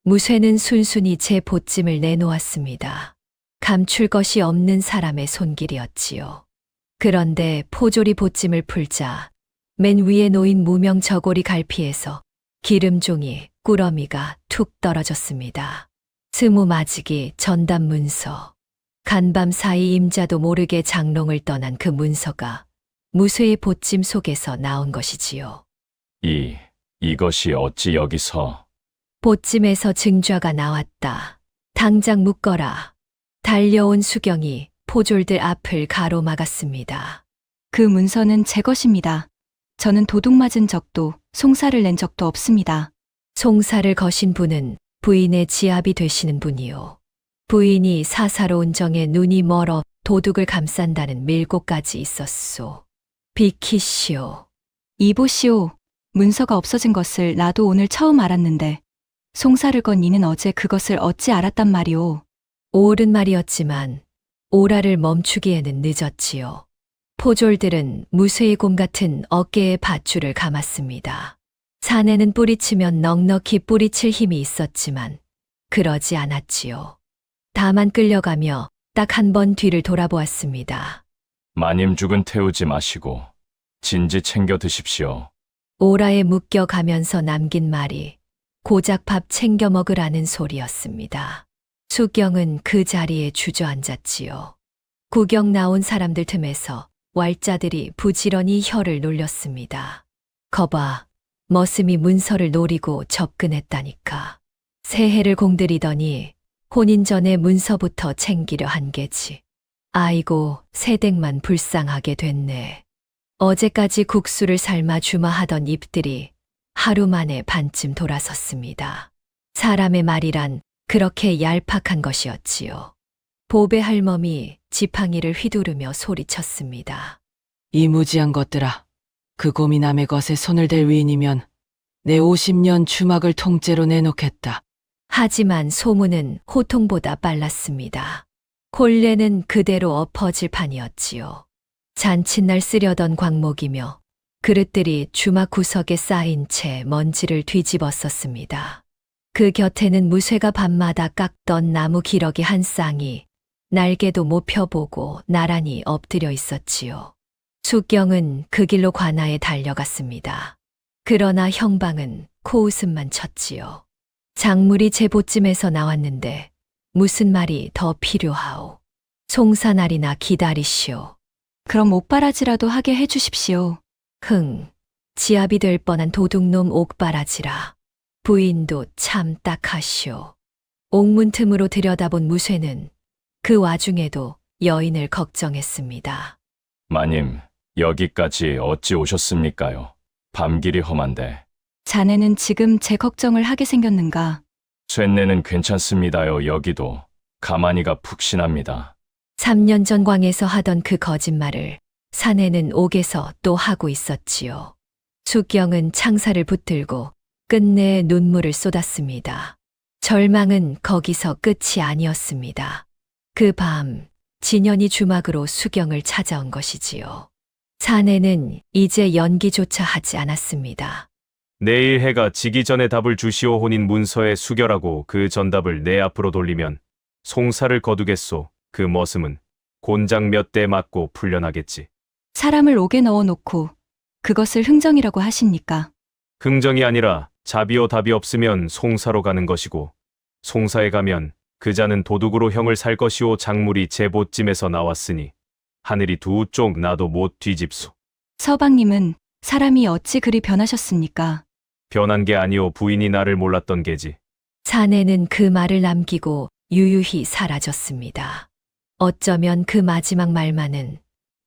무쇠는 순순히 제 보찜을 내놓았습니다. 감출 것이 없는 사람의 손길이었지요. 그런데 포졸이 보찜을 풀자 맨 위에 놓인 무명 저고리 갈피에서 기름종이 꾸러미가 툭 떨어졌습니다. 스무마지기 전담 문서. 간밤 사이 임자도 모르게 장롱을 떠난 그 문서가 무쇠의 보찜 속에서 나온 것이지요. 이것이 어찌 여기서? 보찜에서 증좌가 나왔다. 당장 묶어라. 달려온 수경이 포졸들 앞을 가로막았습니다. 그 문서는 제 것입니다. 저는 도둑 맞은 적도 송사를 낸 적도 없습니다. 송사를 거신 분은 부인의 지압이 되시는 분이요. 부인이 사사로운 정에 눈이 멀어 도둑을 감싼다는 밀고까지 있었소. 비키시오. 이보시오. 문서가 없어진 것을 나도 오늘 처음 알았는데 송사를 건 이는 어제 그것을 어찌 알았단 말이오. 옳은 말이었지만 오라를 멈추기에는 늦었지요. 포졸들은 무쇠의 곰 같은 어깨에 밧줄을 감았습니다. 사내는 뿌리치면 넉넉히 뿌리칠 힘이 있었지만 그러지 않았지요. 다만 끌려가며 딱 한 번 뒤를 돌아보았습니다. 마님 죽은 태우지 마시고 진지 챙겨 드십시오. 오라에 묶여가면서 남긴 말이 고작 밥 챙겨 먹으라는 소리였습니다. 수경은 그 자리에 주저앉았지요. 구경 나온 사람들 틈에서 왈자들이 부지런히 혀를 놀렸습니다. 거봐, 머슴이 문서를 노리고 접근했다니까. 새해를 공들이더니 혼인 전에 문서부터 챙기려 한 게지. 아이고, 새댁만 불쌍하게 됐네. 어제까지 국수를 삶아 주마하던 입들이 하루 만에 반쯤 돌아섰습니다. 사람의 말이란 그렇게 얄팍한 것이었지요. 보배 할멈이 지팡이를 휘두르며 소리쳤습니다. 이 무지한 것들아. 그 곰이 남의 것에 손을 댈 위인이면 내 50년 주막을 통째로 내놓겠다. 하지만 소문은 호통보다 빨랐습니다. 콜레는 그대로 엎어질 판이었지요. 잔칫날 쓰려던 광목이며 그릇들이 주막 구석에 쌓인 채 먼지를 뒤집었었습니다. 그 곁에는 무쇠가 밤마다 깎던 나무 기러기 한 쌍이 날개도 못 펴보고 나란히 엎드려 있었지요. 수경은 그 길로 관아에 달려갔습니다. 그러나 형방은 코웃음만 쳤지요. 작물이 제 보찜에서 나왔는데 무슨 말이 더 필요하오. 송사날이나 기다리시오. 그럼 옥바라지라도 하게 해주십시오. 지압이 될 뻔한 도둑놈 옥바라지라. 부인도 참 딱하시오. 옥문 틈으로 들여다본 무쇠는 그 와중에도 여인을 걱정했습니다. 마님, 여기까지 어찌 오셨습니까요? 밤길이 험한데. 자네는 지금 제 걱정을 하게 생겼는가? 쇳내는 괜찮습니다요. 여기도 가만히가 푹신합니다. 3년 전 광에서 하던 그 거짓말을 사내는 옥에서 또 하고 있었지요. 수경은 창살을 붙들고 끝내 눈물을 쏟았습니다. 절망은 거기서 끝이 아니었습니다. 그 밤 진현이 주막으로 수경을 찾아온 것이지요. 사내는 이제 연기조차 하지 않았습니다. 내일 해가 지기 전에 답을 주시오. 혼인 문서에 수결하고 그 전답을 내 앞으로 돌리면 송사를 거두겠소. 그 머슴은 곤장 몇 대 맞고 풀려나겠지. 사람을 옥에 넣어놓고 그것을 흥정이라고 하십니까? 긍정이 아니라 자비요 답이 없으면 송사로 가는 것이고 송사에 가면 그자는 도둑으로 형을 살 것이오. 작물이 제 보찜에서 나왔으니 하늘이 두 쪽 나도 못 뒤집소. 서방님은 사람이 어찌 그리 변하셨습니까? 변한 게 아니오. 부인이 나를 몰랐던 게지. 사내는 그 말을 남기고 유유히 사라졌습니다. 어쩌면 그 마지막 말만은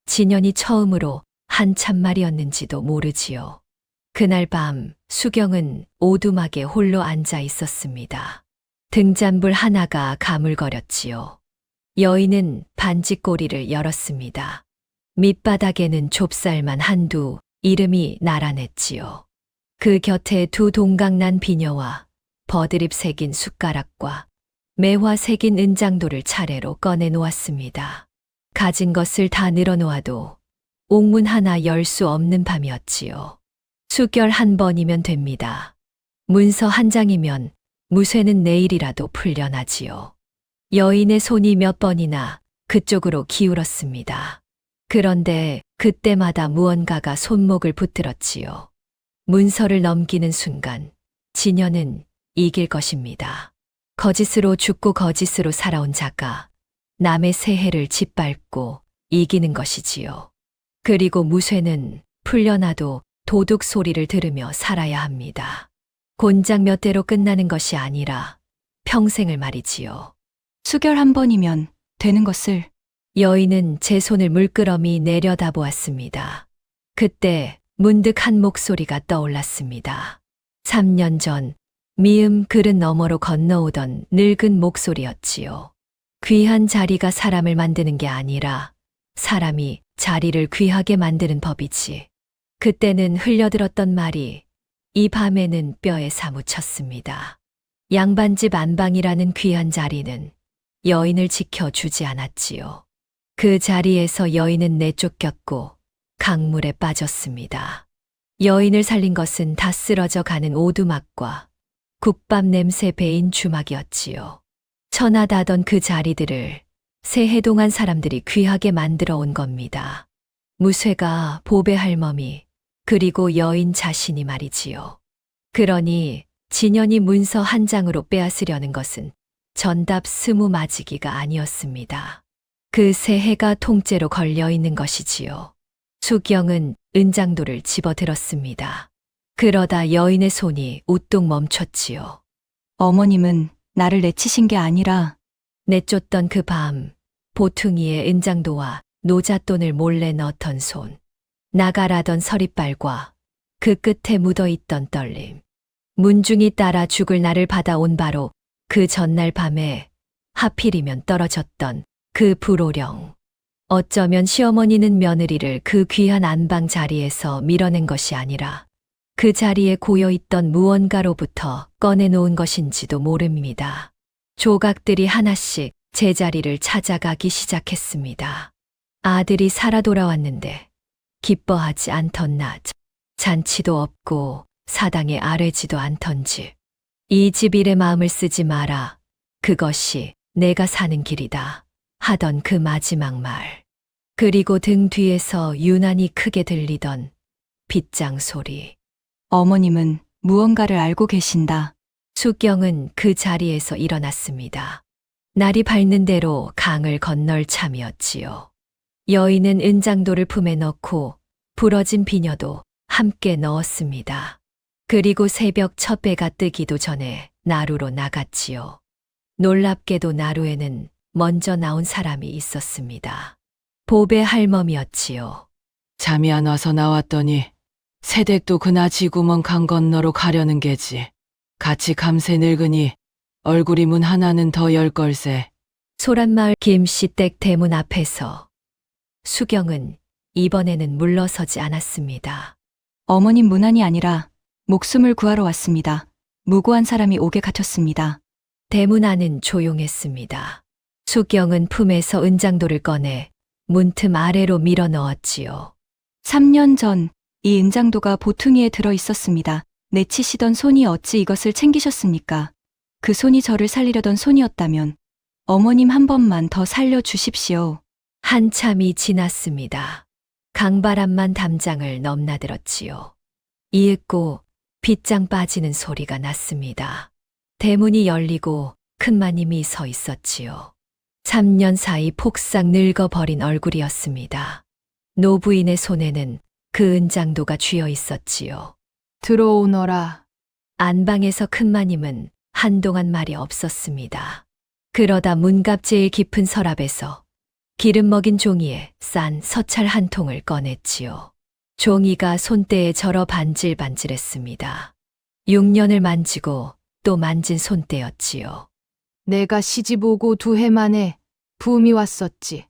진연이 처음으로 한 참말이었는지도 모르지요. 그날 밤 수경은 오두막에 홀로 앉아 있었습니다. 등잔불 하나가 가물거렸지요. 여인은 반지꼬리를 열었습니다. 밑바닥에는 좁쌀만 한두 이름이 나란했지요. 그 곁에 두 동강난 비녀와 버드립 새긴 숟가락과 매화 새긴 은장도를 차례로 꺼내 놓았습니다. 가진 것을 다 늘어놓아도 옥문 하나 열 수 없는 밤이었지요. 수결 한 번이면 됩니다. 문서 한 장이면 무쇠는 내일이라도 풀려나지요. 여인의 손이 몇 번이나 그쪽으로 기울었습니다. 그런데 그때마다 무언가가 손목을 붙들었지요. 문서를 넘기는 순간 진연은 이길 것입니다. 거짓으로 죽고 거짓으로 살아온 자가 남의 세해를 짓밟고 이기는 것이지요. 그리고 무쇠는 풀려나도 도둑 소리를 들으며 살아야 합니다. 곤장 몇 대로 끝나는 것이 아니라 평생을 말이지요. 수결 한 번이면 되는 것을. 여인은 제 손을 물끄러미 내려다보았습니다. 그때 문득 한 목소리가 떠올랐습니다. 3년 전 미음 그릇 너머로 건너오던 늙은 목소리였지요. 귀한 자리가 사람을 만드는 게 아니라 사람이 자리를 귀하게 만드는 법이지. 그때는 흘려들었던 말이 이 밤에는 뼈에 사무쳤습니다. 양반집 안방이라는 귀한 자리는 여인을 지켜주지 않았지요. 그 자리에서 여인은 내쫓겼고 강물에 빠졌습니다. 여인을 살린 것은 다 쓰러져 가는 오두막과 국밥 냄새 배인 주막이었지요. 천하다던 그 자리들을 새해 동안 사람들이 귀하게 만들어 온 겁니다. 무쇠가 보배 할멈이 그리고 여인 자신이 말이지요. 그러니 진연이 문서 한 장으로 빼앗으려는 것은 전답 20마지기가 아니었습니다. 그 새해가 통째로 걸려 있는 것이지요. 수경은 은장도를 집어들었습니다. 그러다 여인의 손이 우뚝 멈췄지요. 어머님은 나를 내치신 게 아니라 내쫓던 그 밤 보퉁이에 은장도와 노잣돈을 몰래 넣던 손, 나가라던 서리빨과 그 끝에 묻어있던 떨림, 문중이 따라 죽을 나를 받아온 바로 그 전날 밤에 하필이면 떨어졌던 그 불호령. 어쩌면 시어머니는 며느리를 그 귀한 안방 자리에서 밀어낸 것이 아니라 그 자리에 고여있던 무언가로부터 꺼내놓은 것인지도 모릅니다. 조각들이 하나씩 제자리를 찾아가기 시작했습니다. 아들이 살아 돌아왔는데 기뻐하지 않던나 잔치도 없고 사당에 아뢰지도 않던지 이 집 일에 마음을 쓰지 마라. 그것이 내가 사는 길이다. 하던 그 마지막 말. 그리고 등 뒤에서 유난히 크게 들리던 빗장 소리. 어머님은 무언가를 알고 계신다. 수경은 그 자리에서 일어났습니다. 날이 밝는 대로 강을 건널 참이었지요. 여인은 은장도를 품에 넣고 부러진 비녀도 함께 넣었습니다. 그리고 새벽 첫 배가 뜨기도 전에 나루로 나갔지요. 놀랍게도 나루에는 먼저 나온 사람이 있었습니다. 보배 할멈이었지요. 잠이 안 와서 나왔더니 새댁도 그나 지구먼 강 건너로 가려는 게지. 같이 감새 늙으니 얼굴이 문 하나는 더 열 걸세. 소란마을 김씨댁 대문 앞에서 수경은 이번에는 물러서지 않았습니다. 어머님 문안이 아니라 목숨을 구하러 왔습니다. 무고한 사람이 옥에 갇혔습니다. 대문 안은 조용했습니다. 수경은 품에서 은장도를 꺼내 문틈 아래로 밀어 넣었지요. 3년 전 이 은장도가 보퉁이에 들어 있었습니다. 내치시던 손이 어찌 이것을 챙기셨습니까? 그 손이 저를 살리려던 손이었다면 어머님 한 번만 더 살려주십시오. 한참이 지났습니다. 강바람만 담장을 넘나들었지요. 이윽고 빗장 빠지는 소리가 났습니다. 대문이 열리고 큰마님이 서 있었지요. 3년 사이 폭삭 늙어버린 얼굴이었습니다. 노부인의 손에는 그 은장도가 쥐어 있었지요. 들어오너라. 안방에서 큰마님은 한동안 말이 없었습니다. 그러다 문갑 제일 깊은 서랍에서 기름 먹인 종이에 싼 서찰 한 통을 꺼냈지요. 종이가 손때에 절어 반질반질했습니다. 6년을 만지고 또 만진 손때였지요. 내가 시집 오고 2해 만에 부음이 왔었지.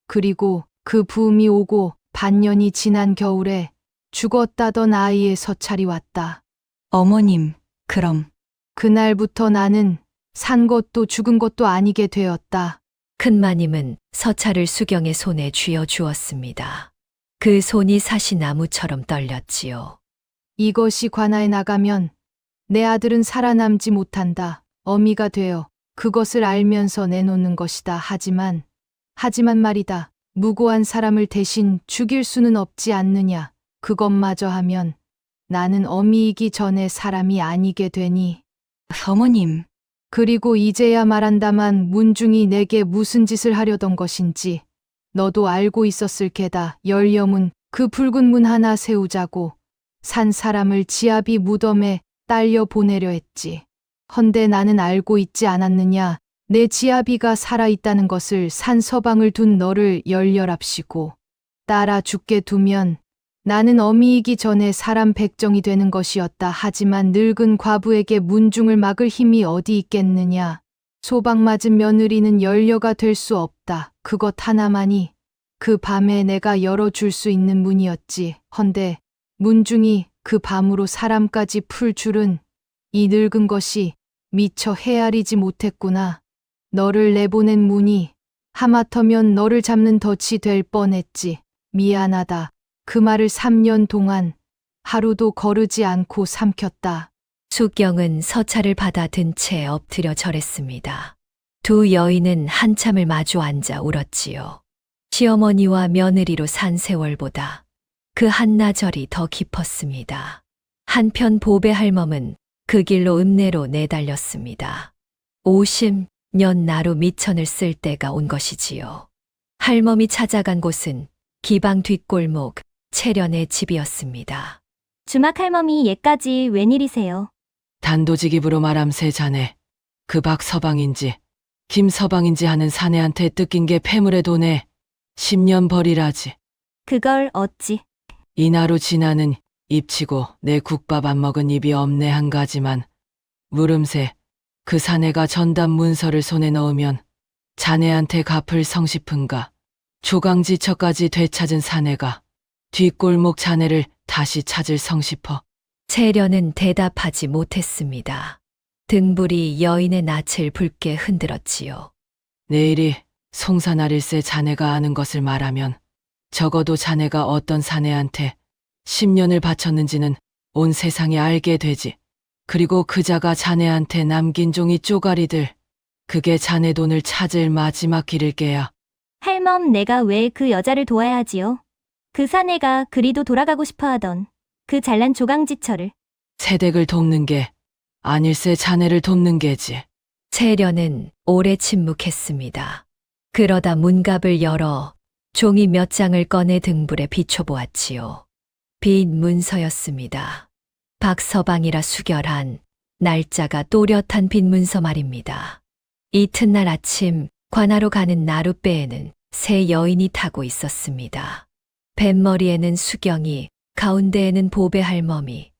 그리고 그 부음이 오고 반년이 지난 겨울에 죽었다던 아이의 서찰이 왔다. 어머님, 그럼 그날부터 나는 산 것도 죽은 것도 아니게 되었다. 큰마님은 서찰을 수경의 손에 쥐어 주었습니다. 그 손이 사시나무처럼 떨렸지요. 이것이 관아에 나가면 내 아들은 살아남지 못한다. 어미가 되어 그것을 알면서 내놓는 것이다. 하지만 말이다. 무고한 사람을 대신 죽일 수는 없지 않느냐. 그것마저 하면 나는 어미이기 전에 사람이 아니게 되니. 어머님, 그리고 이제야 말한다만 문중이 내게 무슨 짓을 하려던 것인지 너도 알고 있었을 게다. 열려문 그 붉은 문 하나 세우자고 산 사람을 지아비 무덤에 딸려 보내려 했지. 헌데 나는 알고 있지 않았느냐. 내 지아비가 살아있다는 것을 산 서방을 둔 너를 열렬합시고 따라 죽게 두면 나는 어미이기 전에 사람 백정이 되는 것이었다. 하지만 늙은 과부에게 문중을 막을 힘이 어디 있겠느냐. 소방 맞은 며느리는 열려가 될 수 없다. 그것 하나만이 그 밤에 내가 열어줄 수 있는 문이었지. 헌데 문중이 그 밤으로 사람까지 풀 줄은 이 늙은 것이 미처 헤아리지 못했구나. 너를 내보낸 문이 하마터면 너를 잡는 덫이 될 뻔했지. 미안하다. 그 말을 3년 동안 하루도 거르지 않고 삼켰다. 수경은 서찰을 받아 든 채 엎드려 절했습니다. 두 여인은 한참을 마주 앉아 울었지요. 시어머니와 며느리로 산 세월보다 그 한나절이 더 깊었습니다. 한편 보배 할멈은 그 길로 읍내로 내달렸습니다. 50년 나루 미천을 쓸 때가 온 것이지요. 할멈이 찾아간 곳은 기방 뒷골목 채련의 집이었습니다. 주막 할멈이 예까지 웬일이세요? 단도직입으로 말함세 자네. 그 박 서방인지 김서방인지 하는 사내한테 뜯긴 게 폐물의 돈에 10년 벌이라지. 그걸 어찌? 이나로 지나는 입치고 내 국밥 안 먹은 입이 없네 한 가지만 물음새 그 사내가 전담 문서를 손에 넣으면 자네한테 갚을 성시픈가. 조강지처까지 되찾은 사내가 뒷골목 자네를 다시 찾을 성시퍼. 채련은 대답하지 못했습니다. 등불이 여인의 낯을 붉게 흔들었지요. 내일이 송사날일세 자네가 아는 것을 말하면 적어도 자네가 어떤 사내한테 10년을 바쳤는지는 온 세상이 알게 되지. 그리고 그자가 자네한테 남긴 종이 쪼가리들, 그게 자네 돈을 찾을 마지막 길일 게야. 할멈 내가 왜 그 여자를 도와야 하지요? 그 사내가 그리도 돌아가고 싶어 하던 그 잘난 조강지처를. 세댁을 돕는 게 아닐세 자네를 돕는 게지. 채련은 오래 침묵했습니다. 그러다 문갑을 열어 종이 몇 장을 꺼내 등불에 비춰보았지요. 빈 문서였습니다. 박서방이라 수결한 날짜가 또렷한 빈 문서 말입니다. 이튿날 아침 관하로 가는 나룻배에는 세 여인이 타고 있었습니다. 뱃머리에는 수경이, 가운데에는 보배 할멈이,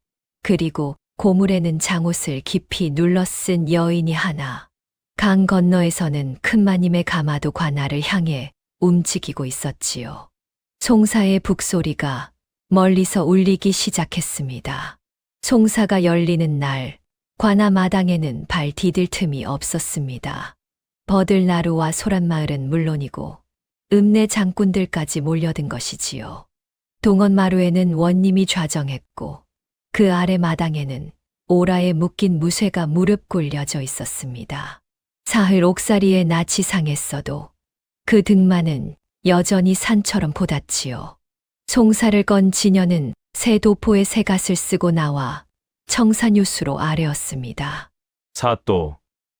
그리고 고물에는 장옷을 깊이 눌러 쓴 여인이 하나. 강 건너에서는 큰마님의 가마도 관아를 향해 움직이고 있었지요. 송사의 북소리가 멀리서 울리기 시작했습니다. 송사가 열리는 날, 관아 마당에는 발 디딜 틈이 없었습니다. 버들나루와 소란마을은 물론이고 읍내 장꾼들까지 몰려든 것이지요. 동원마루에는 원님이 좌정했고 그 아래 마당에는 오라에 묶인 무쇠가 무릎 꿇려져 있었습니다. 사흘 옥사리에 낯이 상했어도 그 등만은 여전히 산처럼 보았지요. 송사를 건 지녀는 새 도포에 새갓을 쓰고 나와 청산유수로 아뢰었습니다. 사또,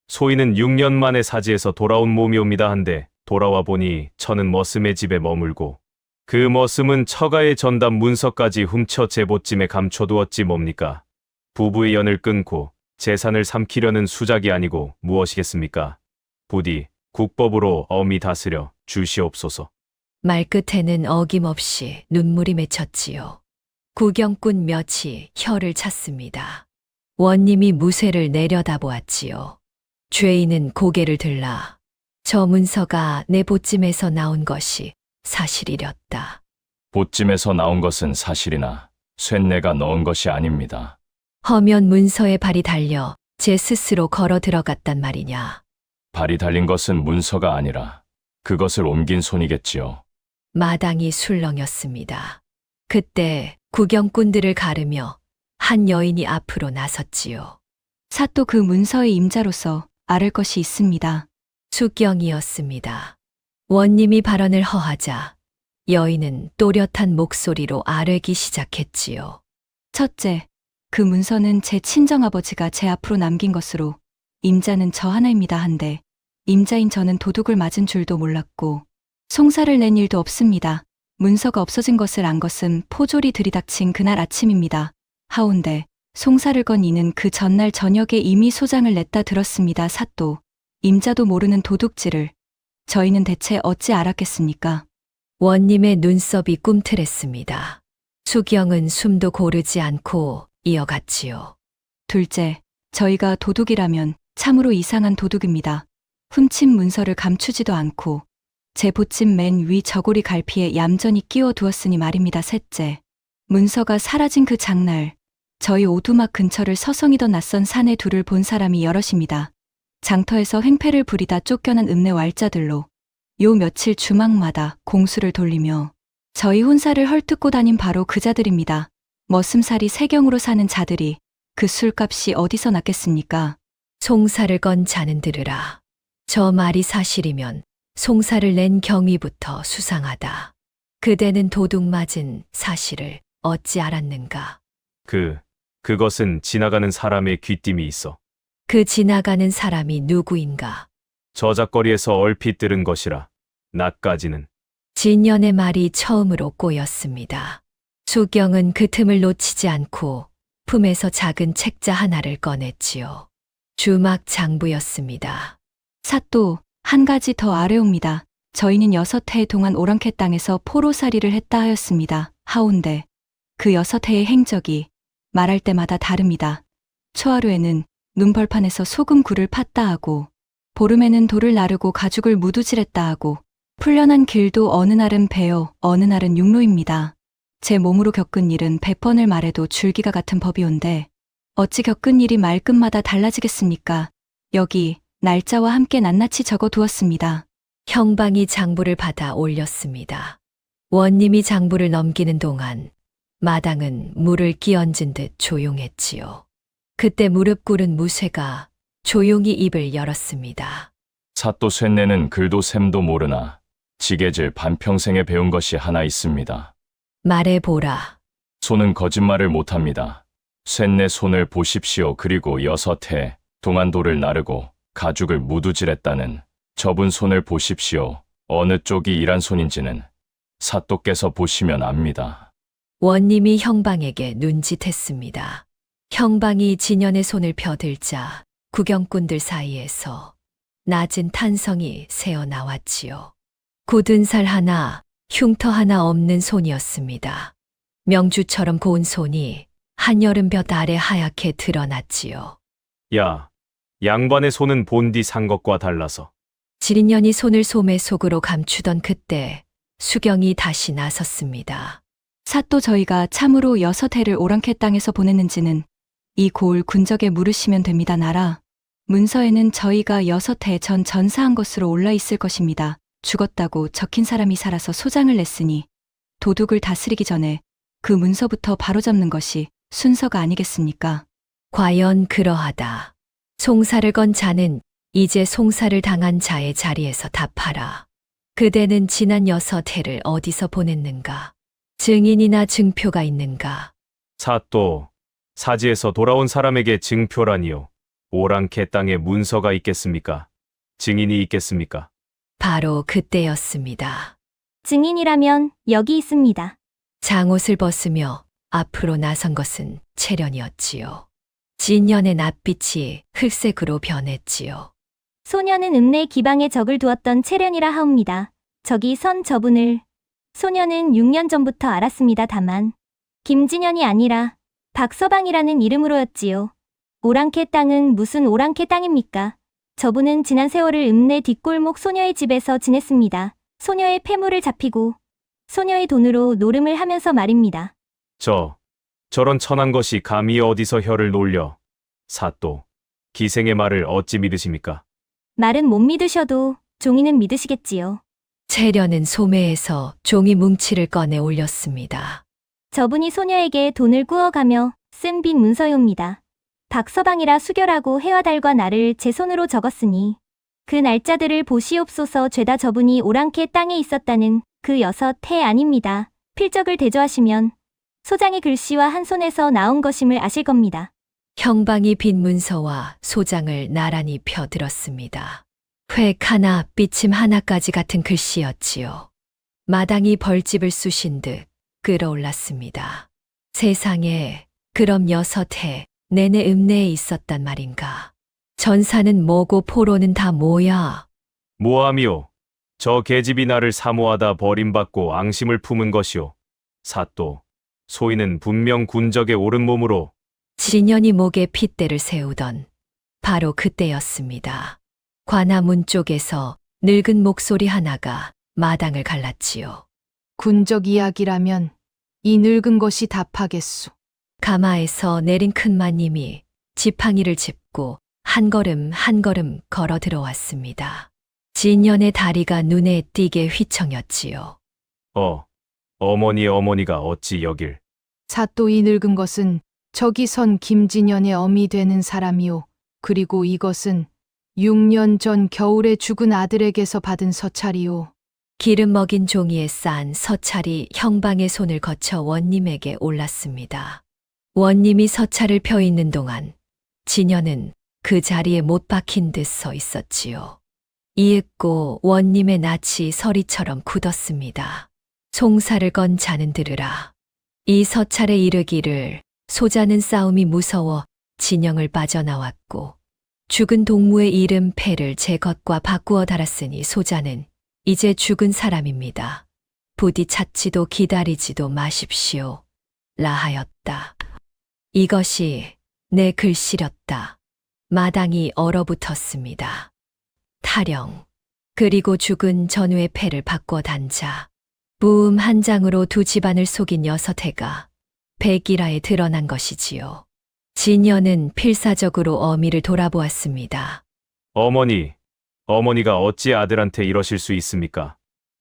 소인은 6년 만에 사지에서 돌아온 몸이옵니다 한데 돌아와 보니 처는 머슴의 집에 머물고 그 머슴은 처가의 전담 문서까지 훔쳐 제보찜에 감춰두었지 뭡니까? 부부의 연을 끊고 재산을 삼키려는 수작이 아니고 무엇이겠습니까? 부디 국법으로 엄히 다스려 주시옵소서. 말끝에는 어김없이 눈물이 맺혔지요. 구경꾼 몇이 혀를 찼습니다. 원님이 무쇠를 내려다보았지요. 죄인은 고개를 들라 저 문서가 내 보찜에서 나온 것이 사실이렸다. 보찜에서 나온 것은 사실이나 쇳내가 넣은 것이 아닙니다. 허면 문서에 발이 달려 제 스스로 걸어 들어갔단 말이냐. 발이 달린 것은 문서가 아니라 그것을 옮긴 손이겠지요. 마당이 술렁였습니다. 그때 구경꾼들을 가르며 한 여인이 앞으로 나섰지요. 사또 그 문서의 임자로서 아를 것이 있습니다. 수경이었습니다. 원님이 발언을 허하자 여인은 또렷한 목소리로 아뢰기 시작했지요. 첫째, 그 문서는 제 친정아버지가 제 앞으로 남긴 것으로 임자는 저 하나입니다 한데 임자인 저는 도둑을 맞은 줄도 몰랐고 송사를 낸 일도 없습니다. 문서가 없어진 것을 안 것은 포졸이 들이닥친 그날 아침입니다. 하온데 송사를 건 이는 그 전날 저녁에 이미 소장을 냈다 들었습니다. 사또, 임자도 모르는 도둑질을 저희는 대체 어찌 알았겠습니까? 원님의 눈썹이 꿈틀했습니다. 수경은 숨도 고르지 않고 이어갔지요. 둘째, 저희가 도둑이라면 참으로 이상한 도둑입니다. 훔친 문서를 감추지도 않고 제 보찜 맨 위 저고리 갈피에 얌전히 끼워 두었으니 말입니다. 셋째, 문서가 사라진 그 장날 저희 오두막 근처를 서성이던 낯선 사내 둘을 본 사람이 여럿입니다. 장터에서 횡패를 부리다 쫓겨난 읍내 왈자들로 요 며칠 주막마다 공수를 돌리며 저희 혼사를 헐뜯고 다닌 바로 그 자들입니다. 머슴살이 세경으로 사는 자들이 그 술값이 어디서 났겠습니까? 송사를 건 자는 들으라. 저 말이 사실이면 송사를 낸 경위부터 수상하다. 그대는 도둑 맞은 사실을 어찌 알았는가? 그것은 지나가는 사람의 귀띔이 있어 그 지나가는 사람이 누구인가? 저작거리에서 얼핏 들은 것이라 나까지는. 진연의 말이 처음으로 꼬였습니다. 수경은 그 틈을 놓치지 않고 품에서 작은 책자 하나를 꺼냈지요. 주막 장부였습니다. 사또, 한 가지 더 아뢰옵니다. 저희는 6해 동안 오랑캐 땅에서 포로살이를 했다 하였습니다. 하온데 그 6해의 행적이 말할 때마다 다릅니다. 초하루에는 눈벌판에서 소금 굴을 팠다 하고 보름에는 돌을 나르고 가죽을 무두질했다 하고 풀려난 길도 어느 날은 배요, 어느 날은 육로입니다. 제 몸으로 겪은 일은 100번을 말해도 줄기가 같은 법이온데 어찌 겪은 일이 말끝마다 달라지겠습니까? 여기 날짜와 함께 낱낱이 적어 두었습니다. 형방이 장부를 받아 올렸습니다. 원님이 장부를 넘기는 동안 마당은 물을 끼얹은 듯 조용했지요. 그때 무릎 꿇은 무쇠가 조용히 입을 열었습니다. 사또 쇳내는 글도 셈도 모르나 지게질 반평생에 배운 것이 하나 있습니다. 말해보라. 손은 거짓말을 못합니다. 쇳내 손을 보십시오. 그리고 6해 동안 돌을 나르고 가죽을 무두질했다는 저분 손을 보십시오. 어느 쪽이 일한 손인지는 사또께서 보시면 압니다. 원님이 형방에게 눈짓했습니다. 형방이 진연의 손을 펴들자 구경꾼들 사이에서 낮은 탄성이 새어나왔지요. 굳은 살 하나, 흉터 하나 없는 손이었습니다. 명주처럼 고운 손이 한여름볕 아래 하얗게 드러났지요. 야, 양반의 손은 본디 산 것과 달라서. 지린년이 손을 소매 속으로 감추던 그때 수경이 다시 나섰습니다. 사또, 저희가 참으로 6해를 오랑캐 땅에서 보냈는지는 이 고을 군적에 물으시면 됩니다. 나라. 문서에는 저희가 6해 전 전사한 것으로 올라 있을 것입니다. 죽었다고 적힌 사람이 살아서 소장을 냈으니 도둑을 다스리기 전에 그 문서부터 바로잡는 것이 순서가 아니겠습니까? 과연 그러하다. 송사를 건 자는 이제 송사를 당한 자의 자리에서 답하라. 그대는 지난 6해를 어디서 보냈는가? 증인이나 증표가 있는가? 사또, 사지에서 돌아온 사람에게 증표라니요. 오랑캐 땅에 문서가 있겠습니까? 증인이 있겠습니까? 바로 그때였습니다. 증인이라면 여기 있습니다. 장옷을 벗으며 앞으로 나선 것은 채련이었지요. 진년의 낯빛이 흑색으로 변했지요. 소녀는 읍내 기방에 적을 두었던 채련이라 하옵니다. 저기 선 저분을 소녀는 6년 전부터 알았습니다. 다만 김진현이 아니라 박서방이라는 이름으로였지요. 오랑캐 땅은 무슨 오랑캐 땅입니까? 저분은 지난 세월을 읍내 뒷골목 소녀의 집에서 지냈습니다. 소녀의 폐물을 잡히고 소녀의 돈으로 노름을 하면서 말입니다. 저런 천한 것이 감히 어디서 혀를 놀려. 사또, 기생의 말을 어찌 믿으십니까? 말은 못 믿으셔도 종이는 믿으시겠지요. 채련은 소매에서 종이 뭉치를 꺼내 올렸습니다. 저분이 소녀에게 돈을 꾸어가며 쓴 빈 문서요입니다. 박서방이라 수결하고 해와 달과 날을 제 손으로 적었으니 그 날짜들을 보시옵소서. 죄다 저분이 오랑캐 땅에 있었다는 그 6해 아닙니다. 필적을 대조하시면 소장의 글씨와 한 손에서 나온 것임을 아실 겁니다. 형방이 빈 문서와 소장을 나란히 펴들었습니다. 획 하나, 삐침 하나까지 같은 글씨였지요. 마당이 벌집을 쑤신 듯 끌어올랐습니다. 세상에, 그럼 6해 내내 읍내에 있었단 말인가. 전사는 뭐고 포로는 다 뭐야. 모함이요. 저 계집이 나를 사모하다 버림받고 앙심을 품은 것이요. 사또, 소인은 분명 군적에 오른 몸으로 진연이 목에 핏대를 세우던 바로 그때였습니다. 관아문 쪽에서 늙은 목소리 하나가 마당을 갈랐지요. 군적 이야기라면 이 늙은 것이 답하겠소. 가마에서 내린 큰 마님이 지팡이를 짚고 한 걸음 한 걸음 걸어 들어왔습니다. 진연의 다리가 눈에 띄게 휘청였지요. 어머니가 어찌 여길. 사또 이 늙은 것은 저기 선 김진현의 어미 되는 사람이요. 그리고 이것은 6년 전 겨울에 죽은 아들에게서 받은 서찰이요. 기름 먹인 종이에 싼 서찰이 형방의 손을 거쳐 원님에게 올랐습니다. 원님이 서찰을 펴 있는 동안 진연은 그 자리에 못 박힌 듯 서 있었지요. 이윽고 원님의 낯이 서리처럼 굳었습니다. 송사를 건 자는 들으라. 이 서찰에 이르기를 소자는 싸움이 무서워 진영을 빠져나왔고 죽은 동무의 이름 패를 제 것과 바꾸어 달았으니 소자는 이제 죽은 사람입니다. 부디 찾지도 기다리지도 마십시오. 라하였다. 이것이 내 글씨렸다. 마당이 얼어붙었습니다. 타령. 그리고 죽은 전우의 패를 바꿔 단자. 부음 한 장으로 두 집안을 속인 6해가 백일하에 드러난 것이지요. 진연은 필사적으로 어미를 돌아보았습니다. 어머니가 어찌 아들한테 이러실 수 있습니까?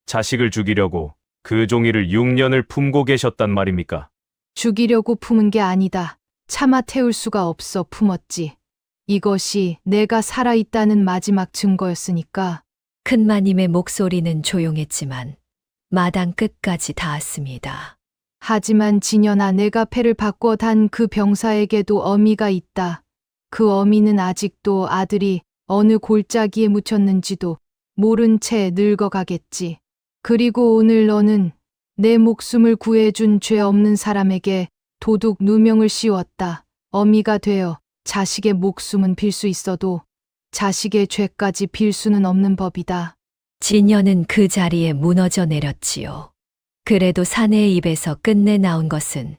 자식을 죽이려고 그 종이를 6년을 품고 계셨단 말입니까? 죽이려고 품은 게 아니다. 차마 태울 수가 없어 품었지. 이것이 내가 살아있다는 마지막 증거였으니까. 큰마님의 목소리는 조용했지만 마당 끝까지 닿았습니다. 하지만 진연아, 내가 패를 바꿔 단 그 병사에게도 어미가 있다. 그 어미는 아직도 아들이 어느 골짜기에 묻혔는지도 모른 채 늙어가겠지. 그리고 오늘 너는 내 목숨을 구해준 죄 없는 사람에게 도둑 누명을 씌웠다. 어미가 되어 자식의 목숨은 빌 수 있어도 자식의 죄까지 빌 수는 없는 법이다. 진연은 그 자리에 무너져 내렸지요. 그래도 사내의 입에서 끝내 나온 것은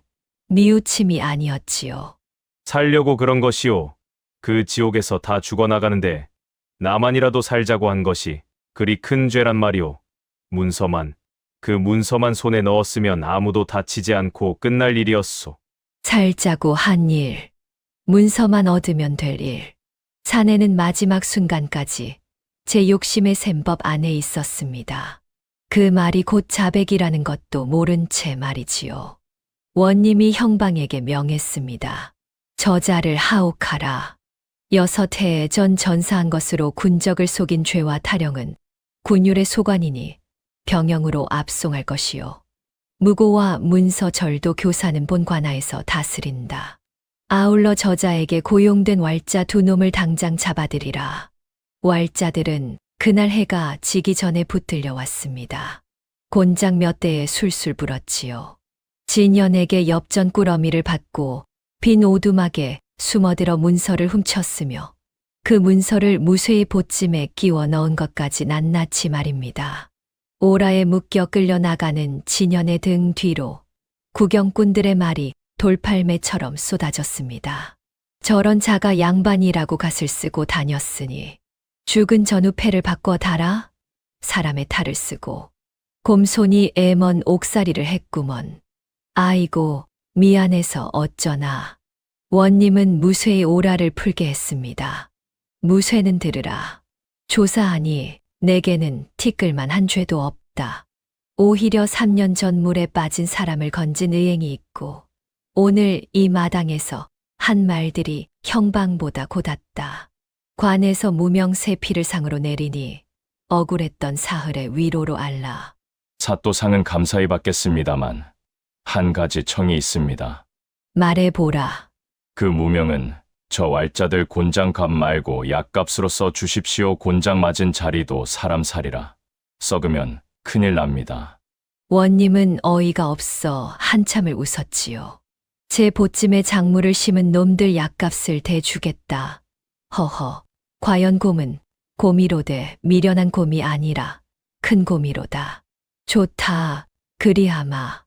뉘우침이 아니었지요. 살려고 그런 것이요. 그 지옥에서 다 죽어나가는데 나만이라도 살자고 한 것이 그리 큰 죄란 말이오. 그 문서만 손에 넣었으면 아무도 다치지 않고 끝날 일이었소. 살자고 한 일, 문서만 얻으면 될 일. 사내는 마지막 순간까지 제 욕심의 셈법 안에 있었습니다. 그 말이 곧 자백이라는 것도 모른 채 말이지요. 원님이 형방에게 명했습니다. 저자를 하옥하라. 6해 전 전사한 것으로 군적을 속인 죄와 타령은 군율의 소관이니 병영으로 압송할 것이요. 무고와 문서 절도 교사는 본 관하에서 다스린다. 아울러 저자에게 고용된 왈자 두 놈을 당장 잡아들이라. 왈자들은 그날 해가 지기 전에 붙들려 왔습니다. 곤장 몇 대에 술술 불었지요. 진연에게 엽전 꾸러미를 받고 빈 오두막에 숨어들어 문서를 훔쳤으며 그 문서를 무쇠의 보찜에 끼워 넣은 것까지 낱낱이 말입니다. 오라에 묶여 끌려나가는 진연의 등 뒤로 구경꾼들의 말이 돌팔매처럼 쏟아졌습니다. 저런 자가 양반이라고 갓을 쓰고 다녔으니 죽은 전후 패를 바꿔 달아 사람의 탈을 쓰고 곰손이 애먼 옥살이를 했구먼. 아이고 미안해서 어쩌나. 원님은 무쇠의 오라를 풀게 했습니다. 무쇠는 들으라. 조사하니 내게는 티끌만 한 죄도 없다. 오히려 3년 전 물에 빠진 사람을 건진 의행이 있고 오늘 이 마당에서 한 말들이 형방보다 고닫다. 관에서 무명세 피를 상으로 내리니 억울했던 사흘의 위로로 알라. 사또상은 감사히 받겠습니다만 한 가지 청이 있습니다. 말해보라. 그 무명은 저 왈자들 곤장값 말고 약값으로 써 주십시오. 곤장 맞은 자리도 사람 살이라. 썩으면 큰일 납니다. 원님은 어이가 없어 한참을 웃었지요. 제 보찜에 작물을 심은 놈들 약값을 대주겠다. 허허, 과연 곰은 곰이로되 미련한 곰이 아니라 큰 곰이로다. 좋다, 그리하마.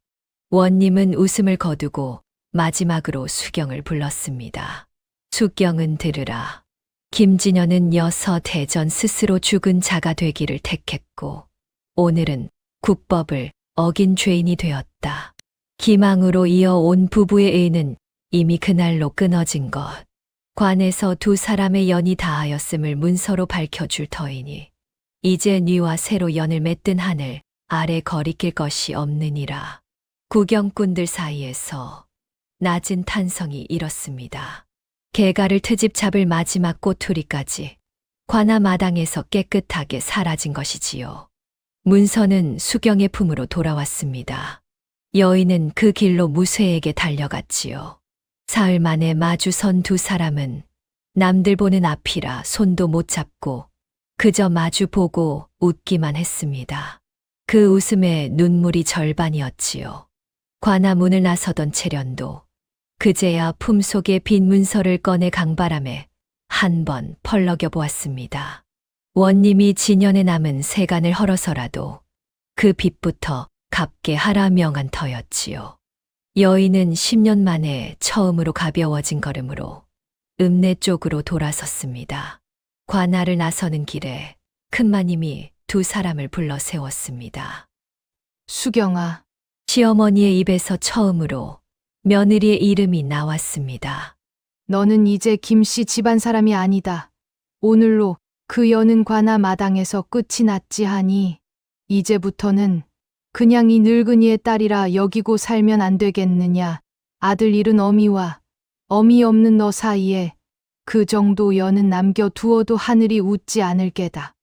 원님은 웃음을 거두고 마지막으로 수경을 불렀습니다. 수경은 들으라. 김진현은 여서 대전 스스로 죽은 자가 되기를 택했고 오늘은 국법을 어긴 죄인이 되었다. 기망으로 이어온 부부의 의는 이미 그날로 끊어진 것. 관에서 두 사람의 연이 다하였음을 문서로 밝혀줄 터이니 이제 니와 새로 연을 맺든 하늘 아래 거리낄 것이 없느니라. 구경꾼들 사이에서 낮은 탄성이 일었습니다. 개가를 트집 잡을 마지막 꼬투리까지 관아 마당에서 깨끗하게 사라진 것이지요. 문서는 수경의 품으로 돌아왔습니다. 여인은 그 길로 무쇠에게 달려갔지요. 사흘 만에 마주선 두 사람은 남들 보는 앞이라 손도 못 잡고 그저 마주 보고 웃기만 했습니다. 그 웃음에 눈물이 절반이었지요. 관아 문을 나서던 채련도 그제야 품속에 빈 문서를 꺼내 강바람에 한 번 펄럭여 보았습니다. 원님이 진연에 남은 세간을 헐어서라도 그 빚부터 갚게 하라 명한 터였지요. 여인은 10년 만에 처음으로 가벼워진 걸음으로 읍내 쪽으로 돌아섰습니다. 관아를 나서는 길에 큰마님이 두 사람을 불러 세웠습니다. 수경아, 시어머니의 입에서 처음으로 며느리의 이름이 나왔습니다. 너는 이제 김씨 집안 사람이 아니다. 오늘로 그 여는 관아 마당에서 끝이 났지 하니 이제부터는 그냥 이 늙은이의 딸이라 여기고 살면 안 되겠느냐. 아들 잃은 어미와 어미 없는 너 사이에 그 정도 여는 남겨두어도 하늘이 웃지 않을 게다.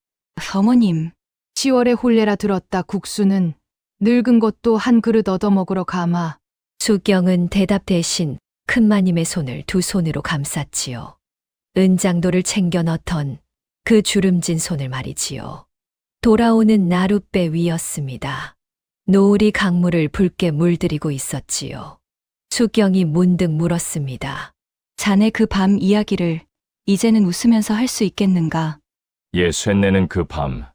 어머님, 10월에 홀레라 들었다. 국수는 늙은 것도 한 그릇 얻어먹으러 가마. 수경은 대답 대신 큰마님의 손을 두 손으로 감쌌지요. 은장도를 챙겨 넣던 그 주름진 손을 말이지요. 돌아오는 나룻배 위였습니다. 노을이 강물을 붉게 물들이고 있었지요. 수경이 문득 물었습니다. 자네 그 밤 이야기를 이제는 웃으면서 할 수 있겠는가? 예, 쇳내는 그 밤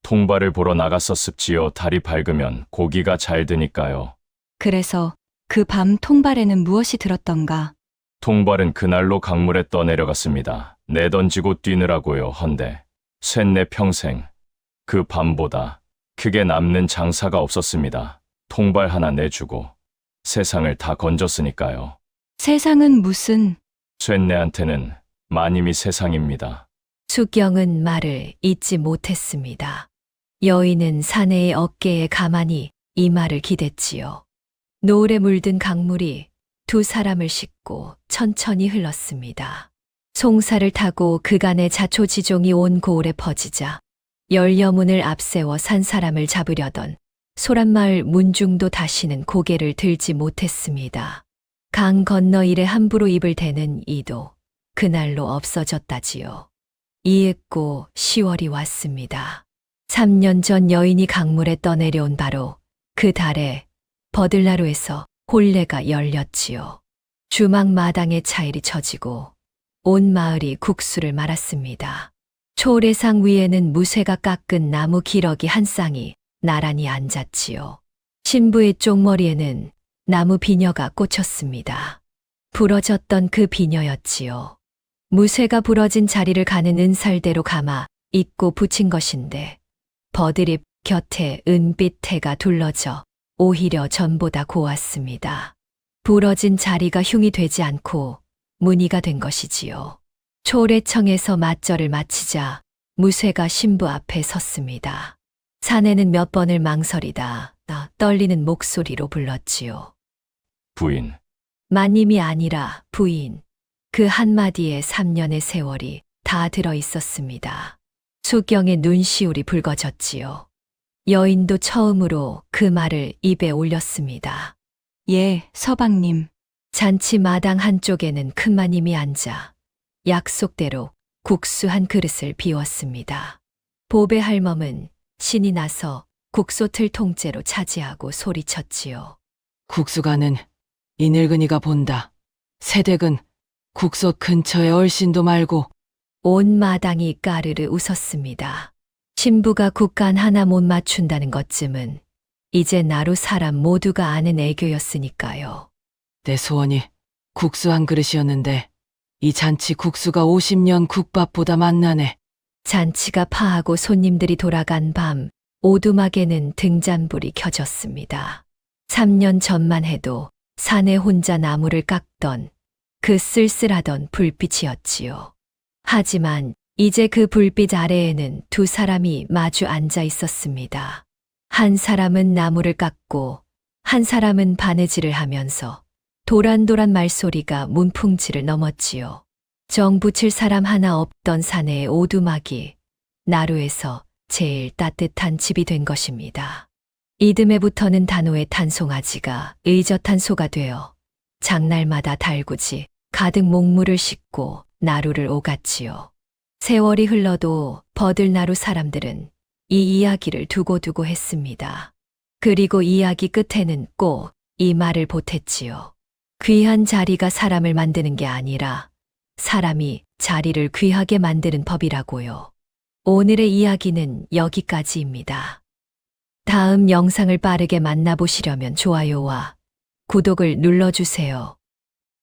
통발을 보러 나갔었습지요. 달이 밝으면 고기가 잘 드니까요. 그래서 그 밤 통발에는 무엇이 들었던가? 통발은 그날로 강물에 떠내려갔습니다. 내던지고 뛰느라고요. 헌데 쇳내 평생 그 밤보다 크게 남는 장사가 없었습니다. 통발 하나 내주고 세상을 다 건졌으니까요. 세상은 무슨? 쇳내한테는 마님이 세상입니다. 수경은 말을 잇지 못했습니다. 여인은 사내의 어깨에 가만히 이 말을 기댔지요. 노을에 물든 강물이 두 사람을 싣고 천천히 흘렀습니다. 송사를 타고 그간의 자초지종이 온 고을에 퍼지자 열여문을 앞세워 산 사람을 잡으려던 소란마을 문중도 다시는 고개를 들지 못했습니다. 강 건너 일에 함부로 입을 대는 이도 그날로 없어졌다지요. 이윽고 10월이 왔습니다. 3년 전 여인이 강물에 떠내려온 바로 그 달에 버들나루에서 혼례가 열렸지요. 주막 마당에 차일이 쳐지고 온 마을이 국수를 말았습니다. 초래상 위에는 무쇠가 깎은 나무 기러기 한 쌍이 나란히 앉았지요. 신부의 쪽머리에는 나무 비녀가 꽂혔습니다. 부러졌던 그 비녀였지요. 무쇠가 부러진 자리를 가는 은살대로 감아 입고 붙인 것인데 버들잎 곁에 은빛 태가 둘러져 오히려 전보다 고왔습니다. 부러진 자리가 흉이 되지 않고 무늬가 된 것이지요. 초래청에서 맞절을 마치자 무쇠가 신부 앞에 섰습니다. 사내는 몇 번을 망설이다 떨리는 목소리로 불렀지요. 부인, 마님이 아니라 부인. 그 한마디에 3년의 세월이 다 들어 있었습니다. 수경의 눈시울이 붉어졌지요. 여인도 처음으로 그 말을 입에 올렸습니다. 예, 서방님. 잔치 마당 한쪽에는 큰마님이 앉아 약속대로 국수 한 그릇을 비웠습니다. 보배 할멈은 신이 나서 국소틀 통째로 차지하고 소리쳤지요. 국수가는 이 늙은이가 본다. 새댁은 국소 근처에 얼씬도 말고 온 마당이 까르르 웃었습니다. 신부가 국간 하나 못 맞춘다는 것쯤은 이제 나루 사람 모두가 아는 애교였으니까요. 내 소원이 국수 한 그릇이었는데 이 잔치 국수가 50년 국밥보다 맛나네. 잔치가 파하고 손님들이 돌아간 밤 오두막에는 등잔불이 켜졌습니다. 3년 전만 해도 산에 혼자 나무를 깎던 그 쓸쓸하던 불빛이었지요. 하지만 이제 그 불빛 아래에는 두 사람이 마주 앉아 있었습니다. 한 사람은 나무를 깎고 한 사람은 바느질을 하면서 도란도란 말소리가 문풍지를 넘었지요. 정 붙일 사람 하나 없던 사내의 오두막이 나루에서 제일 따뜻한 집이 된 것입니다. 이듬해부터는 단호의 탄송아지가 의젓한 소가 되어 장날마다 달구지 가득 목물을 싣고 나루를 오갔지요. 세월이 흘러도 버들나루 사람들은 이 이야기를 두고두고 했습니다. 그리고 이야기 끝에는 꼭 이 말을 보탰지요. 귀한 자리가 사람을 만드는 게 아니라 사람이 자리를 귀하게 만드는 법이라고요. 오늘의 이야기는 여기까지입니다. 다음 영상을 빠르게 만나보시려면 좋아요와 구독을 눌러주세요.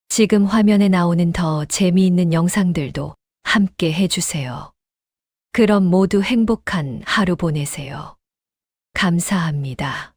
지금 화면에 나오는 더 재미있는 영상들도 함께 해주세요. 그럼 모두 행복한 하루 보내세요. 감사합니다.